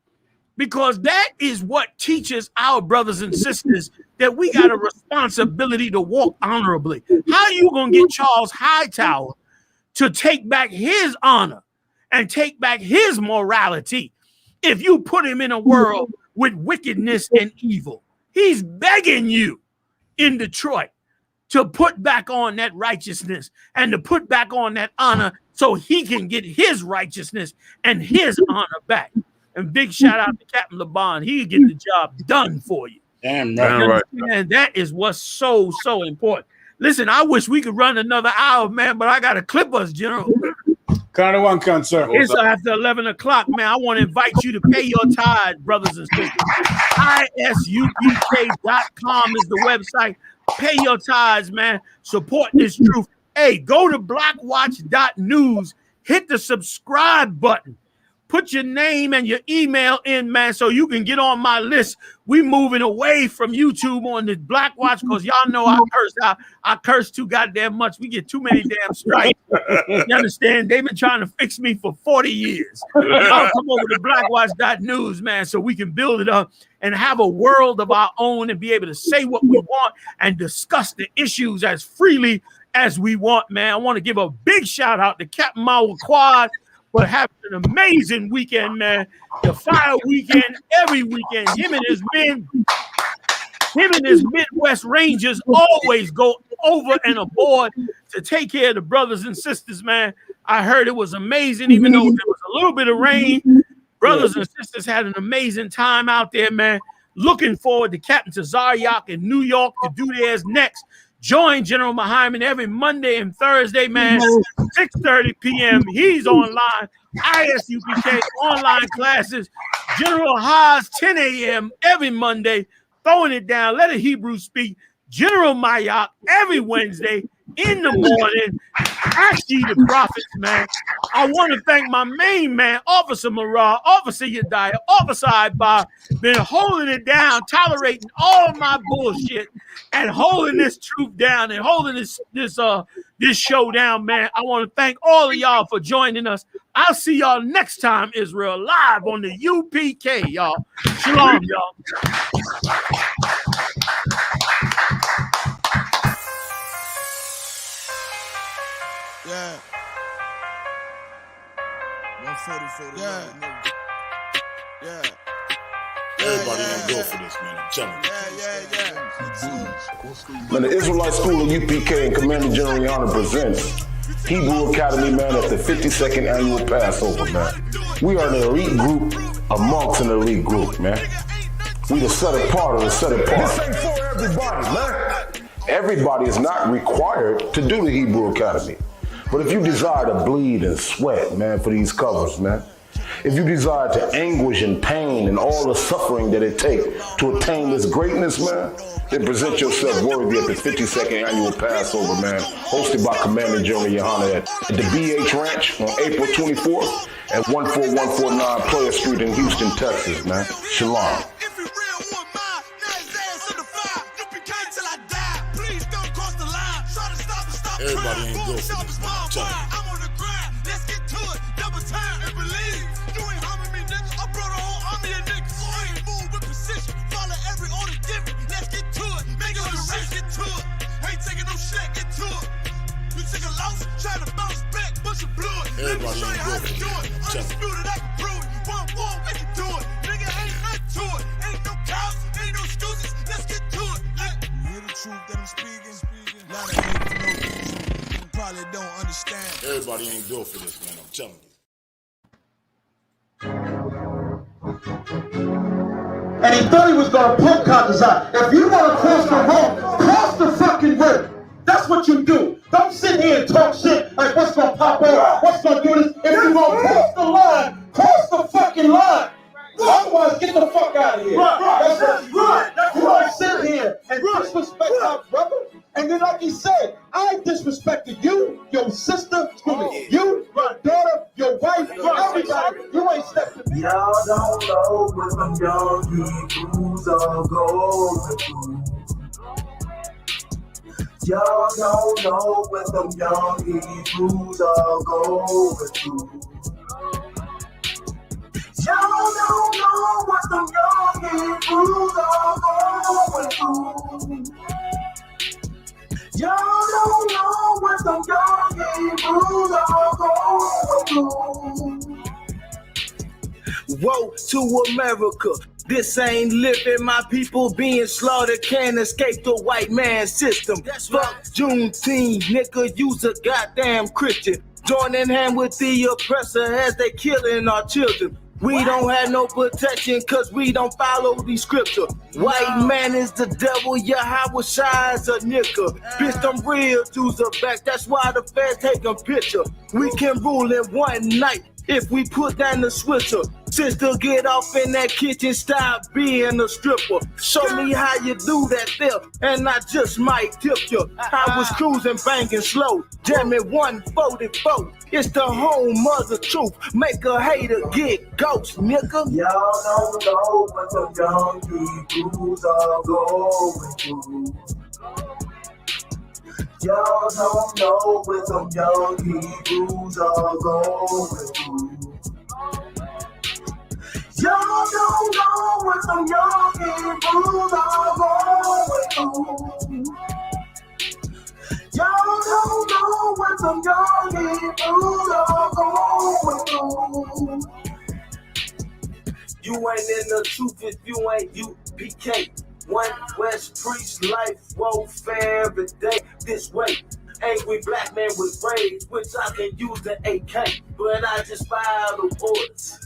Speaker 3: Because that is what teaches our brothers and sisters that we got a responsibility to walk honorably. How are you going to get Charles Hightower to take back his honor and take back his morality if you put him in a world with wickedness and evil? He's begging you in Detroit to put back on that righteousness and to put back on that honor so he can get his righteousness and his honor back. And big shout out to Captain LeBon. He'll get the job done for you.
Speaker 5: Damn right.
Speaker 3: And that is what's so important. Listen, I wish we could run another hour, man, but I got to clip us, General.
Speaker 5: Count of one, sir.
Speaker 3: It's after 11 o'clock, man. I want to invite you to pay your tithe, brothers and sisters. ISUPK.com is the website. Pay your tithes, man. Support this truth. Hey, go to blackwatch.news. Hit the subscribe button. Put your name and your email in, man, so you can get on my list. We moving away from YouTube on the Blackwatch because y'all know I curse too goddamn much. We get too many damn strikes. You understand? They've been trying to fix me for 40 years. I'll come over to blackwatch.news, man, so we can build it up and have a world of our own and be able to say what we want and discuss the issues as freely as we want, man. I want to give a big shout out to Captain Mawa Quad for having an amazing weekend, man. The fire weekend, every weekend. Him and his Midwest Rangers always go over and aboard to take care of the brothers and sisters, man. I heard it was amazing, even though there was a little bit of rain. Brothers and sisters had an amazing time out there, man. Looking forward to Captain Tazaryak in New York to do theirs next. Join General Muhammad every Monday and Thursday, man, 6:30 p.m. He's online. I.S.U.P.K. online classes. General Haas, 10 a.m. every Monday. Throwing it down. Let a Hebrew speak. General Mayak every Wednesday in the morning. Ask ye the prophets, man. I want to thank my main man, Officer Marah, Officer Yediah, Officer Ibar, been holding it down, tolerating all my bullshit, and holding this truth down and holding this show down, man. I want to thank all of y'all for joining us. I'll see y'all next time, Israel, live on the UPK, y'all. Shalom, y'all.
Speaker 10: Yeah. 144 yeah.
Speaker 1: Everybody ain't built for this, man. I'm telling you.
Speaker 11: Man, the Israelite School of UPK and Commander Gen.YAHANNA presents Hebrew Academy, man, at the 52nd annual Passover, man. We are an elite group amongst an elite group, man. We the set apart of the set apart. This ain't for everybody, man. Everybody is not required to do the Hebrew Academy. But if you desire to bleed and sweat, man, for these covers, man, if you desire to anguish and pain and all the suffering that it takes to attain this greatness, man, then present yourself worthy at the 52nd annual Passover, man, hosted by Commander Gen.YAHANNA at the BH Ranch on April 24th at 14149 Player Street in Houston, Texas, man. Shalom.
Speaker 1: Everybody ain't built for this, man. I'm telling you.
Speaker 10: I'm on the grind. Let's get to it. Double time and believe. You ain't harming me, nigga. I brought a whole army of niggas. Took a loss, trying to bounce back, bunch of blood. Let me show you how to do it. Undisputed, I can prove it. One, we can do it. Nigga, ain't nothing to it. Ain't no cops, ain't no excuses. Let's get to it. You hear the truth that I'm speaking? A lot of hate for no reason. You probably don't understand.
Speaker 2: Everybody ain't built for this, man. I'm telling you.
Speaker 12: And he thought he was gonna put coppers out. If you wanna cross the road, cross the fucking road. That's what you do. Don't sit here and talk shit like what's gonna pop up, what's gonna do this. If you gonna cross the line, cross the fucking line. Otherwise, get the fuck out of here. That's right. You don't sit here and disrespect our brother. And then, like he said, I disrespected you, your sister, you, your daughter, your wife, everybody. You ain't stepping to me.
Speaker 13: Y'all don't know what them young Hebrews are going through. Y'all don't know what them young Hebrews are going through. Y'all don't know what them young Hebrews are going through. Y'all don't know what them young Hebrews are going through.
Speaker 14: Woe to America. This ain't living, my people being slaughtered, can't escape the white man system. Fuck Juneteenth, nigga, you's a goddamn Christian. Joining hand with the oppressor as they killing our children. We don't have no protection cause we don't follow the scripture. White man is the devil, Yahweh is a nigga. Bitch, them real Jews are back, that's why the feds take a picture. We can rule in one night if we put down the switcher. Sister, get off in that kitchen, stop being a stripper. Show me how you do that there, and I just might tip you. I was cruising, banging slow, jamming 144. It's the home of the truth. Make a hater get ghost, nigga.
Speaker 13: Y'all don't know what the young Hebrews are going through. Y'all don't know what them young Hebrews are going through. Y'all don't know what them young Hebrews are going through. Y'all don't know what them young Hebrews are going through.
Speaker 14: You ain't in the truth if you ain't U.P.K. One West priest life warfare every day this way. Angry black man with rage, which I can use the AK, but I just fire the bullets.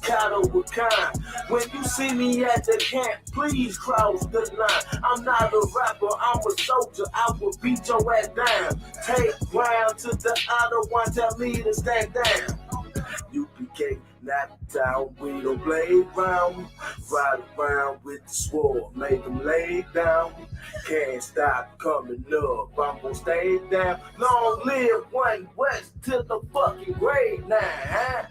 Speaker 14: Cattle with kind. When you see me at the camp, please cross the line. I'm not a rapper, I'm a soldier. I will beat your ass down. Take ground to the other one, tell me to stand down. U.P.K. not down, we don't play around. Ride around with the sword, make them lay down. Can't stop coming up, I'm gonna stay down. Long live One West to the fucking grave now, huh?